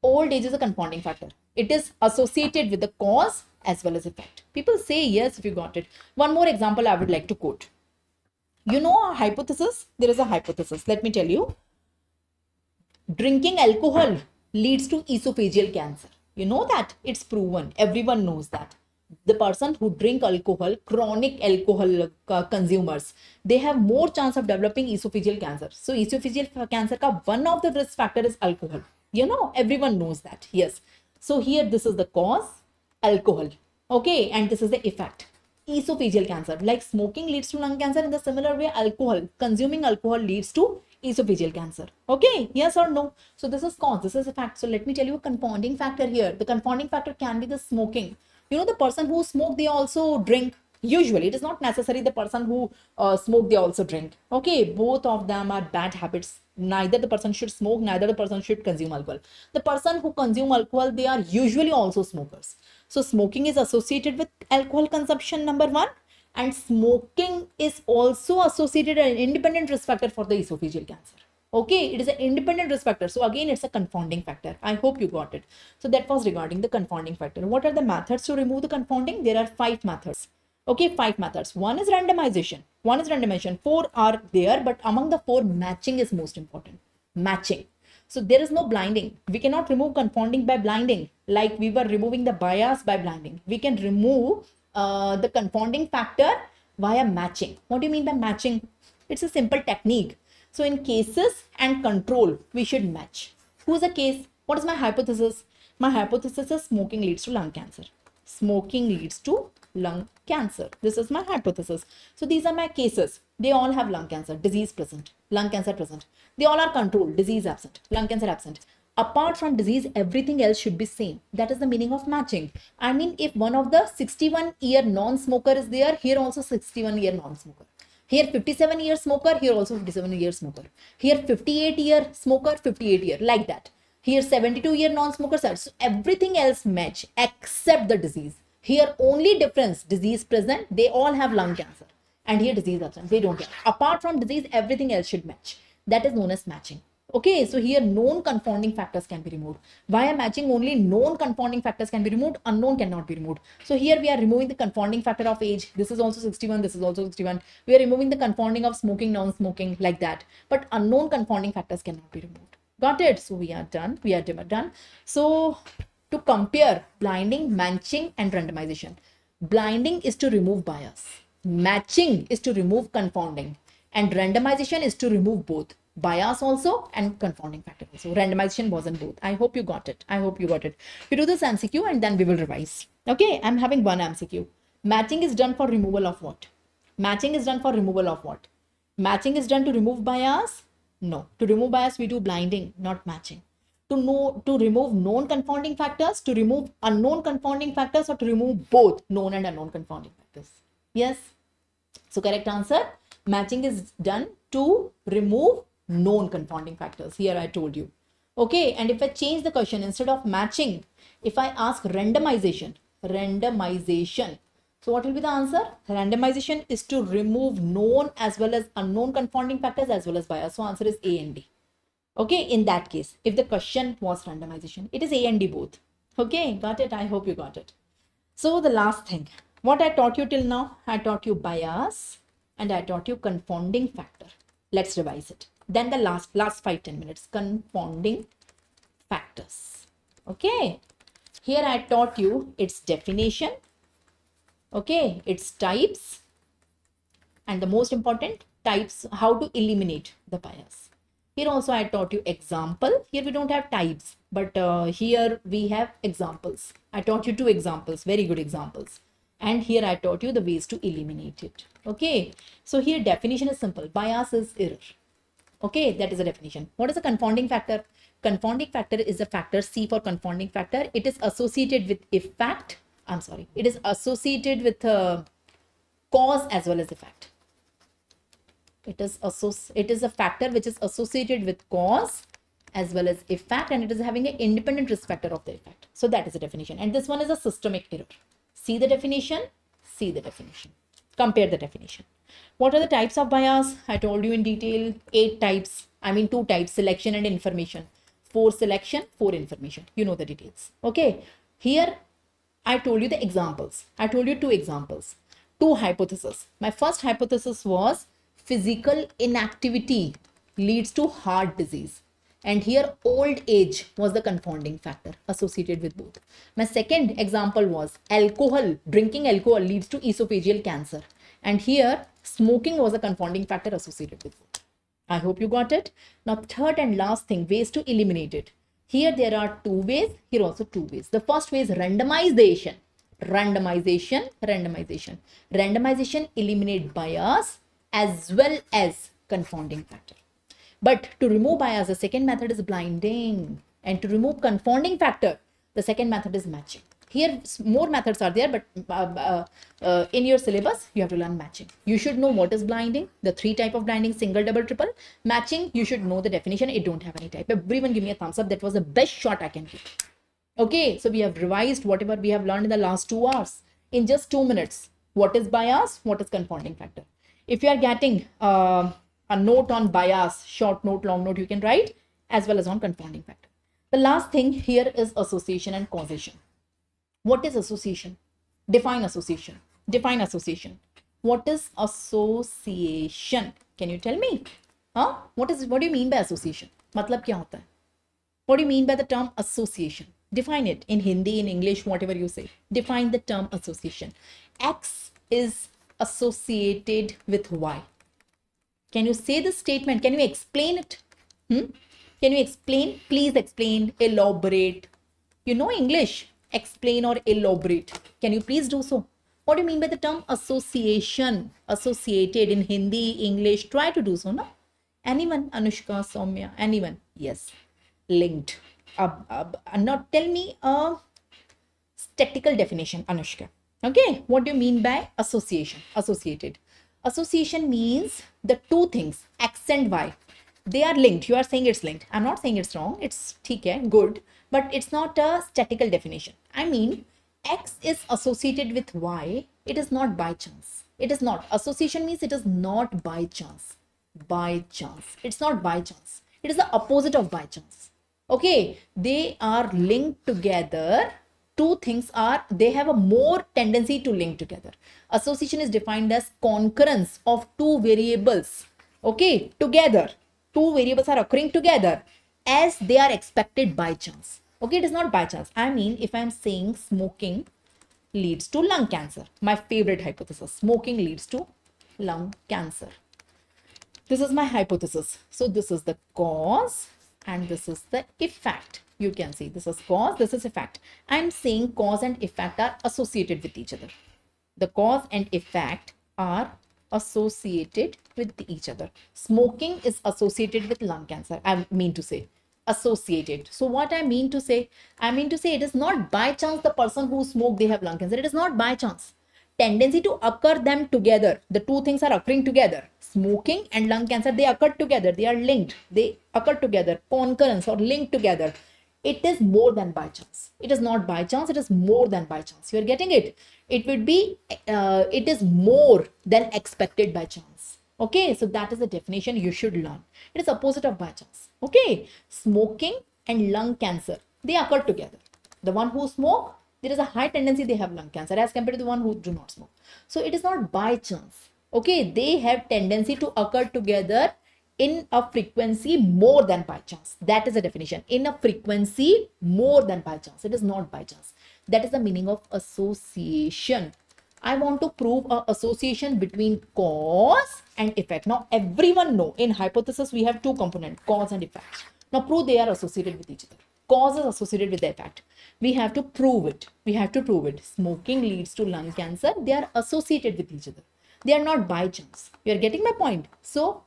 Old age is a confounding factor. It is associated with the cause as well as effect. People say yes if you got it. One more example I would like to quote. You know a hypothesis? There is a hypothesis. Let me tell you. Drinking alcohol leads to esophageal cancer. You know that? It's proven. Everyone knows that. The person who drink alcohol, chronic alcohol consumers, they have more chance of developing esophageal cancer. So esophageal cancer ka one of the risk factor is alcohol. You know, everyone knows that. Yes. So here this is the cause, alcohol. Okay, and this is the effect. Esophageal cancer, like smoking leads to lung cancer, in the similar way alcohol, consuming alcohol leads to esophageal cancer. Okay, yes or no? So this is cause, this is effect. So let me tell you a confounding factor here. The confounding factor can be the smoking. You know, the person who smoke, they also drink. Usually it is not necessary the person who smoke, they also drink. Okay, both of them are bad habits. Neither the person should smoke, neither the person should consume alcohol. The person who consume alcohol, they are usually also smokers. So smoking is associated with alcohol consumption, number one, and smoking is also associated an independent risk factor for the esophageal cancer. Okay, it is an independent risk factor. So again, it's a confounding factor. I hope you got it. So that was regarding the confounding factor. What are the methods to remove the confounding? There are 5 methods. Okay, 5 methods. One is randomization. One is randomization. 4 are there, but among the 4, matching is most important. Matching. So there is no blinding. We cannot remove confounding by blinding, like we were removing the bias by blinding. We can remove the confounding factor via matching. What do you mean by matching? It's a simple technique. So in cases and control, we should match. Who's a case? What is my hypothesis? My hypothesis is smoking leads to lung cancer. Smoking leads to lung cancer. This is my hypothesis. So these are my cases. They all have lung cancer, disease present, lung cancer present. They all are controlled, disease absent, lung cancer absent. Apart from disease, everything else should be same. That is the meaning of matching. I mean, if one of the 61-year non-smoker is there, here also 61-year non-smoker. Here 57-year smoker, here also 57-year smoker. Here 58-year smoker, 58-year, like that. Here 72-year non-smoker, so everything else match except the disease. Here only difference, disease present, they all have lung cancer. And here disease absent, they don't have. Apart from disease, everything else should match. That is known as matching. Okay, so here known confounding factors can be removed. Via matching, only known confounding factors can be removed, unknown cannot be removed. So here we are removing the confounding factor of age. This is also 61, this is also 61. We are removing the confounding of smoking, non-smoking, like that. But unknown confounding factors cannot be removed. Got it? So we are done. We are done. So to compare blinding, matching, and randomization. Blinding is to remove bias. Matching is to remove confounding. And randomization is to remove both. Bias also and confounding factor also. Randomization wasn't both. I hope you got it. I hope you got it. We do this MCQ and then we will revise. Okay, I'm having one MCQ. Matching is done for removal of what? Matching is done for removal of what? Matching is done to remove bias? No. To remove bias, we do blinding, not matching. To remove known confounding factors, to remove unknown confounding factors, or to remove both known and unknown confounding factors. Yes. So correct answer. Matching is done to remove known confounding factors. Here I told you. Okay, and if I change the question, instead of matching, if I ask randomization, so what will be the answer? Randomization is to remove known as well as unknown confounding factors as well as bias. So answer is A and D. Okay, in that case, if the question was randomization, it is A and D both. Okay, got it? I hope you got it. So the last thing, what I taught you till now, I taught you bias and I taught you confounding factor. Let's revise it. Then the last 5-10 minutes, confounding factors. Okay, here I taught you its definition, okay, its types, and the most important types, how to eliminate the bias. Here also I taught you example. Here we don't have types, but here we have examples. I taught you 2 examples, very good examples. And here I taught you the ways to eliminate it. Okay, so here definition is simple. Bias is error. Okay, that is a definition. What is a confounding factor? Confounding factor is a factor, C for confounding factor. It is associated with effect. I'm sorry. It is associated with cause as well as effect. It is a factor which is associated with cause as well as effect, and it is having an independent risk factor of the effect. So that is a definition. And this one is a systemic error. See the definition, see the definition. Compare the definition. What are the types of bias? I told you in detail, 8 types. 2 types, selection and information. 4 selection, 4 information. You know the details. Okay. Here, I told you the examples. I told you 2 examples. 2 hypotheses. My first hypothesis was physical inactivity leads to heart disease. And here old age was the confounding factor associated with both. My second example was alcohol, drinking alcohol leads to esophageal cancer. And here smoking was a confounding factor associated with both. I hope you got it. Now third and last thing, ways to eliminate it. Here there are 2 ways, here also 2 ways. The first way is randomization. Randomization eliminate bias as well as confounding factor. But to remove bias, the second method is blinding. And to remove confounding factor, the second method is matching. Here, more methods are there, but in your syllabus, you have to learn matching. You should know what is blinding, the 3 type of blinding, single, double, triple. Matching, you should know the definition. It don't have any type. Everyone give me a thumbs up. That was the best shot I can give. Okay, so we have revised whatever we have learned in the last 2 hours in just 2 minutes. What is bias? What is confounding factor? If you are getting a note on bias, short note, long note, you can write, as well as on confounding factor. The last thing here is association and causation. What is association? Define association. Define association. What is association? Can you tell me? What do you mean by association? Matlab kya hota hai? What do you mean by the term association? Define it in Hindi, in English, whatever you say. Define the term association. X is associated with Y. Can you say this statement? Can you explain it? Can you explain? Please explain, elaborate. You know English. Explain or elaborate. Can you please do so? What do you mean by the term association? Associated in Hindi, English. Try to do so, no? Anyone? Anushka, Soumya, anyone? Yes. Linked. Now tell me a statistical definition, Anushka. Okay, what do you mean by association? Associated. Association means the 2 things, X and Y, they are linked. You are saying it's linked. I'm not saying it's wrong. It's okay, good, but it's not a statistical definition. I mean, X is associated with Y. It is not by chance. It is not. Association means it is not by chance. By chance. It's not by chance. It is the opposite of by chance. Okay, they are linked together. 2 things are, they have a more tendency to link together. Association is defined as concurrence of 2 variables. Okay, together. 2 variables are occurring together as they are expected by chance. Okay, it is not by chance. I mean, if I'm saying smoking leads to lung cancer, my favorite hypothesis, smoking leads to lung cancer. This is my hypothesis. So this is the cause and this is the effect. You can see this is cause, this is effect. I'm saying cause and effect are associated with each other. The cause and effect are associated with each other. Smoking is associated with lung cancer. I mean to say associated. So what I mean to say it is not by chance the person who smoked, they have lung cancer. It is not by chance. Tendency to occur them together. The 2 things are occurring together. Smoking and lung cancer, they occur together. They are linked. They occur together. Concurrence or linked together. It is more than by chance. It is not by chance. It is more than by chance. You are getting it? It would be, it is more than expected by chance. Okay, so that is the definition you should learn. It is opposite of by chance. Okay, smoking and lung cancer, they occur together. The one who smoke, there is a high tendency they have lung cancer as compared to the one who do not smoke. So it is not by chance. Okay, they have tendency to occur together in a frequency more than by chance. That is the definition. In a frequency more than by chance. It is not by chance. That is the meaning of association. I want to prove an association between cause and effect. Now, everyone know in hypothesis we have two components, cause and effect. Now, prove they are associated with each other. Cause is associated with the effect. We have to prove it. We have to prove it. Smoking leads to lung cancer. They are associated with each other. They are not by chance. You are getting my point? So,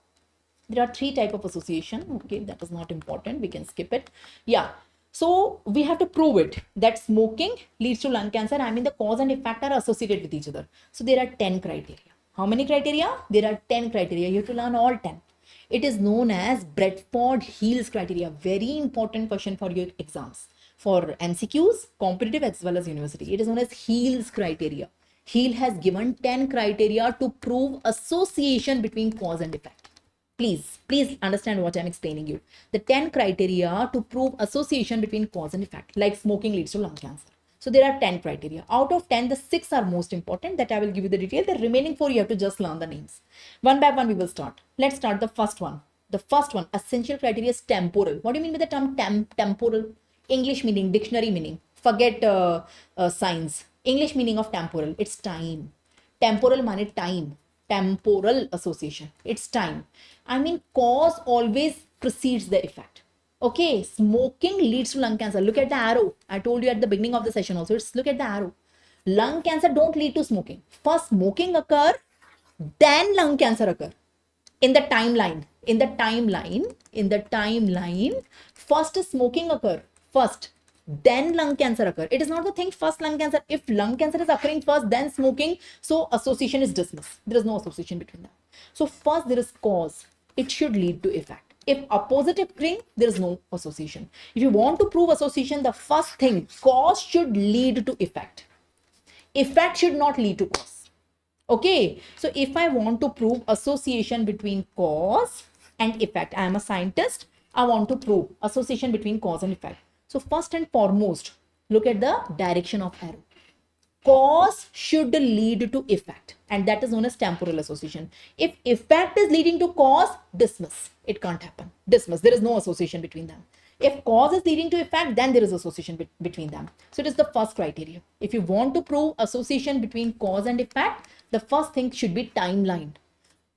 there are three types of association. Okay, that is not important. We can skip it. Yeah. So we have to prove it that smoking leads to lung cancer. I mean, the cause and effect are associated with each other. So there are 10 criteria. How many criteria? There are 10 criteria. You have to learn all 10. It is known as Bradford Hill Criteria. Very important question for your exams. For MCQs, competitive as well as university. It is known as Hill's criteria. Hill has given 10 criteria to prove association between cause and effect. Please understand what I'm explaining you. The 10 criteria to prove association between cause and effect, like smoking leads to lung cancer. So there are 10 criteria. Out of 10, the 6 are most important. That I will give you the detail. The remaining 4, you have to just learn the names. One by one, we will start. Let's start the first one. The first one, essential criteria is temporal. What do you mean by the term temporal? English meaning, dictionary meaning. Forget science. English meaning of temporal. It's time. Temporal means time. Temporal association. It's time. I mean, cause always precedes the effect. Okay, smoking leads to lung cancer. Look at the arrow. I told you at the beginning of the session also. Look at the arrow. Lung cancer don't lead to smoking. First smoking occur, then lung cancer occur. In the timeline, first smoking occur. First, then lung cancer occur. It is not the thing first lung cancer. If lung cancer is occurring first, then smoking, so association is dismissed. There is no association between them. So first there is cause. It should lead to effect. If opposite occurring, there is no association. If you want to prove association, the first thing, cause should lead to effect. Effect should not lead to cause. Okay, so if I want to prove association between cause and effect, I am a scientist, I want to prove association between cause and effect. So first and foremost, look at the direction of arrow. Cause should lead to effect, and that is known as temporal association. If effect is leading to cause, dismiss. It can't happen. Dismiss. There is no association between them. If cause is leading to effect, then there is association between them. So it is the first criteria. If you want to prove association between cause and effect, the first thing should be timeline.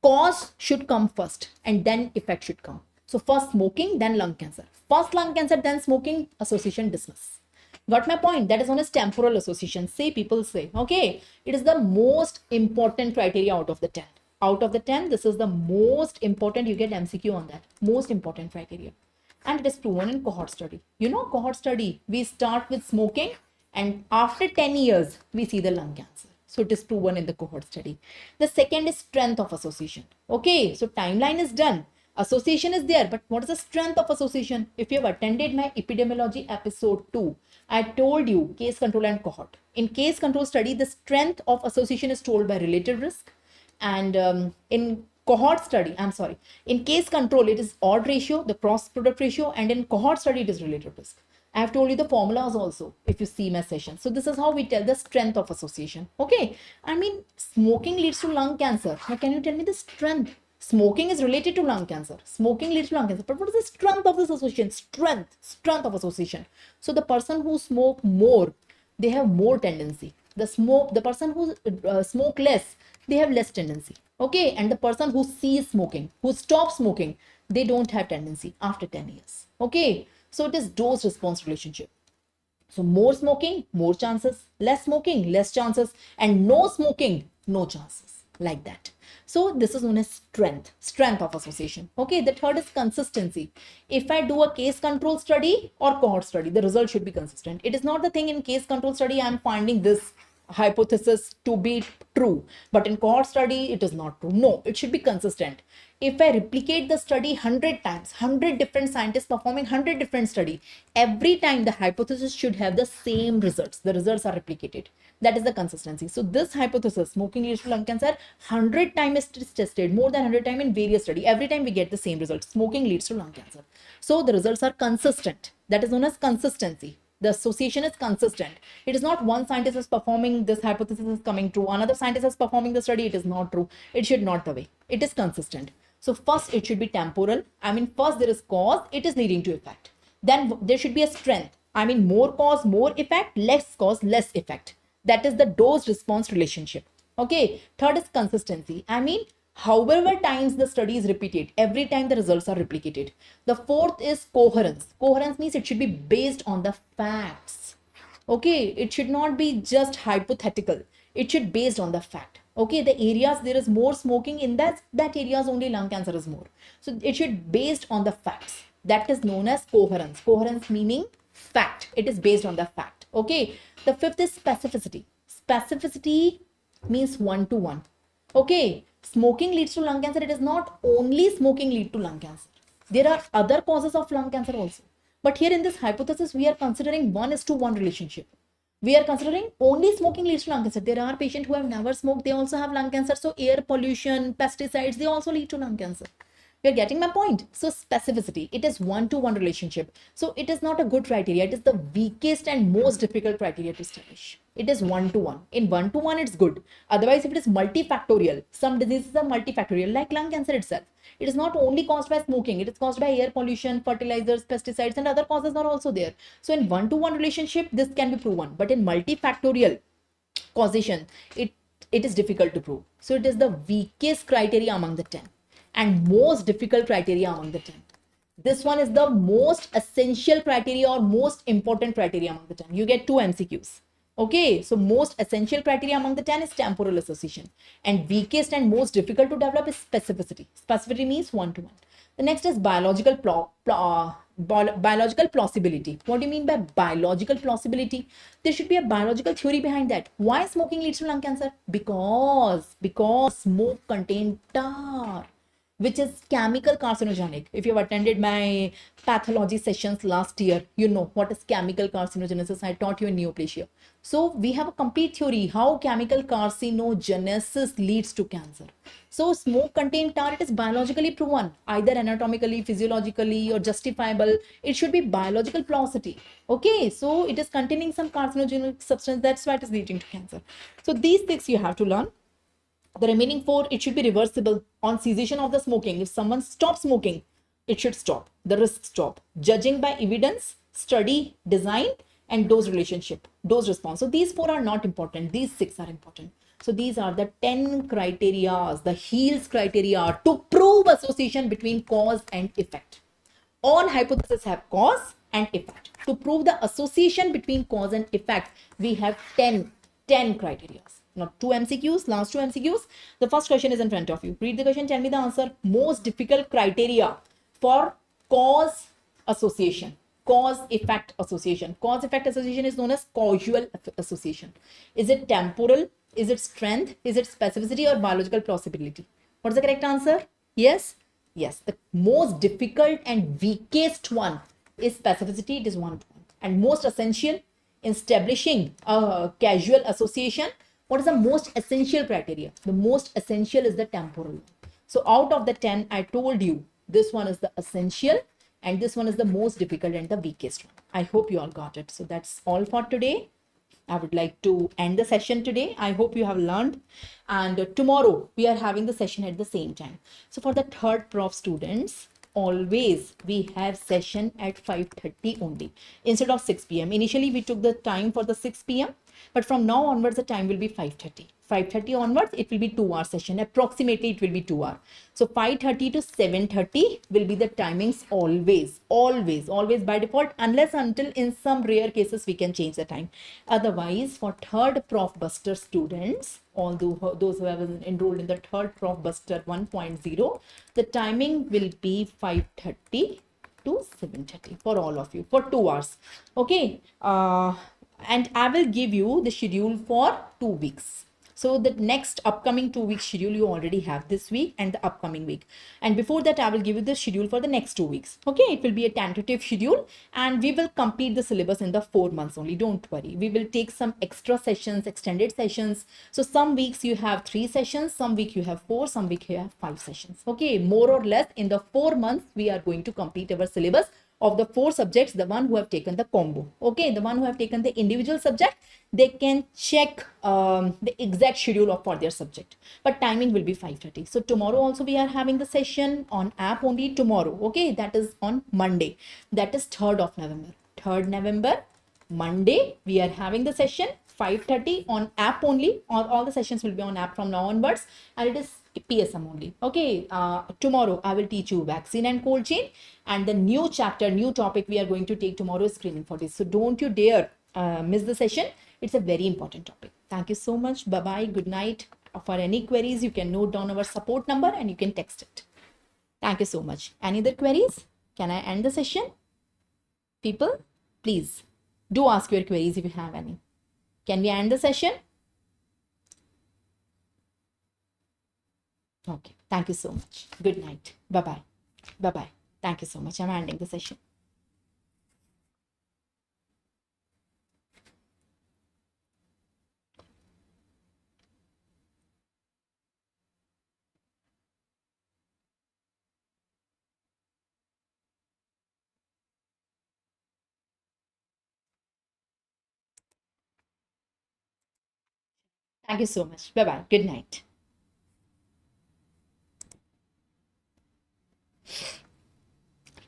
Cause should come first, and then effect should come. So first smoking, then lung cancer. First lung cancer, then smoking, association dismiss. Got my point? That is known as temporal association. Say, people say, okay, it is the most important criteria out of the 10. Out of the 10, this is the most important. You get MCQ on that. Most important criteria. And it is proven in cohort study. You know, cohort study, we start with smoking, and after 10 years, we see the lung cancer. So it is proven in the cohort study. The second is strength of association. Okay, so timeline is done. Association is there, but what is the strength of association? If you have attended my epidemiology episode 2, I told you case control and cohort. In case control study, the strength of association is told by relative risk. And in cohort study, in case control, it is odd ratio, the cross product ratio, and in cohort study, it is relative risk. I have told you the formulas also, if you see my session. So this is how we tell the strength of association. Okay. I mean, smoking leads to lung cancer. Now, can you tell me the strength? Smoking is related to lung cancer. Smoking leads to lung cancer. But what is the strength of this association? Strength of association. So the person who smoke more, they have more tendency. The person who smoke less, they have less tendency. Okay. And the person who cease smoking, who stops smoking, they don't have tendency after 10 years. Okay. So it is dose response relationship. So more smoking, more chances, less smoking, less chances, and no smoking, no chances, like that. So this is known as strength of association. Okay, the third is consistency. If I do a case control study or cohort study, the result should be consistent. It is not the thing in case control study, I am finding this hypothesis to be true, but in cohort study it is not true. No, it should be consistent. If I replicate the study 100 times, 100 different scientists performing 100 different study, every time the hypothesis should have the same results. The results are replicated. That is the consistency. So this hypothesis, smoking leads to lung cancer, 100 times is tested, more than 100 times in various study. Every time we get the same result, smoking leads to lung cancer. So the results are consistent. That is known as consistency. The association is consistent. It is not one scientist is performing this hypothesis is coming true, another scientist is performing the study, it is not true. It should not the way. It is consistent. So first it should be temporal. I mean, first there is cause, it is leading to effect. Then there should be a strength. I mean, more cause, more effect, less cause, less effect. That is the dose response relationship. Okay. Third is consistency. I mean, however times the study is repeated, every time the results are replicated. The fourth is coherence. Coherence means it should be based on the facts. Okay, it should not be just hypothetical. It should be based on the fact. Okay, the areas there is more smoking, in that areas only lung cancer is more. So it should be based on the facts. That is known as coherence. Coherence meaning fact. It is based on the fact. Okay. The fifth is specificity. Specificity means one-to-one. Okay, smoking leads to lung cancer. It is not only smoking lead to lung cancer. There are other causes of lung cancer also. But here in this hypothesis, we are considering 1:1 relationship. We are considering only smoking leads to lung cancer. There are patients who have never smoked. They also have lung cancer. So air pollution, pesticides, they also lead to lung cancer. You're getting my point. So specificity, it is one-to-one relationship. So it is not a good criteria. It is the weakest and most difficult criteria to establish. It is one-to-one. In one-to-one, it's good. Otherwise, if it is multifactorial, some diseases are multifactorial, like lung cancer itself. It is not only caused by smoking. It is caused by air pollution, fertilizers, pesticides, and other causes are also there. So in one-to-one relationship, this can be proven. But in multifactorial causation, it is difficult to prove. So it is the weakest criteria among the 10 and most difficult criteria among the 10. This one is the most essential criteria or most important criteria among the 10. You get 2 MCQs. Okay, so most essential criteria among the 10 is temporal association, and weakest and most difficult to develop is specificity. Specificity means one-to-one. The next is biological plausibility. What do you mean by biological plausibility? There should be a biological theory behind that. Why smoking leads to lung cancer? Because smoke contains tar, which is chemical carcinogenic. If you have attended my pathology sessions last year, you know what is chemical carcinogenesis. I taught you in neoplasia. So we have a complete theory how chemical carcinogenesis leads to cancer. So smoke contains tar, it is biologically proven, either anatomically, physiologically, or justifiable. It should be biological plausibility. Okay, so it is containing some carcinogenic substance, that's why it is leading to cancer. So these things you have to learn. The remaining 4, it should be reversible on cessation of the smoking. If someone stops smoking, it should stop. The risk stop. Judging by evidence, study, design, and dose relationship, dose response. So these 4 are not important. These 6 are important. So these are the 10 criteria, the Heal's criteria to prove association between cause and effect. All hypotheses have cause and effect. To prove the association between cause and effect, we have 10 criteria. Now 2 MCQs, last 2 MCQs. The first question is in front of you. Read the question, tell me the answer. Most difficult criteria for cause association. Cause-effect association. Cause-effect association is known as causal association. Is it temporal? Is it strength? Is it specificity or biological plausibility? What is the correct answer? Yes? Yes. The most difficult and weakest one is specificity. It is one-to-one. And most essential in establishing a causal association. What is the most essential criteria? The most essential is the temporal. So out of the 10, I told you this one is the essential and this one is the most difficult and the weakest one. I hope you all got it. So that's all for today. I would like to end the session today. I hope you have learned. And tomorrow we are having the session at the same time. So for the third prof students, always we have session at 5:30 only instead of 6 p.m. Initially we took the time for the 6 p.m. but from now onwards the time will be 5:30. 5:30 onwards it will be 2-hour session. Approximately it will be 2 hours. So 5:30 to 7:30 will be the timings always by default, unless until in some rare cases we can change the time. Otherwise for third Prof Buster students, although those who have enrolled in the third Prof Buster 1.0, the timing will be 5:30 to 7:30 for all of you for 2 hours. Okay. and I will give you the schedule for 2 weeks. So the next upcoming 2 week schedule you already have this week and the upcoming week. And before that, I will give you the schedule for the next 2 weeks. Okay, it will be a tentative schedule and we will complete the syllabus in the 4 months only. Don't worry. We will take some extra sessions, extended sessions. So some weeks you have 3 sessions, some week you have 4, some week you have 5 sessions. Okay, more or less in the 4 months, we are going to complete our syllabus of the 4 subjects, the one who have taken the combo. Okay, the one who have taken the individual subject, they can check the exact schedule of for their subject, but timing will be 5:30. So tomorrow also we are having the session on app only tomorrow. Okay, that is on Monday, that is 3rd of November. 3rd November, Monday, we are having the session 5:30 on app only. All the sessions will be on app from now onwards, and it is PSM only. Okay, tomorrow I will teach you vaccine and cold chain, and the new chapter, new topic we are going to take tomorrow is screening for this. So don't you dare miss the session. It's a very important topic. Thank you so much. Bye bye. Good night. For any queries, you can note down our support number and you can text it. Thank you so much. Any other queries? Can I end the session? People, please do ask your queries if you have any. Can we end the session? Okay. Thank you so much. Good night. Bye-bye. Bye-bye. Thank you so much. I'm ending the session. Thank you so much. Bye-bye. Good night.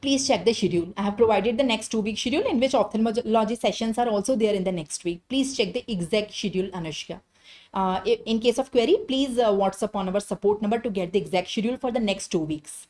Please check the schedule. I have provided the next 2 week schedule in which ophthalmology sessions are also there in the next week. Please check the exact schedule, Anushka. In case of query, please WhatsApp on our support number to get the exact schedule for the next 2 weeks.